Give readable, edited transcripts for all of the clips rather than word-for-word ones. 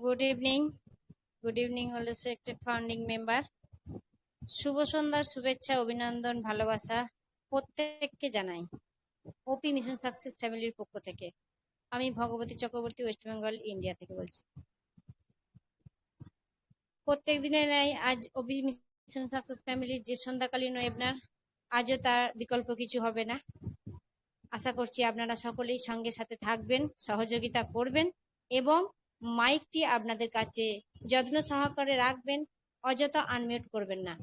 Good evening all respected founding member. শুভ সন্ধ্যার শুভেচ্ছা, অভিনন্দন, ভালোবাসা প্রত্যেককে জানাই ওপি মিশন সাকসেস ফ্যামিলির পক্ষ থেকে। আমি ভগবতী চক্রবর্তী, ওয়েস্ট বেঙ্গল, ইন্ডিয়া থেকে বলছি। প্রত্যেক দিনের ন্যায় আজ ওপি মিশন সাকসেস ফ্যামিলির যে সন্ধ্যাকালীন ওয়েবিনার, আজও তার বিকল্প কিছু হবে না। আশা করছি আপনারা সকলেই সঙ্গে সাথে থাকবেন, সহযোগিতা করবেন এবং মাইকটি আপনাদের কাছে যত্ন সহকারে রাখবেন, অযথা আনমিউট করবেন না।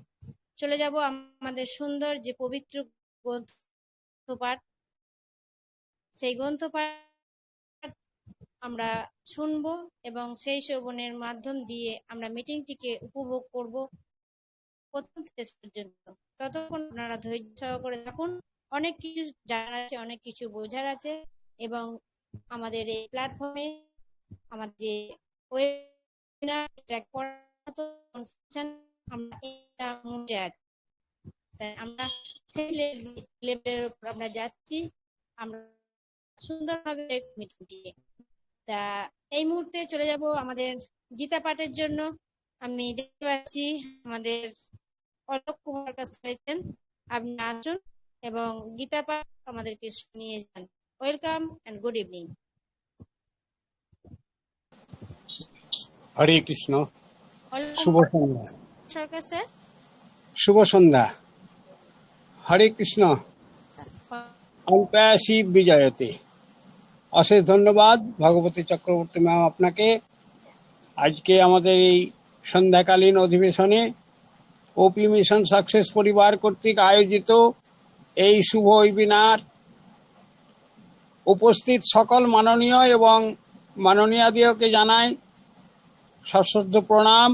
চলে যাব আমাদের সুন্দর যে পবিত্র গ্রন্থপাঠ, সেই গ্রন্থপাঠ আমরা শুনবো এবং সেই শ্রবণের মাধ্যম দিয়ে আমরা মিটিংটিকে উপভোগ করব প্রথম শেষ পর্যন্ত। ততক্ষণ আপনারা ধৈর্য সহকারে থাকুন। অনেক কিছু জানার আছে, অনেক কিছু বোঝার আছে এবং আমাদের এই প্ল্যাটফর্মে আমাদের যে ওয়েবিনার ট্র্যাক আমরা সেই লেভেলের উপর আমরা যাচ্ছি, আমরা সুন্দরভাবে মিটিংটি। তা এই মুহূর্তে চলে যাব আমাদের গীতা পাঠের জন্য। আমি দেখতে পাচ্ছি আমাদের অলোক কুমার কাছে হয়েছেন, আপনি আসুন এবং গীতা পাঠ আমাদেরকে শুনিয়ে যান। Welcome and good evening. Hare Krishna. শুভ সন্ধ্যা। সরকার স্যার, শুভ সন্ধ্যা। হরে কৃষ্ণ। অল্পয়াসী বিজয়তে। অশেষ ধন্যবাদ ভগবতী চক্রবর্তী ম্যাম আপনাকে। আজকে আমাদের এই সন্ধ্যাকালীন অধিবেশনে ওপি মিশন সাকসেস পরিবার কর্তৃক আয়োজিত এই শুভ ওয়েবিনার উপস্থিত সকল মাননীয় এবং মাননীয়াদিওকে জানাই সশ্রদ্ধ প্রণাম,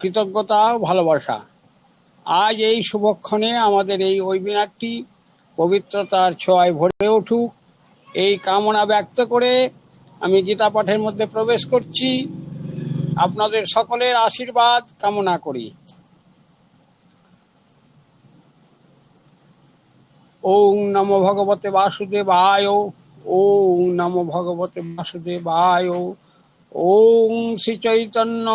কৃতজ্ঞতা ও ভালোবাসা। আজ এই শুভক্ষণে আমাদের এই ওয়েবিনারটি পবিত্রতার ছোঁয়ায় ভরে উঠুক, এই কামনা ব্যক্ত করে আমি গীতা পাঠের মধ্যে প্রবেশ করছি। আপনাদের সকলের আশীর্বাদ কামনা করি। ওম নমো ভগবতে বাসুদেবায়। ওম নমো ভগবতে বাসুদেবায়। ওম শ্রী চৈতন্য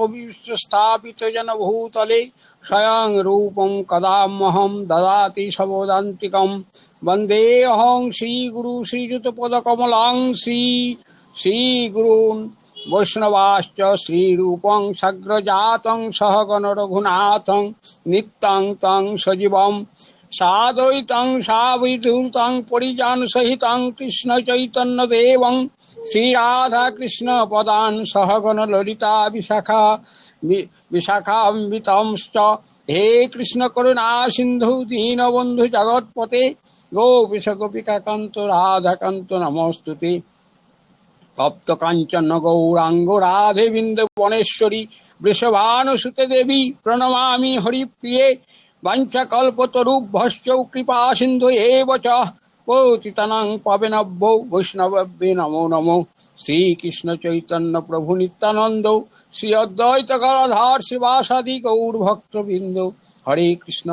অবিশ্বাপিত জন ভূতলে স্বয়ং রূপম কদামহম দদাতি সবোদান্তিকম বন্দেহং শ্রীগুরু শ্রীযুত পদকমলং শ্রীগুরুন বৈষ্ণবাশ্চ শ্রীরূপং সগ্রজাতং সহগণ রঘুনাথং নিত্যং তং সজীবম সাদ্বৈতং সাবিধূতং পরিজন সহিতং কৃষ্ণ চৈতন্য দেবং শ্রী রাধা কৃষ্ণ পদান সহগণ ললিতা বিশাখাম্বিতংশ্চ হে কৃষ্ণ করুণা সিন্ধু দীনবন্ধু জগৎপতে গোপীশ গোপিকাকান্ত রাধাকান্ত নমস্তুতে। তপ্ত কাঞ্চন গৌরাঙ্গ রাধে বৃন্দাবনেশ্বরী বৃষভানুসুতে দেবী প্রণমামি হরিপ্রিয়ে। বাঞ্ছাকল্পতরুভ্যশ্চ কৃপা সিন্ধু এব চ পতিতানাং পাবনেভ্যো বৈষ্ণবেভ্যো নমো নমো। শ্রীকৃষ্ণ চৈতন্য প্রভু নিত্যানন্দ শ্রী অদ্বৈত গদাধর শিবাসাদি গৌর ভক্তবৃন্দ। হরে কৃষ্ণ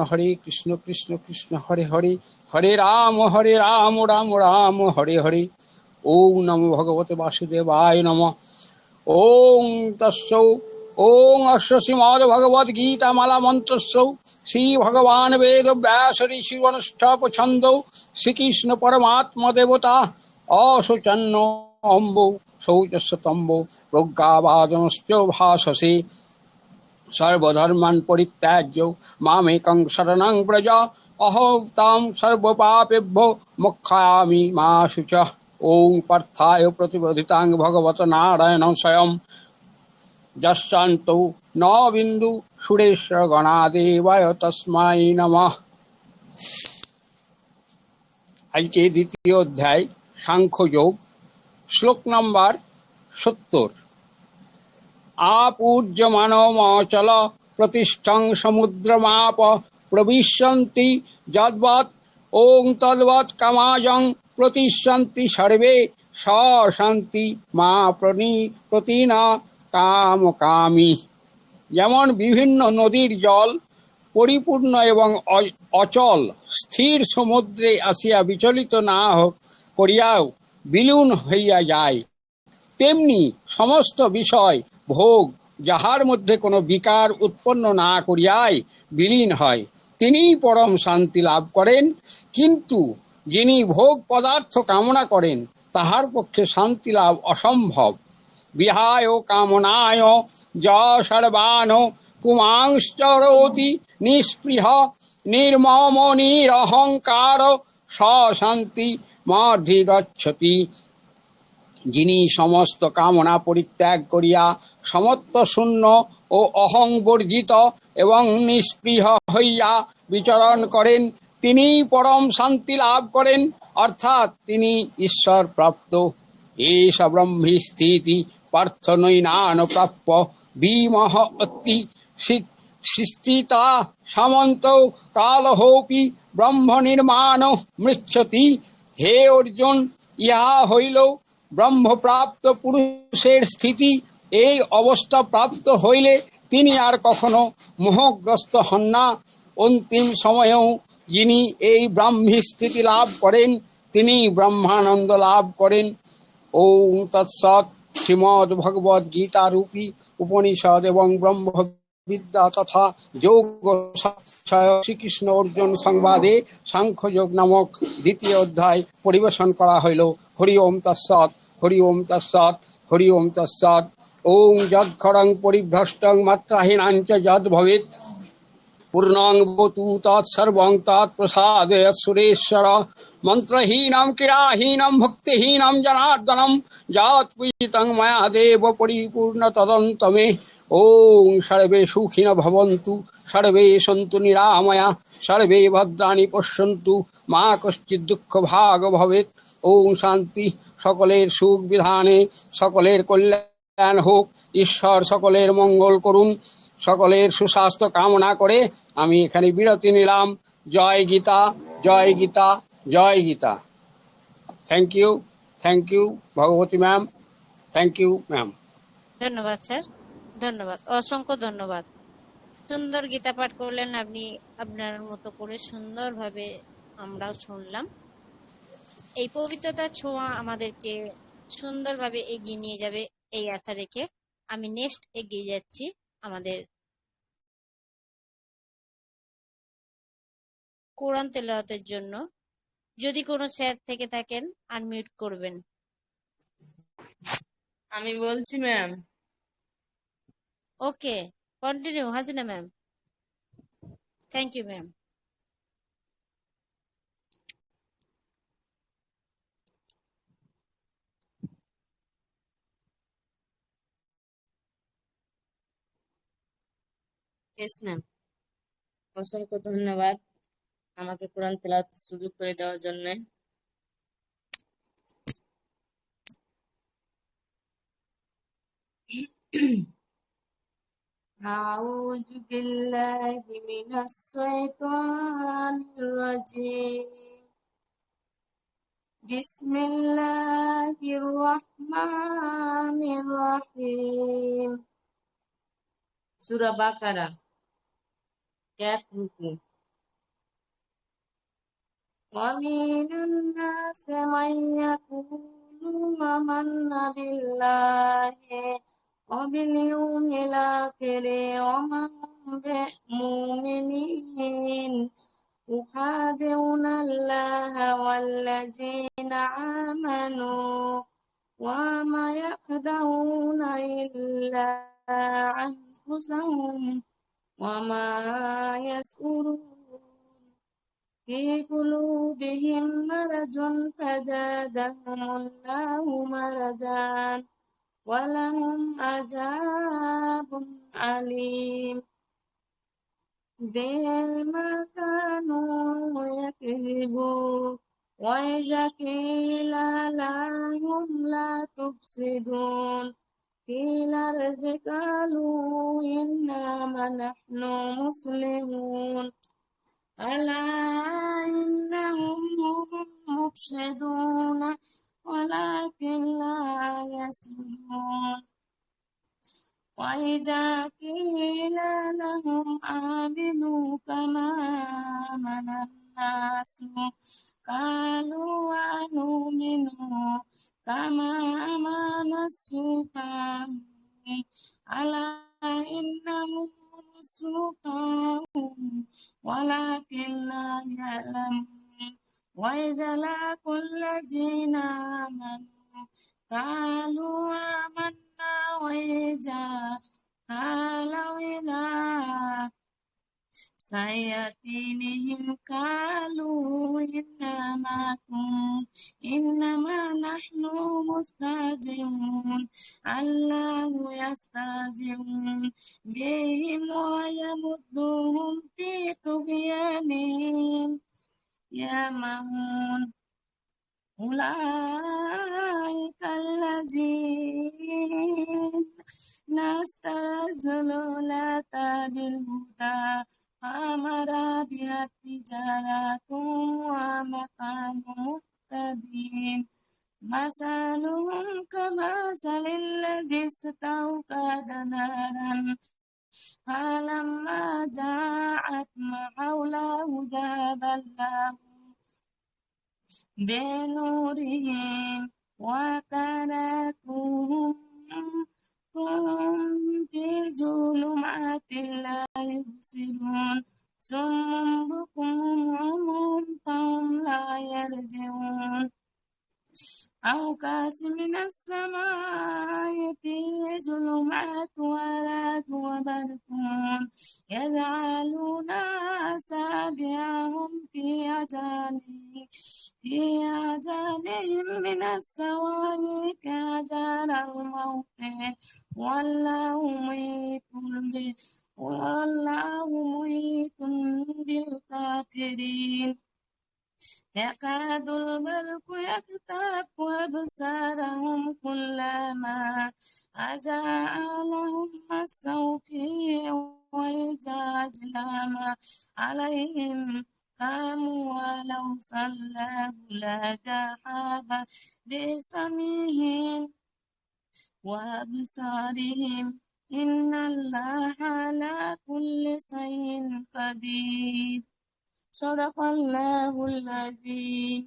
কৃষ্ণ কৃষ্ণ হরে হরে, হরে রাম রাম রাম হরে হরে। ওম নমো ভগবতে বাসুদেবায় নমঃ। ওম তস্সৌ ওম অশ্ব শ্রীমদ্ ভগবদ গীতা মালা মন্ত্রস্যৌ শ্রী ভগবান বেদ ব্যাস ঋষি অনুষ্ঠব ছন্দ শ্রীকৃষ্ণ পরমাত্মা দেবতা অশোচন্ন অম্বো শৌচস্তম্ভ প্রজ্ঞাবাদনশ্চ ভাসসে। সর্বধর্মাन् পরিত্যাজ্য মামেকং শরণং ব্রজ অহং ত্বাং সর্বপাপেভ্যো মোক্ষয়ামি মা শুচঃ। ওম পার্থায় প্রতিবোধিতাং ভগবত নারায়ণ স্বয়ং যশ্চান্তৌ ন বিন্দু সুরেশ্বর গণাদেবায় তস্মাই নমঃ। আজকে দ্বিতীয় অধ্যায় সাংখ্যযোগ, শ্লোক নম্বর 70। আপূর্যমানমচল প্রতিষ্ঠং সমুদ্রমাপ প্রবিশ্যন্তি যদ্বৎ ওং তদ্বৎ কামাজং প্রতিষ্ঠন্তি সর্বে শান্তি মা প্রতিনা কামকামী। যেমন বিভিন্ন নদীর জল পরিপূর্ণ এবং অচল স্থির সমুদ্রে আসিয়া বিচলিত না করিয়াও বিলীন হইয়া যায়, তেমনি সমস্ত বিষয় ভোগ যাহার মধ্যে কোনো বিকার উৎপন্ন না করিয়াই বিলীন হয়, তিনিই পরম শান্তি লাভ করেন। কিন্তু যিনি ভোগ পদার্থ কামনা করেন তাহার পক্ষে শান্তি লাভ অসম্ভব। বিহায় কামনায় য সর্বান পুমাংশ্চরোতি নিস্পৃহ নির্মম নিরহংকার স শান্তি মধিগচ্ছতি। যিনি সমস্ত কামনা পরিত্যাগ করিয়া সমত্ব শূন্য ও অহং বর্জিত এবং নিস্পৃহ হইয়া বিচরণ করেন তিনিই পরম শান্তি লাভ করেন, অর্থাৎ তিনি ঈশ্বর প্রাপ্ত। এষ ব্রহ্মী স্থিতি পার্থ নৈনান প্রাপ্য বিমহ অতি স্থিতা সামন্ত কালহোপি ব্রহ্ম নির্মাণ মৃচ্ছতি। হে অর্জুন, ইহা হইল ব্রহ্মপ্রাপ্ত পুরুষের স্থিতি। এই অবস্থা প্রাপ্ত হইলে তিনি আর কখনো মোহগ্রস্ত হন না। অন্তিম সময়েও যিনি এই ব্রাহ্মী স্থিতি লাভ করেন তিনি ব্রহ্মানন্দ লাভ করেন। ওম তৎসৎ। শ্রীমদ্ ভগবদ গীতা রূপী উপনিষদ এবং ব্রহ্ম বিদ্যা তথা যোগ শ্রীকৃষ্ণ অর্জুন সংবাদে সাংখ্যযোগ নামক দ্বিতীয় অধ্যায় পরিবেশন করা হইল। হরি ওম তৎসৎ, হরি ওম তৎসৎ, হরি ওম তৎসৎ। ওম যৎক্ষরং পরিভ্রষ্টং মাত্রাহীনাঞ্চ যদ্ ভবেৎ পূর্ণং ভবতু তৎসর্বং তৎপ্রসাদয় সুরেশ্বর। মন্ত্রহীনম ক্রীড়াহীনম ভক্তিহীনম জনার্দনম যৎপূজিতং ময়া দেব পরিপূর্ণ তদন্ত মে। ওং সর্বে সুখিন ভবন্তু, সর্বে সন্তু নিরাময়া, সর্বে ভদ্রাণি পশ্যন্তু, মা কশ্চিৎ দুঃখ ভাগ ভবেৎ। ওং শান্তি। সকলের সুখ বিধানে সকলের কল্যাণ হোক। ঈশ্বর সকলের মঙ্গল করুন। সকলের সুস্বাস্থ্য কামনা করে আমি এখানে বিরতি নিলাম। জয় গীতা, জয় গীতা, জয় Gita. Thank you Bhagabati ma'am, thank you ma'am. ধন্যবাদ স্যার, ধন্যবাদ, অসংখ্য ধন্যবাদ। সুন্দর গীতা পাঠ করলেন আপনি, আপনার মতো করে সুন্দরভাবে আমরাও শুনলাম। এই পবিত্রতার ছোঁয়া আমাদেরকে সুন্দরভাবে এগিয়ে নিয়ে যাবে এই আশা রেখে আমি নেক্সট এগিয়ে যাচ্ছি আমাদের কোরআন তেলাওয়াতের জন্য। যদি কোনো স্যার থেকে থাকেন আনমিউট করবেন। আমি বলছি ma'am. Okay, continue Hasina ma'am. Thank you ma'am. Yes ma'am, অসংখ্য ধন্যবাদ আমাকে কোরআন তেলাওয়াতের সুযোগ করে দেওয়ার জন্য। আউযু বিল্লাহি মিনাশ শাইতানির রাজিম। বিসমিল্লাহির রহমানির রহিম। সূরা বাকারা, 1 রুকু। ومن الناس من يقول آمنا بالله وباليوم الآخر وما هم بمؤمنين يخادعون الله والذين آمنوا وما يخدعون إلا أنفسهم وما يشعرون في قلوبهم مرض فزادهم الله مرضا ولهم عذاب أليم بما كانوا يكذبون وإذا قيل لهم لا تفسدون قيل قالوا إنما نحن مسلمون ألا إنهم هم المفسدون ولكن لا يشعرون وإذا قيل لهم آمنوا كما آمن الناس قالوا ونؤمن كما آمن السفهاء ألا إنهم السلطان ولكن لا يعلمون وإذا لقوا الذين آمنوا قالوا آمنا وإذا خلوا إلى سيأتيهم قالوا إنا معكم إنما نحن مستهزئون الله يستهزئون بهم ويمدهم في طغيانهم يعمهون أولئك الذين نستهزئوا بالهدى فأمر بها التجارة ومقام مهتدين مثلهم كمثل الذي استوقد نارا فلما جاءت ما حوله ذهب الله بنورهم وتركوهم في ظلمات لا يبصرون صم بكم عمي فهم لا يرجعون أو كاس من السماء فيه ظلمات ورعد وبرق يجعلون أصابعهم في آذانهم من الصواعق حذر الموت والله محيط بالكافرين يكاد البرق يخطف أبصارهم كلما أضاء لهم مسوا فيه وإذا أظلم عليهم قاموا ولو صلوا لذهب بسمعهم وأبصارهم إن الله على كل شيء قدير صدق الله العظيم.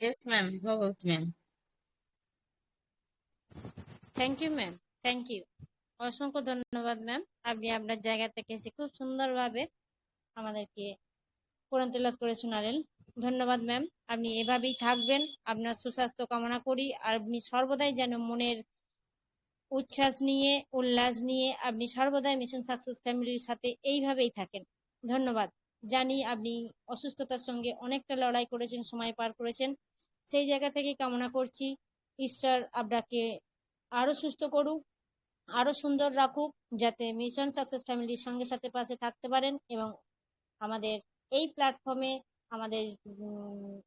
Yes, ma'am. बहुत ma'am. Thank you ma'am, thank you. অসংখ্য ধন্যবাদ ম্যাম, আপনি আপনার জায়গা থেকে এসে খুব সুন্দরভাবে আমাদেরকে কোরআন তেলাওয়াত করে শোনালেন। ধন্যবাদ ম্যাম, আপনি এভাবেই থাকবেন। আপনার সুস্বাস্থ্য কামনা করি, আর আপনি সর্বদাই যেন মনের উচ্ছ্বাস নিয়ে, উল্লাস নিয়ে আপনি সর্বদাই মিশন সাকসেস ফ্যামিলির সাথে এইভাবেই থাকেন। ধন্যবাদ। জানি আপনি অসুস্থতার সঙ্গে অনেকটা লড়াই করেছেন, সময় পার করেছেন। সেই জায়গা থেকে কামনা করছি ঈশ্বর আপনাকে আরো সুস্থ করুক, আরো সুন্দর রাখুক, যাতে মিশন সাকসেস ফ্যামিলির সঙ্গে সাথে পাশে থাকতে পারেন এবং আমাদের এই প্ল্যাটফর্মে আমাদের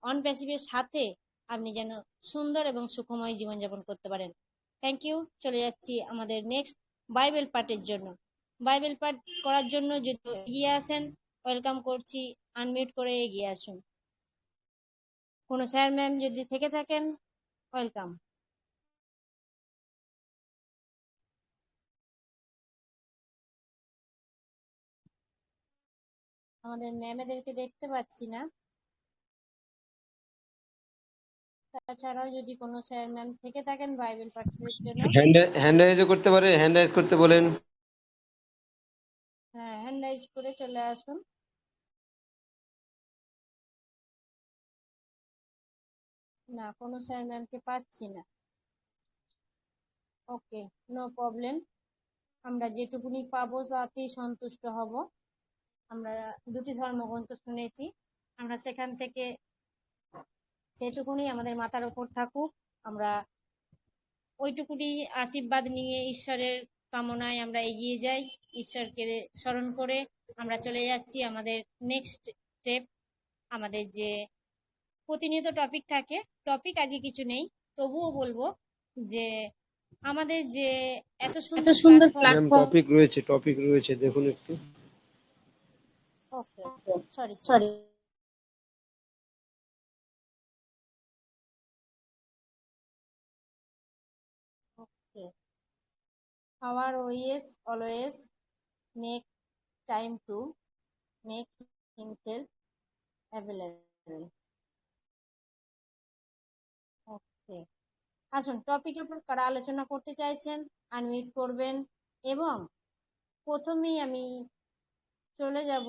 অন প্যাসিভের সাথে আপনি যেন সুন্দর এবং সুখময় জীবনযাপন করতে পারেন। Thank you. চলে যাচ্ছি আমাদের নেক্সট বাইবেল পাঠের জন্য। বাইবেল পাঠ করার জন্য যদি এগিয়ে আসেন ওয়েলকাম করছি, আনমিউট করে এগিয়ে আসুন। কোনো স্যার ম্যাম যদি থেকে থাকেন ওয়েলকাম। আমাদের ম্যামেদেরকে দেখতে পাচ্ছি না, তাছাড়াও যদি কোনো স্যার ম্যাম থেকে থাকেন বাইবেল পাঠের জন্য। হ্যান্ড রাইজ করতে পারে, হ্যান্ড রাইজ করতে বলেন। হ্যাঁ, হ্যান্ড রাইজ করে চলে আসুন। না, কোনো স্যার ম্যামকে পাচ্ছি না। ওকে, নো প্রবলেম। আমরা যেটুকুনি পাবো তাতেই সন্তুষ্ট হব। আমরা দুটি ধর্মগ্রন্থ শুনেছি, আমরা সেখান থেকে সেটুকুনি আমাদের মাথার উপর থাকুক। আমরা ওইটুকুনি আশীর্বাদ নিয়ে ঈশ্বরের কামনায় আমরা এগিয়ে যাই। ঈশ্বরকে স্মরণ করে আমরা চলে যাচ্ছি আমাদের নেক্সট স্টেপ। আমাদের যে প্রতিনিয়ত টপিক থাকে, টপিক আজকে কিছু নেই, তবুও বলবো যে আমাদের যে এত সুন্দর ম্যাম প্ল্যাটফর্ম। টপিক রয়েছে দেখুন একটু। Okay, sorry. Okay, our OES always make time to make himself available. Okay, আসুন, টপিকের উপর কারা আলোচনা করতে চাইছেন আনমিউট করবেন। এবং প্রথমেই আমি চলে যাব,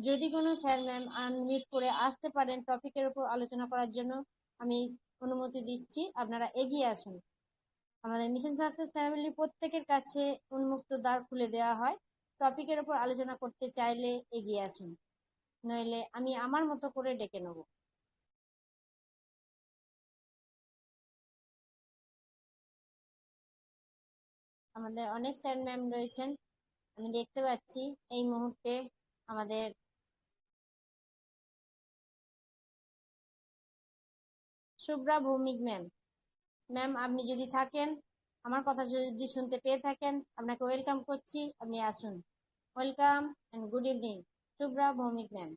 যদি কোনো স্যার ম্যাম আনমিউট করে আসতে পারেন টপিকের উপর আলোচনা করার জন্য, আমি অনুমতি দিচ্ছি, আপনারা এগিয়ে আসুন। আমাদের মিশন সাকসেস ফ্যামিলি প্রত্যেকের কাছে উন্মুক্ত দ্বার খুলে দেওয়া হয়। টপিকের উপর আলোচনা করতে চাইলে এগিয়ে আসুন, নইলে আমি আমার মতো করে ডেকে নেব। আমাদের অনেক স্যার ম্যাম রয়েছেন, আমি দেখতে পাচ্ছি এই মুহূর্তে। আমাদের শুভ্রা ভৌমিক ম্যাম, ম্যাম আপনি যদি থাকেন, আমার কথা যদি শুনতে পেয়ে থাকেন, আপনাকে ওয়েলকাম করছি, আপনি আসুন। Welcome and good evening Shubhra Bhowmik ma'am.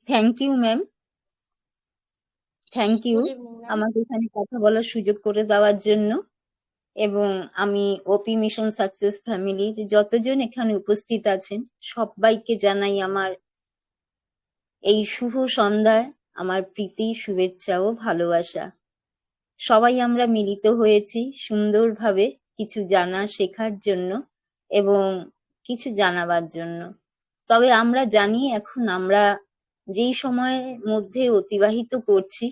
Thank you ma'am, thank you good evening ma'am. আমাকে এখানে কথা বলার সুযোগ করে দেওয়ার জন্য। এবং আমি ওপি মিশন সাকসেস ফ্যামিলির যতজন এখানে উপস্থিত আছেন সবাইকে জানাই আমার এই শুভ সন্ধ্যায় আমার প্রীতি, শুভেচ্ছা ও ভালোবাসা। সবাই আমরা মিলিত হয়েছি সুন্দরভাবে কিছু জানা শেখার জন্য এবং কিছু জানাবার জন্য। তবে আমরা জানি এখন আমরা যেই সময়ের মধ্যে অতিবাহিত করছি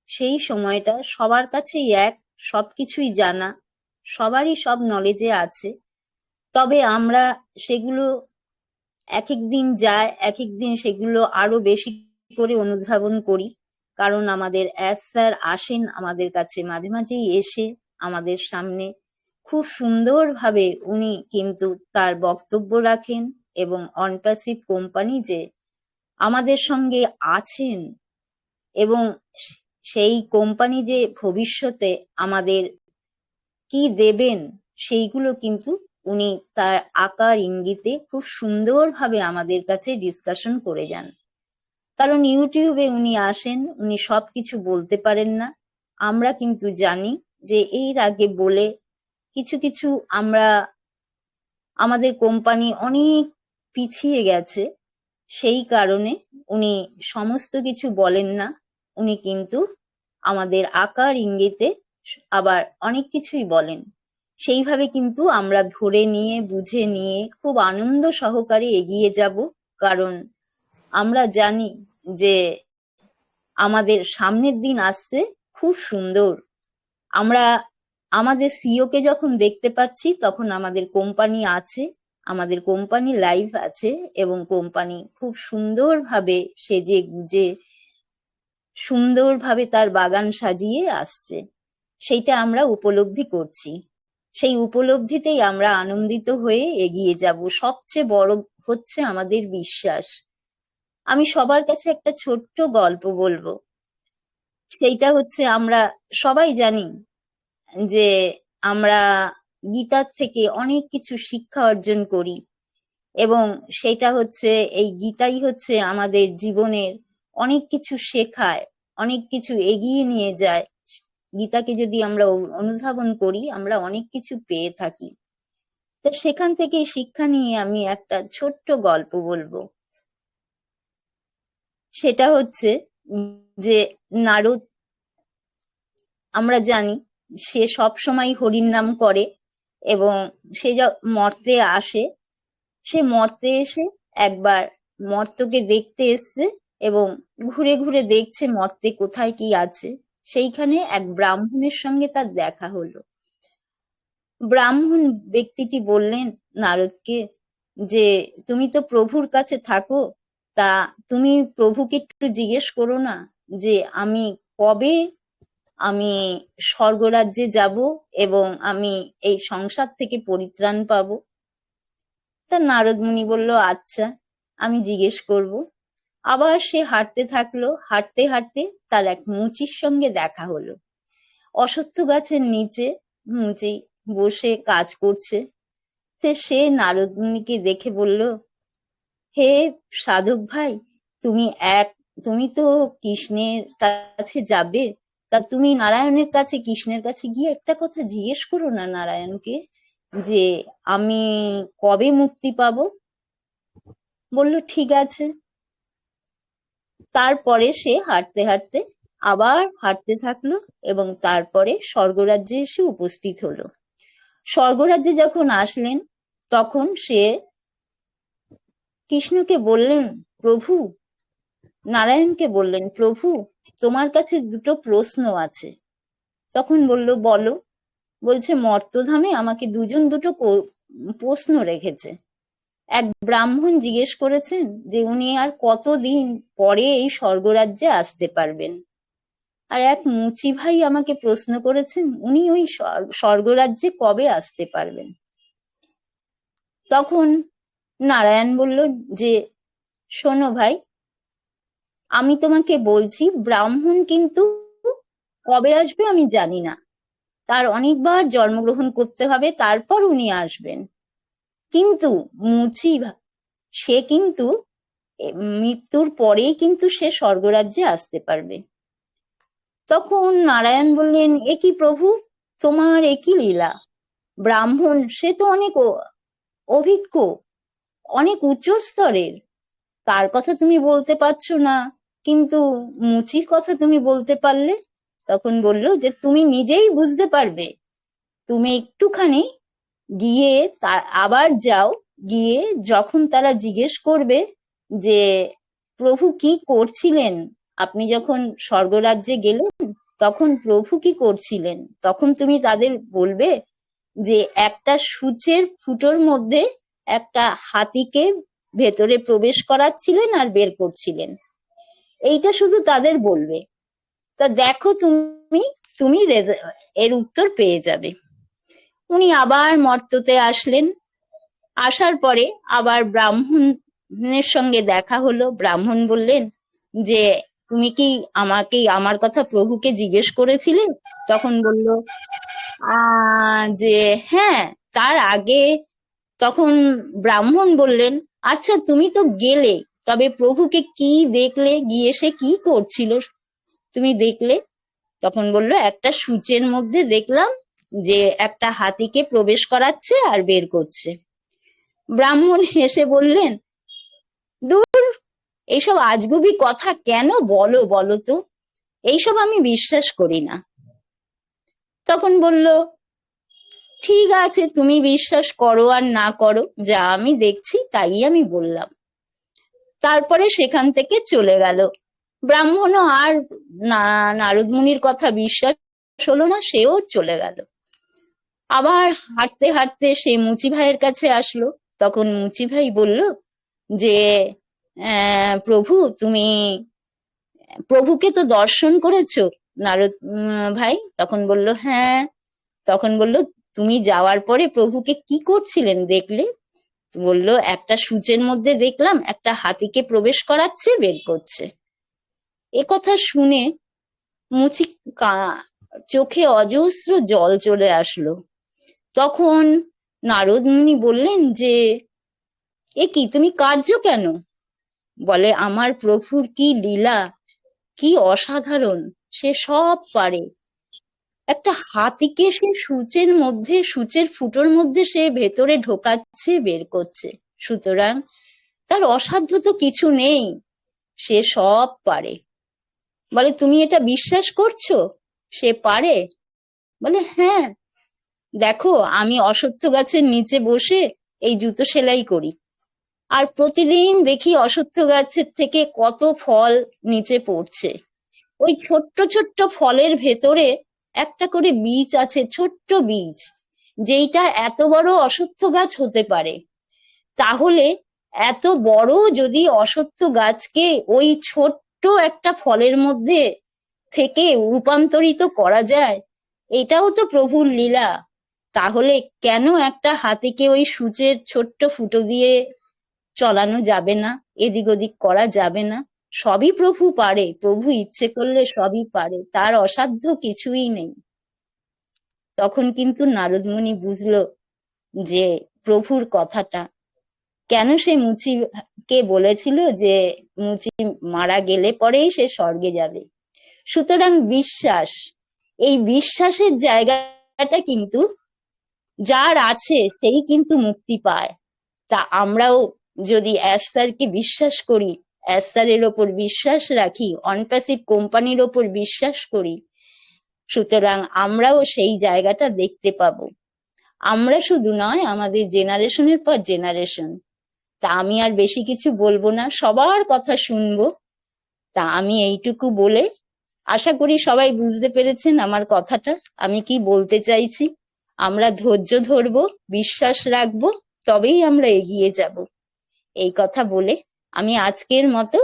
সেই সময়টা সবার কাছেই এক, সবকিছুই জানা, সবারই সব নলেজে আছে। তবে আমরা সেগুলো এক এক দিন যায়, এক এক দিন সেগুলো আরো বেশি করে অনুধাবন করি। কারণ আমাদের স্যার আসেন আমাদের কাছে, মাঝে মাঝেই এসে আমাদের সামনে খুব সুন্দরভাবে উনি কিন্তু তার বক্তব্য রাখেন এবং অনপ্যাসিভ কোম্পানি যে আমাদের সঙ্গে আছেন এবং সেই কোম্পানি যে ভবিষ্যতে আমাদের কি দেবেন সেইগুলো কিন্তু উনি তার আকার ইঙ্গিতে খুব সুন্দরভাবে আমাদের কাছে ডিসকাশন করে যান। কারণ ইউটিউবে উনি আসেন, উনি সবকিছু বলতে পারেন না। আমরা কিন্তু জানি যে এর আগে বলে কিছু কিছু আমরা আমাদের কোম্পানি অনেক পিছিয়ে গেছে, সেই কারণে উনি সমস্ত কিছু বলেন না। উনি কিন্তু আমাদের আকার ইঙ্গিতে আবার অনেক কিছুই বলেন। সেইভাবে কিন্তু আমরা ধরে নিয়ে বুঝে নিয়ে খুব আনন্দ সহকারে এগিয়ে যাব। কারণ আমরা জানি যে আমাদের সামনের দিন আসছে খুব সুন্দর। আমরা আমাদের সিইও কে যখন দেখতে পাচ্ছি তখন আমাদের কোম্পানি আছে, আমাদের কোম্পানি লাইভ আছে এবং কোম্পানি খুব সুন্দরভাবে সেজে গুজে সুন্দরভাবে তার বাগান সাজিয়ে আসছে, সেইটা আমরা উপলব্ধি করছি। সেই উপলব্ধিতেই আমরা আনন্দিত হয়ে এগিয়ে যাব। সবচেয়ে বড় হচ্ছে আমাদের বিশ্বাস। আমি সবার কাছে একটা ছোট্ট গল্প বলবো। সেইটা হচ্ছে, আমরা সবাই জানি যে আমরা গীতার থেকে অনেক কিছু শিক্ষা অর্জন করি এবং সেটা হচ্ছে, এই গীতাই হচ্ছে আমাদের জীবনের অনেক কিছু শেখায়, অনেক কিছু এগিয়ে নিয়ে যায়। গীতাকে যদি আমরা অনুধাবন করি আমরা অনেক কিছু পেয়ে থাকি। তো সেখান থেকে শিক্ষা নিয়ে আমি একটা ছোট্ট গল্প বলবো। সেটা হচ্ছে যে নারদ, আমরা জানি সে সব সময় হরির নাম করে এবং সে মর্তে আসে। সে মর্তে এসে একবার মর্তকে দেখতে এসছে এবং ঘুরে ঘুরে দেখছে মর্তে কোথায় কি আছে। সেইখানে এক ব্রাহ্মণের সঙ্গে তার দেখা হলো। ব্রাহ্মণ ব্যক্তিটি বললেন নারদকে যে তুমি তো প্রভুর কাছে থাকো, তা তুমি প্রভুকে একটু জিজ্ঞেস করো না যে আমি কবে আমি স্বর্গরাজ্যে যাব এবং আমি এই সংসার থেকে পরিত্রাণ পাবো। তা নারদ মুনি বলল আচ্ছা, আমি জিজ্ঞেস করব। আবার সে হাঁটতে থাকলো, হাঁটতে হাঁটতে তার এক মুচির সঙ্গে দেখা হলো। অশ্বত্থ গাছের নিচে মুচি বসে কাজ করছে। সে নারদ মুনিকে দেখে বলল, হে সাধক ভাই, তুমি তুমি তো কৃষ্ণের কাছে যাবে, তা তুমি নারায়ণের কাছে, কৃষ্ণের কাছে গিয়ে একটা কথা জিজ্ঞেস করো না নারায়ণকে যে আমি কবে মুক্তি পাবো। বলল ঠিক আছে। তারপরে সে হাঁটতে হাঁটতে আবার হাঁটতে থাকলো এবং তারপরে স্বর্গরাজ্যে এসে উপস্থিত হলো। স্বর্গরাজ্যে যখন আসলেন তখন সে কৃষ্ণকে বললেন, প্রভু, নারায়ণকে বললেন, প্রভু, তোমার কাছে দুটো প্রশ্ন আছে। তখন বলল, বলো। বলছে, মর্তধামে আমাকে দুজন দুটো প্রশ্ন রেখেছে। এক ব্রাহ্মণ জিজ্ঞেস করেছেন যে উনি আর কতদিন পরে এই স্বর্গরাজ্যে আসতে পারবেন। আর এক মুচি ভাই আমাকে প্রশ্ন করেছেন উনি ওই স্বর্গরাজ্যে কবে আসতে পারবেন। তখন নারায়ণ বলল যে, শোনো ভাই, আমি তোমাকে বলছি, ব্রাহ্মণ কিন্তু কবে আসবে আমি জানি না, তার অনেকবার জন্মগ্রহণ করতে হবে, তারপর উনি আসবেন। কিন্তু মুচি সে কিন্তু মৃত্যুর পরেই কিন্তু সে স্বর্গরাজ্যে আসতে পারবে। তখন নারায়ণ বললেন, এ কি প্রভু, তোমার একই লীলা, ব্রাহ্মণ সে তো অনেক অভিজ্ঞ, অনেক উচ্চ স্তরের, তার কথা তুমি বলতে পারছো না, কিন্তু মুচির কথা তুমি বলতে পারলে। তখন বলল যে তুমি নিজেই বুঝতে পারবে, তুমি একটুখানি গিয়ে আবার যাও, গিয়ে যখন তারা জিজ্ঞেস করবে যে প্রভু কি করছিলেন, আপনি যখন স্বর্গরাজ্যে গেলেন তখন প্রভু কি করছিলেন, তখন তুমি তাদের বলবে যে একটা সূচের ফুটোর মধ্যে একটা হাতিকে ভেতরে প্রবেশ করাচ্ছিলেন আর বের করছিলেন। এইটা শুধু তাদের বলবে। তা দেখো, তুমি তুমি এর উত্তর পেয়ে যাবে। উনি আবার মর্ততে আসলেন। আসার পরে আবার ব্রাহ্মণের সঙ্গে দেখা হলো। ব্রাহ্মণ বললেন যে তুমি কি আমার কথা প্রভুকে জিজ্ঞেস করেছিলে? তখন বলল যে হ্যাঁ, তার আগে। তখন ব্রাহ্মণ বললেন, আচ্ছা তুমি তো গেলে, তবে প্রভুকে কি দেখলে, গিয়ে সে কি করছিল তুমি দেখলে? তখন বলল, একটা সূচের মধ্যে দেখলাম যে একটা হাতিকে প্রবেশ করাচ্ছে আর বের করছে। ব্রাহ্মণ হেসে বললেন, দূর, এইসব আজগুবি কথা কেন বলো বলো তো, এইসব আমি বিশ্বাস করি না। তখন বলল, ঠিক আছে, তুমি বিশ্বাস করো আর না করো, যা আমি দেখছি তাই আমি বললাম। তারপরে সেখান থেকে চলে গেল। ব্রাহ্মণও আর নারদ মুনির কথা বিশ্বাস হলো না, সেও চলে গেল। আবার হাঁটতে হাঁটতে সে মুচি ভাইয়ের কাছে আসলো। তখন মুচি ভাই বলল যে প্রভু, তুমি প্রভুকে তো দর্শন করেছো নারদ ভাই? তখন বলল, হ্যাঁ। তখন বলল, তুমি যাওয়ার পরে প্রভুকে কি করছিলেন দেখলে? বলল, একটা সূচের মধ্যে দেখলাম একটা হাতিকে প্রবেশ করাচ্ছে, বের করছে। এ কথা শুনে মুচি চোখে অজস্র জল চলে আসলো। তখন নারদ মুনি বললেন যে, এ কি, তুমি কাঁদছো কেন? বলে, আমার প্রভুর কি লীলা, কি অসাধারণ, সে সব পারে। একটা হাতিকে সে সূচের ফুটোর মধ্যে সে ভেতরে ঢোকাচ্ছে, বের করছে। সুতরাং তার অসাধ্য তো কিছু নেই, সে সব পারে। বলে, তুমি এটা বিশ্বাস করছো সে পারে? বলে, হ্যাঁ, দেখো, আমি অশ্বত্থ গাছের নিচে বসে এই জুতো সেলাই করি, আর প্রতিদিন দেখি অশ্বত্থ গাছের থেকে কত ফল নিচে পড়ছে। ওই ছোট্ট ছোট্ট ফলের ভেতরে একটা করে বীজ আছে, ছোট্ট বীজ, যেইটা এত বড় অশ্বত্থ গাছ হতে পারে। তাহলে এত বড় যদি অশ্বত্থ গাছকে ওই ছোট্ট একটা ফলের মধ্যে থেকে রূপান্তরিত করা যায়, এটাও তো প্রভুর লীলা। তাহলে কেন একটা হাতিকে ওই সূচের ছোট্ট ফুটো দিয়ে চলানো যাবে না, এদিক ওদিক করা যাবে না? সবই প্রভু পারে, প্রভু ইচ্ছে করলে সবই পারে, তার অসাধ্য কিছুই নেই। তখন কিন্তু নারদ মুনি বুঝলো যে প্রভুর কথাটা, কেন সে মুচিকে বলেছিল যে মুচি মারা গেলে পরেই সে স্বর্গে যাবে। সুতরাং বিশ্বাস, এই বিশ্বাসের জায়গাটা কিন্তু যার আছে সেই কিন্তু মুক্তি পায়। তা আমরাও যদি স্যারকে বিশ্বাস করি, স্যারের ওপর বিশ্বাস রাখি, অনপ্যাসিভ কোম্পানির ওপর বিশ্বাস করি, সুতরাং আমরাও সেই জায়গাটা দেখতে পাবো। আমরা শুধু নয়, আমাদের জেনারেশনের পর জেনারেশন। তা আমি আর বেশি কিছু বলবো না, সবার কথা শুনবো। তা আমি এইটুকু বলে, আশা করি সবাই বুঝতে পেরেছেন আমার কথাটা, আমি কি বলতে চাইছি। আমরা ধৈর্য ধরবো, বিশ্বাস রাখবো, তবেই আমরা এগিয়ে যাব। এই কথা বলে আমি আজকের মতো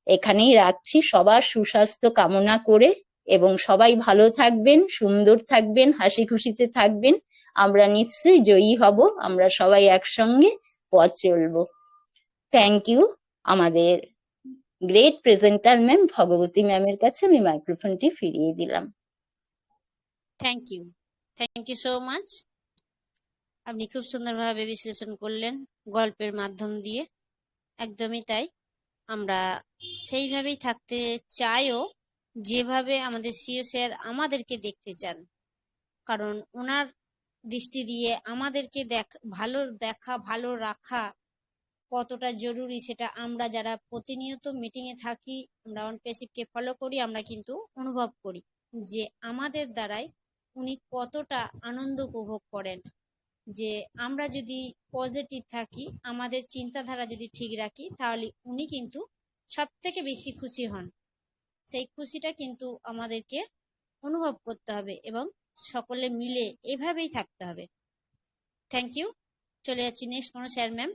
এখানেই রাখছি, সবার সুস্বাস্থ্য কামনা করে, এবং সবাই ভালো থাকবেন, সুন্দর থাকবেন, হাসি খুশিতে থাকবেন। আমরা নিশ্চয়ই জয়ী হব, আমরা সবাই একসঙ্গে পথ চলবো। Thank you. আমাদের গ্রেট প্রেজেন্টার ম্যাম ভগবতী ম্যামের কাছে আমি মাইক্রোফোনটি ফিরিয়ে দিলাম। Thank you so much. আপনি খুব সুন্দরভাবে বিশ্লেষণ করলেন গল্পের মাধ্যম দিয়ে। একদমই তাই, আমরা সেইভাবেই থাকতে চাইও যেভাবে আমাদের সিও স্যার আমাদেরকে দেখতে চান। কারণ ওনার দৃষ্টি দিয়ে আমাদেরকে ভালো রাখা কতটা জরুরি সেটা আমরা যারা প্রতিনিয়ত মিটিংয়ে থাকি, আমরা অনপ্যাসিভকে ফলো করি, আমরা কিন্তু অনুভব করি যে আমাদের দ্বারাই উনি কতটা আনন্দ উপভোগ করেন। যে আমরা যদি পজিটিভ থাকি, আমাদের চিন্তাধারা যদি ঠিক রাখি, তাহলে উনি কিন্তু সব থেকে বেশি খুশি হন। সেই খুশিটা কিন্তু আমাদেরকে অনুভব করতে হবে এবং সকলে মিলে এভাবেই থাকতে হবে। Thank you. চলে যাচ্ছি নেক্সট কোনো স্যার ম্যাম।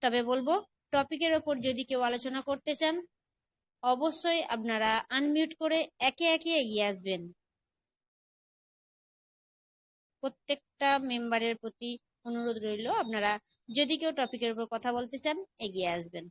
তবে বলবো, টপিকের ওপর যদি কেউ আলোচনা করতে চান, অবশ্যই আপনারা আনমিউট করে একে একে এগিয়ে আসবেন। প্রত্যেকটা মেম্বারের প্রতি অনুরোধ রইল, আপনারা যদি কেউ টপিকের উপর কথা বলতে চান এগিয়ে আসবেন।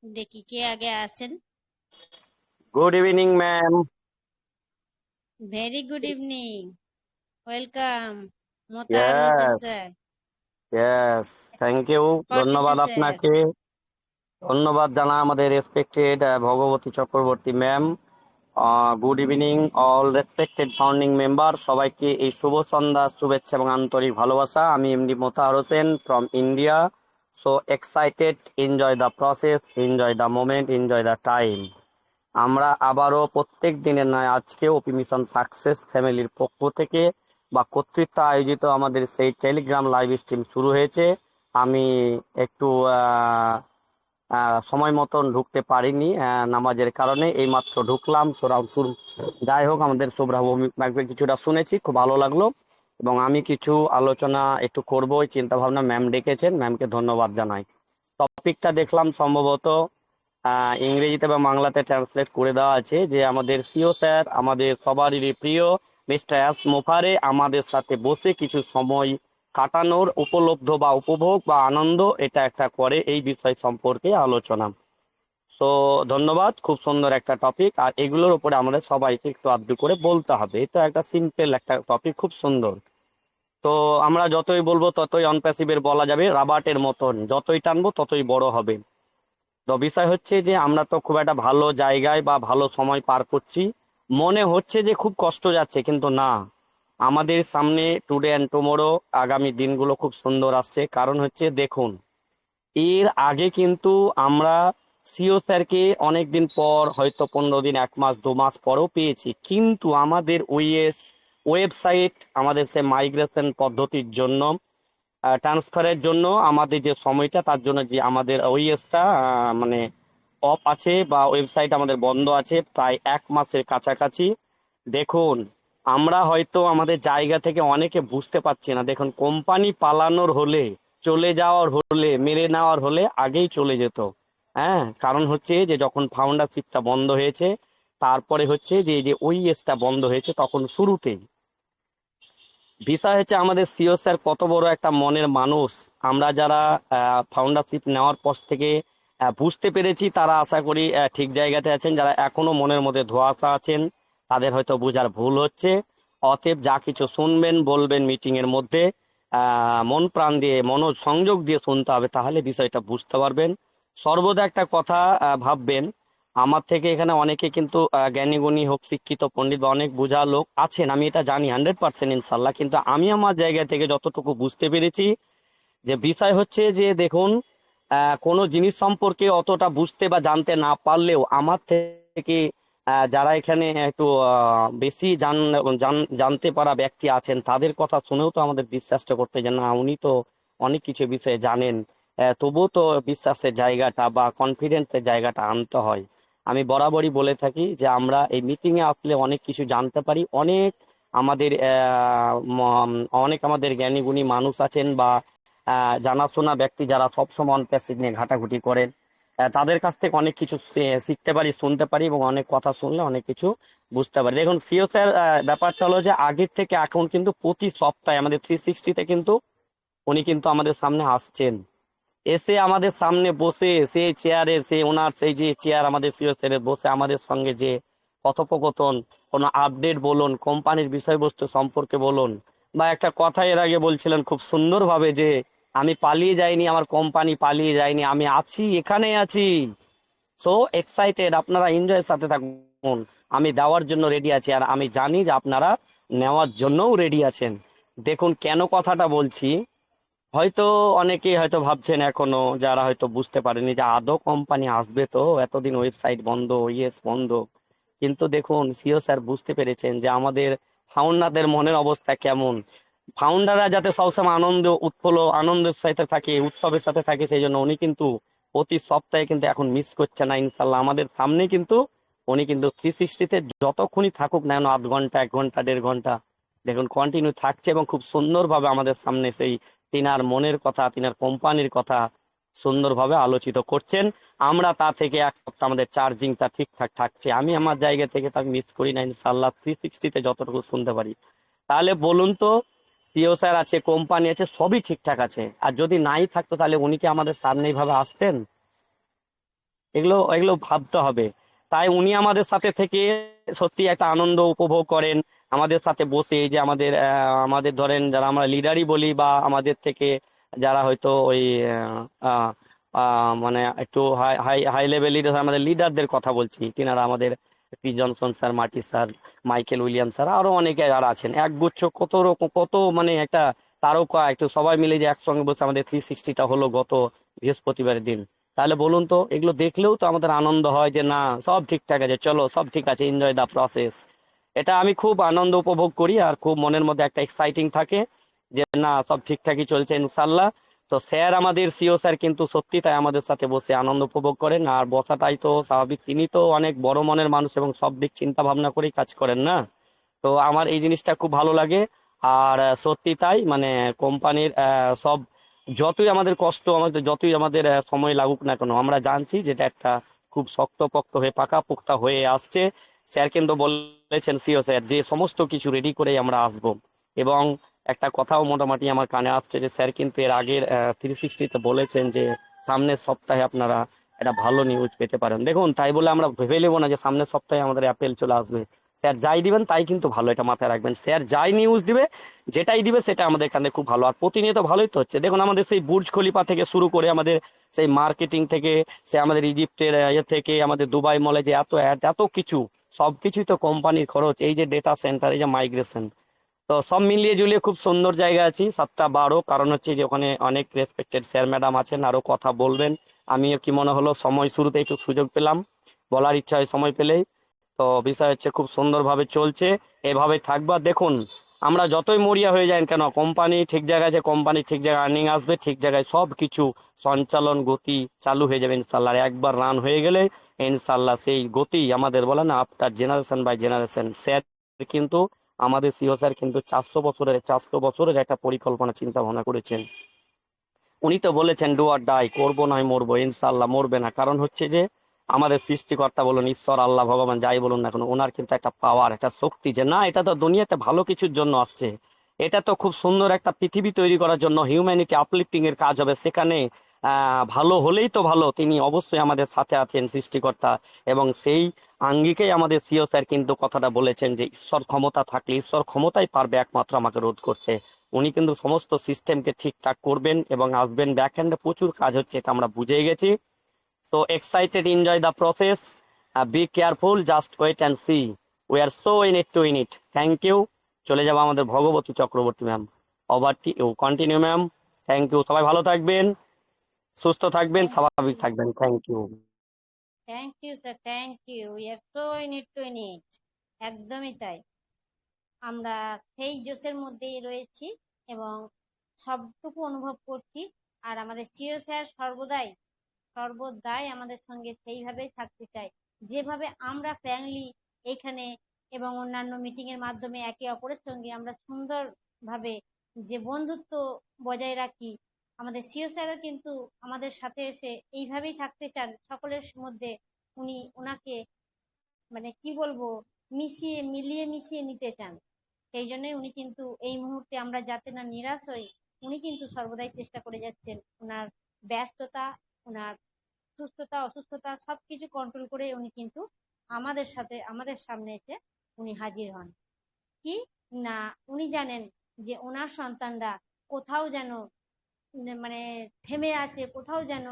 দেখি কে আগে আসেন। Good evening ma'am. Very good evening, welcome Motahar Hossain yes, sir. Yes, thank you. পরদীপ্তি ধন্যবাদ স্যার। আপনাকে। ধন্যবাদ জানাই আমাদের respected Bhagabati Chakraborty ma'am. Good evening all respected founding member, সবাইকে এই শুভ সন্ধ্যা শুভেচ্ছা এবং আন্তরিক ভালোবাসা। আমি MD Motahar Hossain from India. So excited, enjoy the process, enjoy the moment, enjoy the time. আমরা আবারও প্রত্যেক দিনের নয়, আজকে ওপি মিশন সাকসেস ফ্যামিলির পক্ষ থেকে বা কর্তৃত্ব আয়োজিত আমাদের সেই টেলিগ্রাম লাইভ স্ট্রিম শুরু হয়েছে। আমি একটু সময় মতন ঢুকতে পারিনি নামাজের কারণে, এইমাত্র ঢুকলাম। যাই হোক, আমাদের সোবরাহ কিছুটা শুনেছি, খুব ভালো লাগলো এবং আমি কিছু আলোচনা একটু করবো ওই চিন্তা ভাবনা ম্যাম ডেকেছেন, ম্যামকে ধন্যবাদ জানাই। টপিকটা দেখলাম সম্ভবত ইংরেজিতে বা বাংলাতে ট্রান্সলেট করে দেওয়া আছে, যে আমাদের সিও স্যার, আমাদের সবারই প্রিয় মিস্টার এস মোফারে আমাদের সাথে বসে কিছু সময় কাটানোর উপলব্ধ বা উপভোগ বা আনন্দ এটা একটা করে, এই বিষয় সম্পর্কে আলোচনা। সো ধন্যবাদ, খুব সুন্দর একটা টপিক। আর এগুলোর উপরে আমাদের সবাইকে একটু আধটু করে বলতে হবে। এটা একটা সিম্পল একটা টপিক, খুব সুন্দর। তো আমরা যতই বলবো ততই অনপ্যাসিভের বলা যাবে রাবারের মতন, যতই টানবো ততই বড় হবে। তো বিষয় হচ্ছে যে আমরা তো খুব একটা ভালো জায়গায় বা ভালো সময় পার করছি, মনে হচ্ছে যে খুব কষ্ট যাচ্ছে, কিন্তু না, আমাদের সামনে টুডে অ্যান্ড টুমোরো, আগামী দিনগুলো খুব সুন্দর আসছে। কারণ হচ্ছে দেখুন, এর আগে কিন্তু আমরা সিও স্যারকে অনেকদিন পর, হয়তো 15 দিন, 1 মাস 2 মাস পরেও পেয়েছি, কিন্তু আমাদের ওয়েবসাইট, আমাদের সে মাইগ্রেশন পদ্ধতির জন্য, ট্রান্সফারের জন্য আমাদের যে সময়টা, তার জন্য যে আমাদের ওএসটা মানে অফ আছে বা ওয়েবসাইট আমাদের বন্ধ আছে প্রায় 1 মাসের কাছাকাছি। দেখুন, আমরা হয়তো আমাদের জায়গা থেকে অনেকে বুঝতে পারছি না। দেখুন, কোম্পানি পালানোর হলে, চলে যাওয়ার হলে, মেরে নেওয়ার হলে আগেই চলে যেত। হ্যাঁ, কারণ হচ্ছে যে যখন ফাউন্ডারশিপটা বন্ধ হয়েছে, তারপরে হচ্ছে যে এই যে ওইএসটা বন্ধ হয়েছে, তখন শুরুতেই বিষয় হচ্ছে আমাদের সিও স্যার কত বড় একটা মনের মানুষ। আমরা যারা ফাউন্ডারশিপ নেওয়ার পর থেকে বুঝতে পেরেছি, তারা আশা করি ঠিক জায়গাতে আছেন। যারা এখনো মনের মধ্যে ধোঁয়াশা আছেন, তাদের হয়তো বোঝার ভুল হচ্ছে। অতএব যা কিছু শুনবেন বলবেন মিটিং এর মধ্যে, মন প্রাণ দিয়ে মনোসংযোগ দিয়ে শুনতে হবে, তাহলে বিষয়টা বুঝতে পারবেন। সর্বদা একটা কথা ভাববেন, আমার থেকে এখানে অনেকে কিন্তু জ্ঞানী গুণী হোক, শিক্ষিত পণ্ডিত বা অনেক বোঝা লোক আছেন, আমি এটা জানি 100% ইনশাল্লাহ। কিন্তু আমি আমার জায়গা থেকে যতটুকু বুঝতে পেরেছি, যে বিষয় হচ্ছে যে দেখুন, কোনো জিনিস সম্পর্কে অতটা বুঝতে বা জানতে না পারলেও আমার থেকে যারা এখানে একটু বেশি জানতে পারা ব্যক্তি আছেন, তাদের কথা শুনেও তো আমাদের বিশ্বাসটা করতে, যে না উনি তো অনেক কিছু বিষয়ে জানেন। তবুও তো বিশ্বাসের জায়গাটা বা কনফিডেন্সের জায়গাটা আনতে হয়। আমি বরাবরই বলে থাকি যে আমরা এই মিটিং এ আসলে অনেক কিছু জানতে পারি। আমাদের অনেক আমাদের জ্ঞানী গুণী মানুষ আছেন বা জানাশোনা ব্যক্তি যারা সবসময় অন প্যাসিভ নিয়ে ঘাটাঘুটি করেন, তাদের কাছ থেকে অনেক কিছু শিখতে পারি, শুনতে পারি, এবং অনেক কথা শুনলে অনেক কিছু বুঝতে পারি। দেখুন সিও স্যার, ব্যাপারটা হলো যে আগের থেকে এখন কিন্তু প্রতি সপ্তাহে আমাদের 360-তে কিন্তু উনি কিন্তু আমাদের সামনে আসছেন, এসে আমাদের সামনে বসে সেই চেয়ারে, সে ওনার সেই যে চেয়ার আমাদের সিও স্যারের, বসে আমাদের সঙ্গে যে কথোপকথন, কোনো আপডেট বলুন, কোম্পানির বিষয়বস্তু সম্পর্কে বলুন, বা একটা কথা এর আগে বলছিলেন খুব সুন্দরভাবে যে আমি পালিয়ে যাইনি, আমার কোম্পানি পালিয়ে যায়নি, আমি আছি, এখানেই আছি। সো এক্সাইটেড, আপনারা এনজয়ের সাথে থাকুন, আমি দেওয়ার জন্য রেডি আছি, আর আমি জানি যে আপনারা নেওয়ার জন্যও রেডি আছেন। দেখুন কেন কথাটা বলছি, হয়তো অনেকেই হয়তো ভাবছেন এখনো, যারা হয়তো বুঝতে পারেনি যে আদৌ কোম্পানি আসবে, তো এতদিন ওয়েবসাইট বন্ধ, ইয়েস বন্ধ। কিন্তু দেখুন সিও স্যার বুঝতে পেরেছেন যে আমাদের ফাউন্ডারদের মনের অবস্থা কেমন। ফাউন্ডাররা যাতে সবসময় আনন্দ উৎফুল্ল আনন্দের সাথে থাকে, উৎসবের সাথে থাকে, সেই জন্য উনি কিন্তু প্রতি সপ্তাহে কিন্তু এখন মিস করছে না ইনশাল্লাহ। আমাদের সামনে কিন্তু উনি কিন্তু 360-তে যতক্ষণই থাকুক না কেন, আধ ঘন্টা, 1 ঘন্টা, 1.5 ঘন্টা, দেখুন কন্টিনিউ থাকছে, এবং খুব সুন্দরভাবে আমাদের সামনে সেই তিনার মনের কথা, তিনার কোম্পানির কথা সুন্দরভাবে আলোচিত করছেন। আমরা তা থেকে এক সপ্তাহ আমাদের চার্জিংটা ঠিকঠাক থাকছে। আমি আমার জায়গা থেকে তাকে মিস করি না ইনশাল্লাহ, 360-তে যতটুকু শুনতে পারি। তাহলে বলুন তো, সিও স্যার আছে, কোম্পানি আছে, সবই ঠিকঠাক আছে, আর যদি নাই থাকতো তাহলে উনি কি আমাদের সামনে এইভাবে আসতেন? এগুলো এগুলো ভাবতে হবে। তাই উনি আমাদের সাথে থেকে সত্যি একটা আনন্দ উপভোগ করেন, আমাদের সাথে বসে। এই যে আমাদের আমাদের ধরেন যারা আমরা লিডারই বলি, বা আমাদের থেকে যারা হয়তো ওই আহ, মানে একটু high high high level leader, আমাদের লিডারদের কথা বলছি, তিনারা আমাদের P Johnson sir, মার্টি sir, Michael William sir, আরো অনেকে যারা আছেন, একগুচ্ছ কত রকম, কত মানে একটা তারকা, একটু সবাই মিলে যে একসঙ্গে বসে আমাদের 360-টা হলো গত বৃহস্পতিবারের দিন। তাহলে বলুন তো, এগুলো দেখলেও তো আমাদের আনন্দ হয় যে না সব ঠিকঠাক আছে, চলো সব ঠিক আছে, এনজয় দা প্রসেস। এটা আমি খুব আনন্দ উপভোগ করি, আর খুব মনের মধ্যে একটা এক্সাইটিং থাকে যে না সব ঠিকঠাকই চলছে ইনশাল্লাহ। তো স্যার, আমাদের সিও স্যার কিন্তু সত্যি তাই আমাদের সাথে বসে আনন্দ উপভোগ করেন, আর বসাটাই তো স্বাভাবিক, তিনি তো অনেক বড় মনের মানুষ এবং সব দিক চিন্তা ভাবনা করেই কাজ করেন না। তো আমার এই জিনিসটা খুব ভালো লাগে। আর সত্যি তাই, মানে কোম্পানির সব যতই আমাদের কষ্ট, আমাদের যতই আমাদের সময় লাগুক না কেন, আমরা জানছি যেটা একটা খুব শক্তপোক্ত হয়ে পাকাপোক্তা হয়ে আসছে। স্যার কিন্তু বলেছেন, সিও স্যার, যে সমস্ত কিছু রেডি করেই আমরা আসব। এবং একটা কথাও মোটামুটি আমার কানে আসছে যে স্যার কিন্তু এর আগের 360-তে বলেছেন যে সামনের সপ্তাহে আপনারা একটা ভালো নিউজ পেতে পারেন। দেখুন তাই বলে আমরা ভেবে নেবো না যে সামনের সপ্তাহে আমাদের অ্যাপেল চলে আসবে। স্যার যাই দিবেন তাই কিন্তু ভালো, এটা মাথায় রাখবেন। স্যার যাই নিউজ দিবে, যেটাই দিবে সেটা আমাদের এখানে খুব ভালো, আর প্রতিনিয়ত ভালোই তো হচ্ছে। দেখুন আমাদের সেই বুর্জ খলিফা থেকে শুরু করে আমাদের সেই মার্কেটিং থেকে, সে আমাদের ইজিপ্টের থেকে আমাদের দুবাই মলে যে এত এত কিছু, সবকিছুই তো কোম্পানির খরচ। এই যে ডেটা সেন্টার, এই যে মাইগ্রেশন, তো সব মিলিয়ে ঝুলিয়ে খুব সুন্দর জায়গা আছি। 7টা 12, কারণ হচ্ছে যে ওখানে অনেক রেসপেক্টেড স্যার ম্যাডাম আছেন, আরো কথা বলবেন। আমিও কি মনে হলো সময় শুরুতে একটু সুযোগ পেলাম, বলার ইচ্ছা হয় সময় পেলেই। তো বিষয় হচ্ছে খুব সুন্দরভাবে চলছে, এভাবে থাকবা। দেখুন আমরা যতই মরিয়া হয়ে যাই কেন, কোম্পানি ঠিক জায়গায় আছে, কোম্পানি ঠিক জায়গায় আর্নিং আসবে, ঠিক জায়গায় সব কিছু সঞ্চালন গতি চালু হয়ে যাবে ইনশাল্লাহ। আর একবার রান হয়ে গেলে ইনশাল্লাহ সেই গতি আমাদের বলে না, after generation by generation. Sir কিন্তু, আমাদের সিও স্যার কিন্তু 400 বছরের একটা পরিকল্পনা চিন্তা ভাবনা করেছেন। উনি তো বলেছেন ডু অর ডাই, করবো নয় মরবো, ইনশাল্লাহ মরবে না। কারণ হচ্ছে যে আমাদের সৃষ্টিকর্তা বলুন, ঈশ্বর, আল্লাহ, ভগবান যাই বলুন না কেন, ওনার কিন্তু একটা পাওয়ার, একটা শক্তি, যে না এটা তো দুনিয়াতে ভালো কিছুর জন্য আসছে, এটা তো খুব সুন্দর একটা পৃথিবী তৈরি করার জন্য, হিউম্যানিটি আপলিফটিং এর কাজ হবে সেখানে। ভালো হলেই তো ভালো, তিনি অবশ্যই আমাদের সাথে আছেন সৃষ্টিকর্তা। এবং সেই আঙ্গিকেই আমাদের সিও স্যার কিন্তু কথাটা বলেছেন যে ঈশ্বর ক্ষমতা থাকলে, ঈশ্বর ক্ষমতাই পারবে একমাত্র আমাকে রোধ করতে। উনি কিন্তু সমস্ত সিস্টেমকে ঠিকঠাক করবেন এবং আসবেন। ব্যাক হ্যান্ডে প্রচুর কাজ হচ্ছে, এটা আমরা বুঝে গেছি। So excited, enjoy the process. Be careful, just wait and see, we are so in it to in it. Thank you. চলে যাবো আমাদের Bhagabati Chakraborty ma'am. Over to you, continue ma'am. Thank you. সবাই ভালো থাকবেন, সুস্থ থাকবেন, স্বাভাবিক থাকবেন। Thank you. Thank you sir, thank you. We are so in it to in it. একদমই তাই, আমরা সেই জোশের মধ্যেই রয়েছি এবং সবটুকু অনুভব করছি। আর আমাদের সিও স্যার সর্বদাই আমাদের সঙ্গে সেইভাবেই থাকতে চাই, যেভাবে আমরা ফ্র্যাঙ্কলি এইখানে এবং অন্যান্য মিটিং এর মাধ্যমে একে অপরের সঙ্গে আমরা সুন্দরভাবে যে বন্ধুত্ব বজায় রাখি। আমাদের সিও স্যারও কিন্তু আমাদের সাথে এসে এইভাবেই থাকতে চান সকলের মধ্যে। ওনাকে মানে কি বলবো, মিলিয়ে মিশিয়ে নিতে চান। সেই জন্যই উনি কিন্তু এই মুহূর্তে আমরা যাতে না নিরাশ হই, উনি কিন্তু সর্বদাই চেষ্টা করে যাচ্ছেন। ওনার ব্যস্ততা, ওনার সুস্থতা অসুস্থতা সবকিছু কন্ট্রোল করে উনি কিন্তু আমাদের সামনে এসে উনি হাজির হন। কি না, উনি জানেন যে ওনার সন্তানরা কোথাও যেন মানে থেমে আছে, কোথাও যেন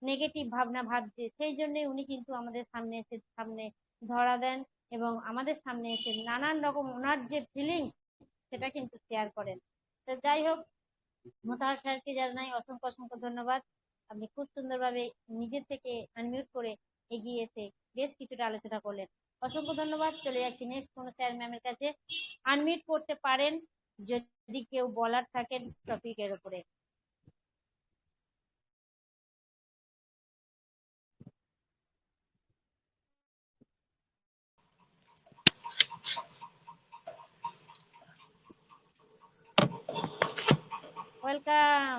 নেগেটিভ ভাবনা ভাবছে। সেই জন্যই উনি কিন্তু আমাদের সামনে ধরা দেন এবং আমাদের সামনে এসে নানান রকম ওনার যে ফিলিং সেটা কিন্তু শেয়ার করেন। তো যাই হোক, মোতাহার স্যারকে জানাই অসংখ্য অসংখ্য ধন্যবাদ। আপনি খুব সুন্দরভাবে নিজের থেকে আনমিউট করে এগিয়ে এসে বেশ কিছুটা আলোচনা করলেন। অসংখ্য ধন্যবাদ। চলে যাচ্ছি নেক্সট কোনো স্যার ম্যামের কাছে। আনমিউট করতে পারেন যদি কেউ বলার থাকেন টপিকের উপরে। ওয়েলকাম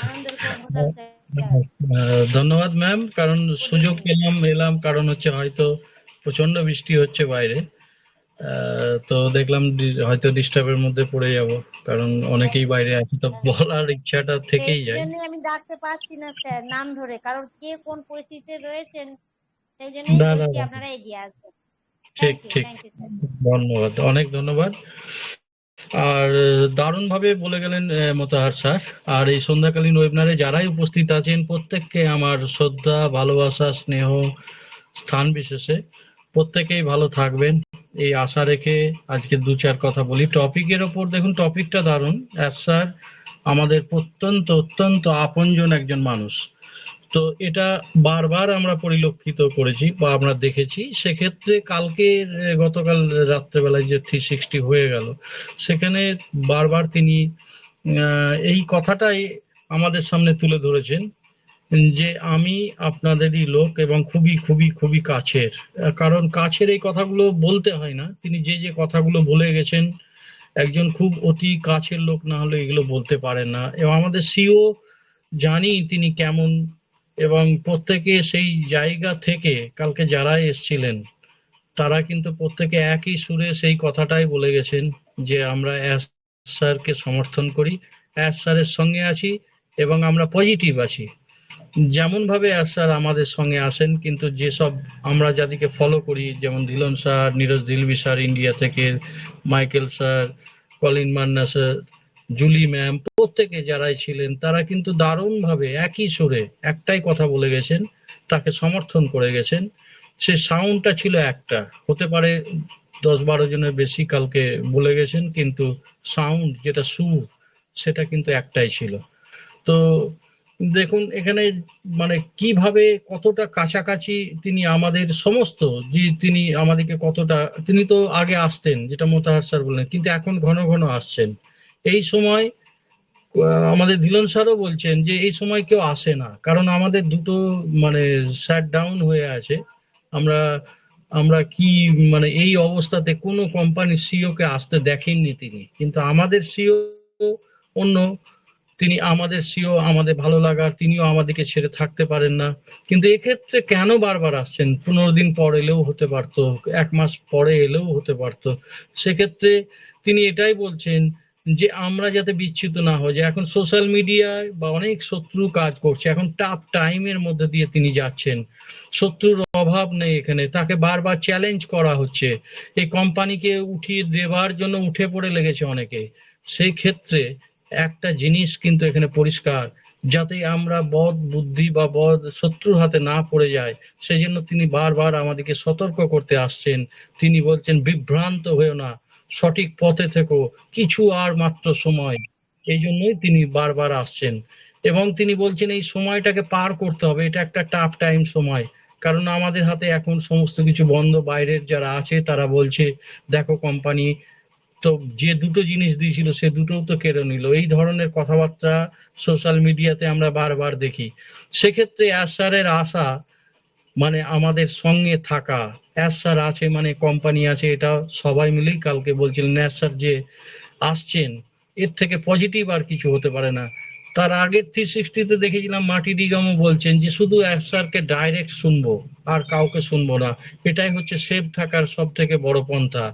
আনন্দের কর্মকাল স্যার। ধন্যবাদ ম্যাম, কারণ সুযোগ এলাম কারণ হচ্ছে হয়তো প্রচন্ড বৃষ্টি হচ্ছে বাইরে। তো দেখলাম হয়তো ডিস্টার্বের মধ্যে পড়ে যাব, কারণ অনেকেই বাইরে আছে, তো বলার ইচ্ছাটা সেই থেকেই যায়। জন্য আমি ডাকতে পারছি না স্যার নাম ধরে, কারণ কে কোন পরিস্থিতিতে রয়েছেন। সেই জন্যই না না বলছি না, আপনারা এগিয়ে আসবেন। ঠিক ঠিক, থ্যাংক ইউ স্যার। ধন্যবাদ, অনেক ধন্যবাদ। আর দারুণভাবে বলে গেলেন মোতাহার স্যার। আর এই সন্ধ্যাকালীন ওয়েবিনারে যারাই উপস্থিত আছেন প্রত্যেককে আমার শ্রদ্ধা, ভালোবাসা, স্নেহ স্থান বিশেষে। প্রত্যেকেই ভালো থাকবেন এই আশা রেখে আজকে দু চার কথা বলি টপিকের ওপর। দেখুন, টপিকটা দারুণ। স্যার আমাদের অত্যন্ত অত্যন্ত আপনজন একজন মানুষ। তো এটা বারবার আমরা পরিলক্ষিত করেছি বা আমরা দেখেছি। সেক্ষেত্রে গতকাল রাত্রেবেলায় যে 360 হয়ে গেল, সেখানে বারবার তিনি এই কথাটাই আমাদের সামনে তুলে ধরেছেন যে আমি আপনাদেরই লোক এবং খুবই খুবই খুবই কাছের। কারণ কাছের এই কথাগুলো বলতে হয় না, তিনি যে যে কথাগুলো বলে গেছেন, একজন খুব অতি কাছের লোক না হলে এগুলো বলতে পারেন না। এবং আমাদের সিও জানি তিনি কেমন, এবং প্রত্যেকে সেই জায়গা থেকে কালকে যারা এসছিলেন তারা কিন্তু প্রত্যেকে একই সুরে সেই কথাটাই বলে গেছেন যে আমরা এস স্যারকে সমর্থন করি, এস স্যারের সঙ্গে আছি এবং আমরা পজিটিভ আছি। যেমন ভাবে স্যার আমাদের সঙ্গে আসেন, কিন্তু যেসব আমরা যাদেরকে ফলো করি, যেমন Dhillon sir, Neeraj Dilbi sir India থেকে, Michael sir, Colin Manna sir, Julie ma'am, প্রত্যেকে যারাই ছিলেন তারা কিন্তু দারুণভাবে একই সুরে একটাই কথা বলে গেছেন, তাকে সমর্থন করে গেছেন। সে সাউন্ডটা ছিল একটা, হতে পারে 10-12 জনের বেশি কালকে বলে গেছেন, কিন্তু সাউন্ড যেটা সুর সেটা কিন্তু একটাই ছিল। তো দেখুন এখানে মানে কিভাবে কতটা কাছাকাছি তিনি আমাদের সমস্ত, যে তিনি আমাদেরকে কতটা, তিনি তো আগে আসতেন যেটা মোতাহার স্যার বললেন, কিন্তু এখন ঘন ঘন আসছেন। এই সময় আমাদের ধিলন স্যারও বলছেন যে এই সময় কেউ আসে না, কারণ আমাদের দুটো মানে শাট ডাউন হয়ে আছে। আমরা আমরা কি মানে এই অবস্থাতে কোনো কোম্পানির সিও কে আসতে দেখেননি তিনি, কিন্তু আমাদের সিও অন্য, তিনি আমাদের সিও, আমাদের ভালো লাগার, তিনিও আমাদেরকে ছেড়ে থাকতে পারেন না। কিন্তু এক্ষেত্রে কেন বারবার আসছেন? 15 দিন পর এলেও হতে পারতো, 1 মাস পরে এলেও হতে পারতো। সেক্ষেত্রে তিনি এটাই বলছেন যে আমরা যাতে বিচ্যুত না হই, যে এখন সোশ্যাল মিডিয়ায় বা অনেক শত্রু কাজ করছে, এখন টাফ টাইমের মধ্যে দিয়ে তিনি যাচ্ছেন, শত্রুর অভাব নেই এখানে, তাকে বারবার চ্যালেঞ্জ করা হচ্ছে, এই কোম্পানিকে উঠিয়ে দেওয়ার জন্য উঠে পড়ে লেগেছে অনেকে। সেই ক্ষেত্রে একটা জিনিস কিন্তু এখানে পরিষ্কার, যাতে আমরা বদ বুদ্ধি বা বদ শত্রুর হাতে না পড়ে যায়, সেই জন্য তিনি বারবার আমাদেরকে সতর্ক করতে আসছেন। তিনি বলছেন, বিভ্রান্ত হয়েও না, সঠিক পথে থেকো, কিছু আর মাত্র সময়। এই জন্যই তিনি বারবার আসছেন এবং তিনি বলছেন এই সময়টাকে পার করতে হবে। এটা একটা টাফ টাইম সময়, কারণ আমাদের হাতে এখন সমস্ত কিছু বন্ধ। বাইরের যারা আছে তারা বলছে, দেখো কোম্পানি তো যে দুটো জিনিস দিয়েছিল সে দুটোও তো কেড়ে নিল। এই ধরনের কথাবার্তা সোশ্যাল মিডিয়াতে আমরা বারবার দেখি। সেক্ষেত্রে স্যারের আশা মানে আমাদের সঙ্গে থাকা, স্যার আছে মানে কোম্পানি আছে, এটা সবাই মিলেই কালকে বলছিলেন। স্যার যে আসছেন, এর থেকে পজিটিভ আর কিছু হতে পারে না। তার আগের 360-তে দেখেছিলাম মাটি ডিগামও বলছেন যে শুধু স্যারকে ডাইরেক্ট শুনবো, আর কাউকে শুনবো না। এটাই হচ্ছে সেফ থাকার সব থেকে বড় পন্থা।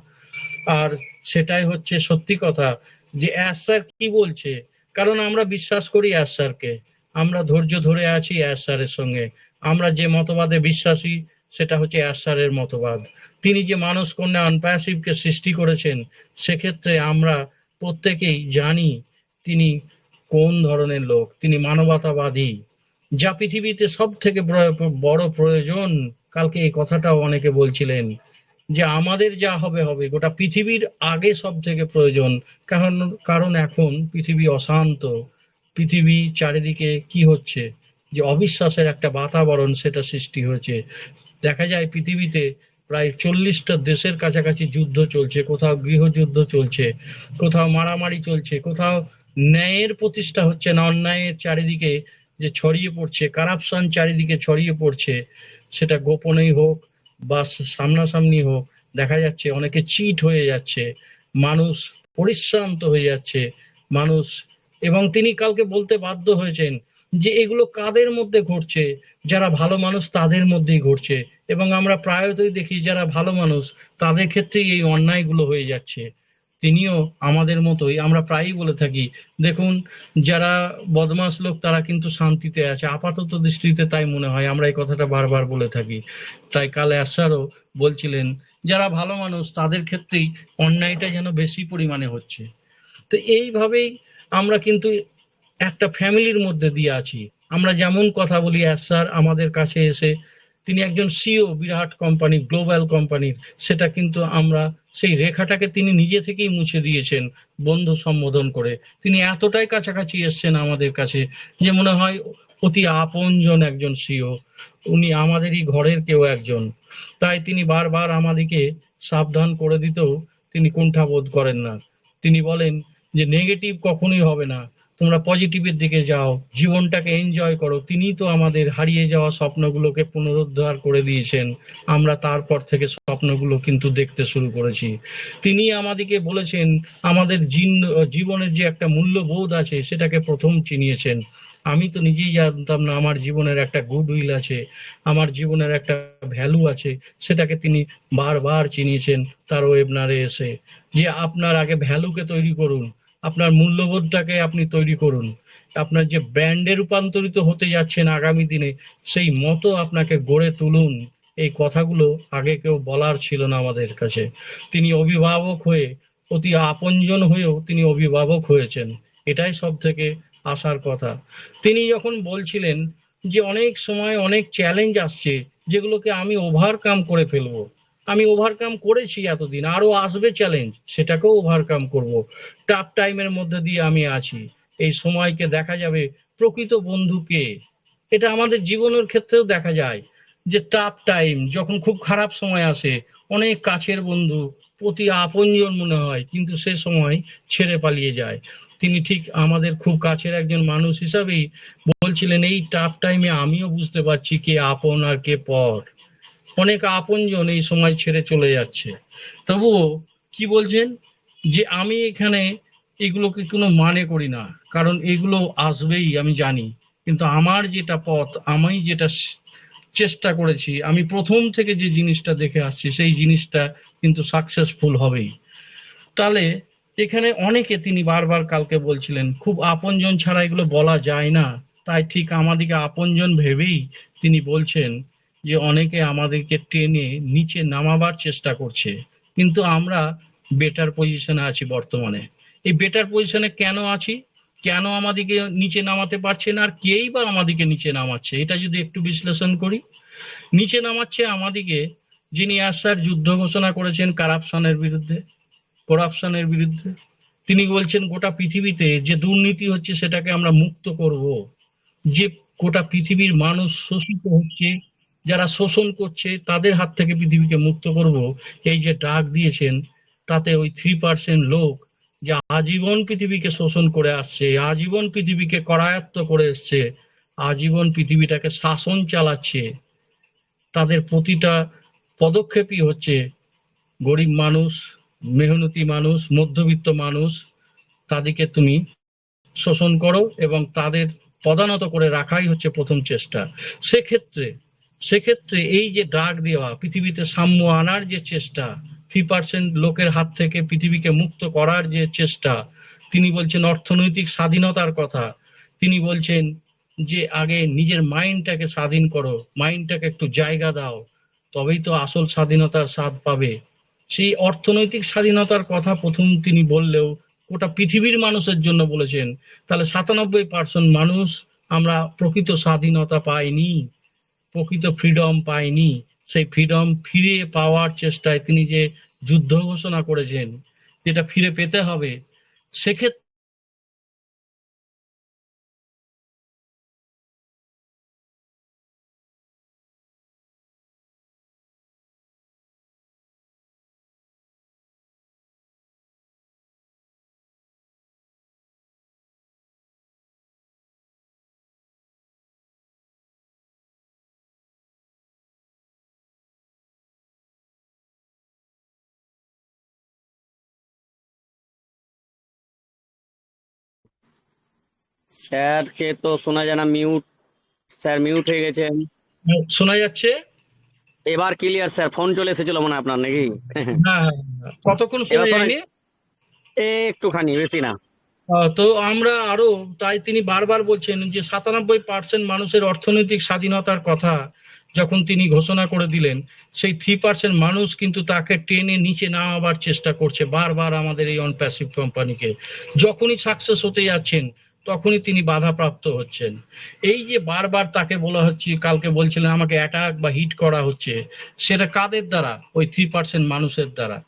আর সেটাই হচ্ছে সত্যি কথা যে স্যার কি বলছে, কারণ আমরা বিশ্বাস করি স্যারকে, আমরা ধৈর্য ধরে আছি স্যারের সঙ্গে। আমরা যে মতবাদে বিশ্বাসী সেটা হচ্ছে স্যারের মতবাদ। তিনি যে মানুষ কন্যা আনপ্যাসিভকে সৃষ্টি করেছেন, সেক্ষেত্রে আমরা প্রত্যেকেই জানি তিনি কোন ধরনের লোক। তিনি মানবতাবাদী, যা পৃথিবীতে সব থেকে বড় প্রয়োজন। কালকে এই কথাটাও অনেকে বলছিলেন যে আমাদের যা হবে হবে, গোটা পৃথিবীর আগে সব থেকে প্রয়োজন। কারণ কারণ এখন পৃথিবী অশান্ত, পৃথিবী চারিদিকে কি হচ্ছে, যে অবিশ্বাসের একটা বাতাবরণ সেটা সৃষ্টি হয়েছে। দেখা যায় পৃথিবীতে প্রায় 40টা দেশের কাছাকাছি যুদ্ধ চলছে, কোথাও গৃহযুদ্ধ চলছে, কোথাও মারামারি চলছে, কোথাও ন্যায়ের প্রতিষ্ঠা হচ্ছে না, অন্যায়ের চারিদিকে যে ছড়িয়ে পড়ছে, কারাপশন চারিদিকে ছড়িয়ে পড়ছে, সেটা গোপনেই হোক বা সামনাসামনি হোক, দেখা যাচ্ছে অনেকে চিট হয়ে যাচ্ছে, মানুষ পরিশ্রান্ত হয়ে যাচ্ছে মানুষ। এবং তিনি কালকে বলতে বাধ্য হয়েছেন যে এগুলো কাদের মধ্যে ঘটছে, যারা ভালো মানুষ তাদের মধ্যেই ঘটছে। এবং আমরা প্রায়তই দেখি যারা ভালো মানুষ তাদের ক্ষেত্রেই এই অন্যায়গুলো হয়ে যাচ্ছে। তিনিও আমাদের মতোই, আমরা প্রায়ই বলে থাকি, দেখুন যারা বদমাশ লোক তারা কিন্তু শান্তিতে আছে, আপাতত দৃষ্টিতে তাই মনে হয়। আমরা এই কথাটা বারবার বলে থাকি। তাই কাল স্যারও বলছিলেন যারা ভালো মানুষ তাদের ক্ষেত্রেই অন্যায়টা যেন বেশি পরিমাণে হচ্ছে। তো এইভাবেই আমরা কিন্তু একটা ফ্যামিলির মধ্যে দিয়ে আছি। আমরা যেমন কথা বলি, স্যার আমাদের কাছে এসে, তিনি একজন সিও বিরাট কোম্পানি, গ্লোবাল কোম্পানির, সেটা কিন্তু আমরা সেই রেখাটাকে তিনি নিজে থেকেই মুছে দিয়েছেন বন্ধু সম্বোধন করে। তিনি এতটাই কাছাকাছি এসছেন আমাদের কাছে যে মনে হয় অতি আপনজন একজন সিও, উনি আমাদেরই ঘরের কেউ একজন। তাই তিনি বারবার আমাদেরকে সাবধান করে দিতেও তিনি কুণ্ঠাবোধ করেন না। তিনি বলেন যে নেগেটিভ কখনোই হবে না, তোমরা পজিটিভের দিকে যাও, জীবনটাকে এনজয় করো। তিনি তো আমাদের হারিয়ে যাওয়া স্বপ্নগুলোকে পুনরুদ্ধার করে দিয়েছেন, আমরা তারপর থেকে স্বপ্নগুলো কিন্তু দেখতে শুরু করেছি। তিনি আমাদেরকে বলেছেন আমাদের জীবনের যে একটা মূল্যবোধ আছে সেটাকে প্রথম চিনিয়েছেন। আমি তো নিজেই জানতাম না আমার জীবনের একটা গুড উইল আছে, আমার জীবনের একটা ভ্যালু আছে, সেটাকে তিনি বারবার চিনিয়েছেন তার ওয়েবনারে এসে, যে আপনার আগে ভ্যালুকে তৈরি করুন, আপনার মূল্যবোধটাকে আপনি তৈরি করুন, আপনার যে ব্র্যান্ডে রূপান্তরিত হতে যাচ্ছেন আগামী দিনে সেই মতো আপনাকে গড়ে তুলুন। এই কথাগুলো আগে কেউ বলার ছিল না আমাদের কাছে। তিনি অভিভাবক হয়ে, অতি আপনজন হয়েও তিনি অভিভাবক হয়েছেন, এটাই সব থেকে আসার কথা। তিনি যখন বলছিলেন যে অনেক সময় অনেক চ্যালেঞ্জ আসছে যেগুলোকে আমি ওভারকাম করে ফেলবো, আমি ওভারকাম করেছি এতদিন, আরো আসবে চ্যালেঞ্জ, সেটাকেও ওভারকাম করব। টাফ টাইমের মধ্যে দিয়ে আমি আছি, এই সময়কে দেখা যাবে প্রকৃত বন্ধু কে। এটা আমাদের জীবনের ক্ষেত্রেও দেখা যায় যে টাফ টাইম যখন খুব খারাপ সময় আসে, অনেক কাছের বন্ধু অতি আপনজন মনে হয় কিন্তু সে সময় ছেড়ে পালিয়ে যায়। তিনি ঠিক আমাদের খুব কাছের একজন মানুষ হিসাবেই বলছিলেন এই টাফ টাইমে আমিও বুঝতে পারছি কে আপন আর কে পর। অনেক আপনজন এই সময় ছেড়ে চলে যাচ্ছে, তবুও কি বলছেন যে আমি এখানে এগুলোকে কোনো মানে করি না, কারণ এগুলো আসবেই আমি জানি, কিন্তু আমার যেটা পথ, আমি যেটা চেষ্টা করেছি, আমি প্রথম থেকে যে জিনিসটা দেখে আসছি সেই জিনিসটা কিন্তু সাকসেসফুল হবেই। তাহলে এখানে অনেকে, তিনি বারবার কালকে বলছিলেন খুব আপনজন ছাড়া এগুলো বলা যায় না। তাই ঠিক আমাদেরকে আপনজন ভেবেই তিনি বলছেন যে অনেকে আমাদেরকে টেনে নিচে নামাবার চেষ্টা করছে, কিন্তু আমরা বেটার পজিশনে আছি বর্তমানে। এই বেটার পজিশনে কেন আছি? কেন আমাদেরকে নিচে নামাতে পারছে না, আর কেই বা আমাদেরকে নিচে নামাচ্ছে, এটা যদি একটু বিশ্লেষণ করি। নিচে নামাচ্ছে আমাদেরকে যিনি স্যার যুদ্ধ ঘোষণা করেছেন করাপশনের বিরুদ্ধে। তিনি বলছেন গোটা পৃথিবীতে যে দুর্নীতি হচ্ছে সেটাকে আমরা মুক্ত করব, যে গোটা পৃথিবীর মানুষ শোষিত হচ্ছে, যারা শোষণ করছে তাদের হাত থেকে পৃথিবীকে মুক্ত করব, এই যে ডাক দিয়েছেন, তাতে ওই 3% লোক যে আজীবন পৃথিবীকে শোষণ করে আসছে, আজীবন পৃথিবীকে করায়ত্ত করে এসছে, আজীবন পৃথিবীটাকে শাসন চালাচ্ছে, তাদের প্রতিটা পদক্ষেপই হচ্ছে গরিব মানুষ, মেহনতি মানুষ, মধ্যবিত্ত মানুষ, তাদেরকে তুমি শোষণ করো এবং তাদের পদানত করে রাখাই হচ্ছে প্রথম চেষ্টা। সেক্ষেত্রে এই যে ডাক দেওয়া, পৃথিবীতে সাম্য আনার যে চেষ্টা, 3% লোকের হাত থেকে পৃথিবীকে মুক্ত করার যে চেষ্টা, তিনি বলছেন অর্থনৈতিক স্বাধীনতার কথা, তিনি বলছেন যে আগে নিজের মাইন্ডটাকে স্বাধীন করো, মাইন্ডটাকে একটু জায়গা দাও, তবেই তো আসল স্বাধীনতার স্বাদ পাবে। সেই অর্থনৈতিক স্বাধীনতার কথা প্রথম তিনি বললেও গোটা পৃথিবীর মানুষের জন্য বলেছেন, তাহলে 97% মানুষ আমরা প্রকৃত স্বাধীনতা পাইনি, প্রকৃত ফ্রিডম পাইনি। সেই ফ্রিডম ফিরে পাওয়ার চেষ্টায় তিনি যে যুদ্ধ ঘোষণা করেছেন, যেটা ফিরে পেতে হবে, সেক্ষেত্রে স্যারকে তো শোনা যায় না, মিউট, স্যার মিউট হয়ে গেছেন। শোনা যাচ্ছে। এবার ক্লিয়ার স্যার, ফোন চলে এসেছিল মনে হয় আপনার নাকি? হ্যাঁ, কতক্ষণ শোনা এবার তো যায়নি? একটুখানি, বেশি না। তো আমরা আরো, তাই তিনি বারবার বলছেন যে 97% মানুষের অর্থনৈতিক স্বাধীনতার কথা যখন তিনি ঘোষণা করে দিলেন, সেই 3% মানুষ কিন্তু তাকে টেনে নিচে নামাবার চেষ্টা করছে বারবার আমাদের এই অনপ্যাসিভ কোম্পানিকে। যখনই সাকসেস হতে যাচ্ছেন তখনই তিনি বাধাপ্রাপ্ত হচ্ছেন। এই যে বারবার তাকে বলা হচ্ছে, কালকে বলছিলেন আমাকে অ্যাটাক বা হিট করা হচ্ছে, সেটা কাদের দ্বারা? ওই 3% মানুষের দ্বারা।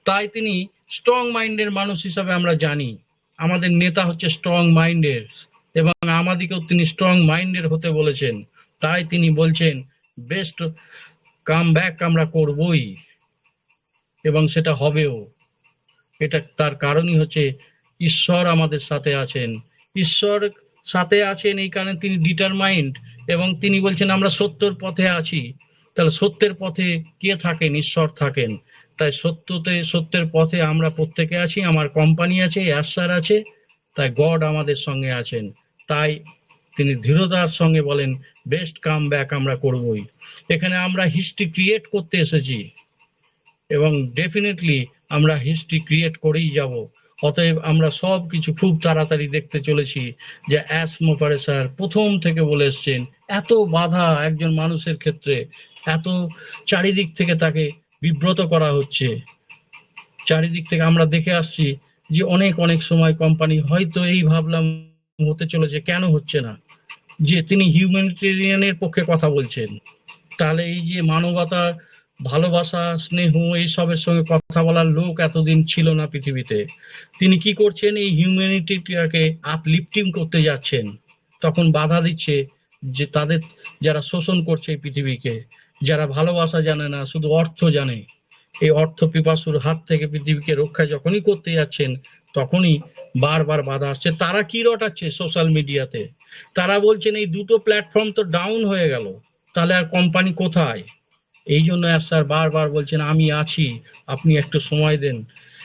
তাই তিনি স্ট্রং মাইন্ডের মানুষ হিসাবে আমরা জানি, আমাদের নেতা হচ্ছে স্ট্রং মাইন্ডের, এবং আমাদেরকেও তিনি স্ট্রং মাইন্ডের হতে বলেছেন। তাই তিনি বলছেন বেস্ট কাম ব্যাক আমরা করবই, এবং সেটা হবেও। এটা তার কারণই হচ্ছে ঈশ্বর আমাদের সাথে আছেন। ঈশ্বর সাথে আছেন এই কারণে তিনি ডিটারমাইন্ড, এবং তিনি বলছেন আমরা সত্যের পথে আছি। তাহলে সত্যের পথে কে থাকেন? ঈশ্বর থাকেন। তাই সত্যের পথে আমরা প্রত্যেকে আছি। আমার কোম্পানি আছে, স্যার আছে, তাই গড আমাদের সঙ্গে আছেন। তাই তিনি দৃঢ়তার সঙ্গে বলেন বেস্ট কাম ব্যাক আমরা করবই। এখানে আমরা হিস্ট্রি ক্রিয়েট করতে এসেছি, এবং ডেফিনেটলি আমরা হিস্ট্রি ক্রিয়েট করেই যাব। অতএব আমরা সব কিছু খুব তাড়াতাড়ি দেখতে চলেছি। যে অ্যাসমোফারে স্যার প্রথম থেকে বলে এসছেন, এত বাধা একজন মানুষের ক্ষেত্রে, এত চারিদিক থেকে তাকে বিব্রত করা হচ্ছে, চারিদিক থেকে আমরা দেখে আসছি যে অনেক সময় কোম্পানি হয়তো এই ভাবলাম হতে চলেছে, কেন হচ্ছে না, যে তিনি হিউম্যানিটেরিয়ানের পক্ষে কথা বলছেন। তাহলে এই যে মানবতা, ভালোবাসা, স্নেহ, এইসবের সঙ্গে কথা বলার লোক এতদিন ছিল না পৃথিবীতে। তিনি কি করছেন? এই হিউম্যানিটিটাকে আপলিফটিং করতে যাচ্ছেন, তখন বাধা দিচ্ছে যে তাদের যারা শোষণ করছে এই পৃথিবীকে, যারা ভালোবাসা জানে না, শুধু অর্থ জানে, এই অর্থ পিপাসুর হাত থেকে পৃথিবীকে রক্ষা যখনই করতে যাচ্ছেন তখনই বারবার বাধা আসছে। তারা কি রটাচ্ছে সোশ্যাল মিডিয়াতে? তারা বলছেন এই দুটো প্ল্যাটফর্ম তো ডাউন হয়ে গেল, তাহলে আর কোম্পানি কোথায়? এই জন্য স্যার বারবার বলছেন আমি আছি, আপনি একটু সময় দেন।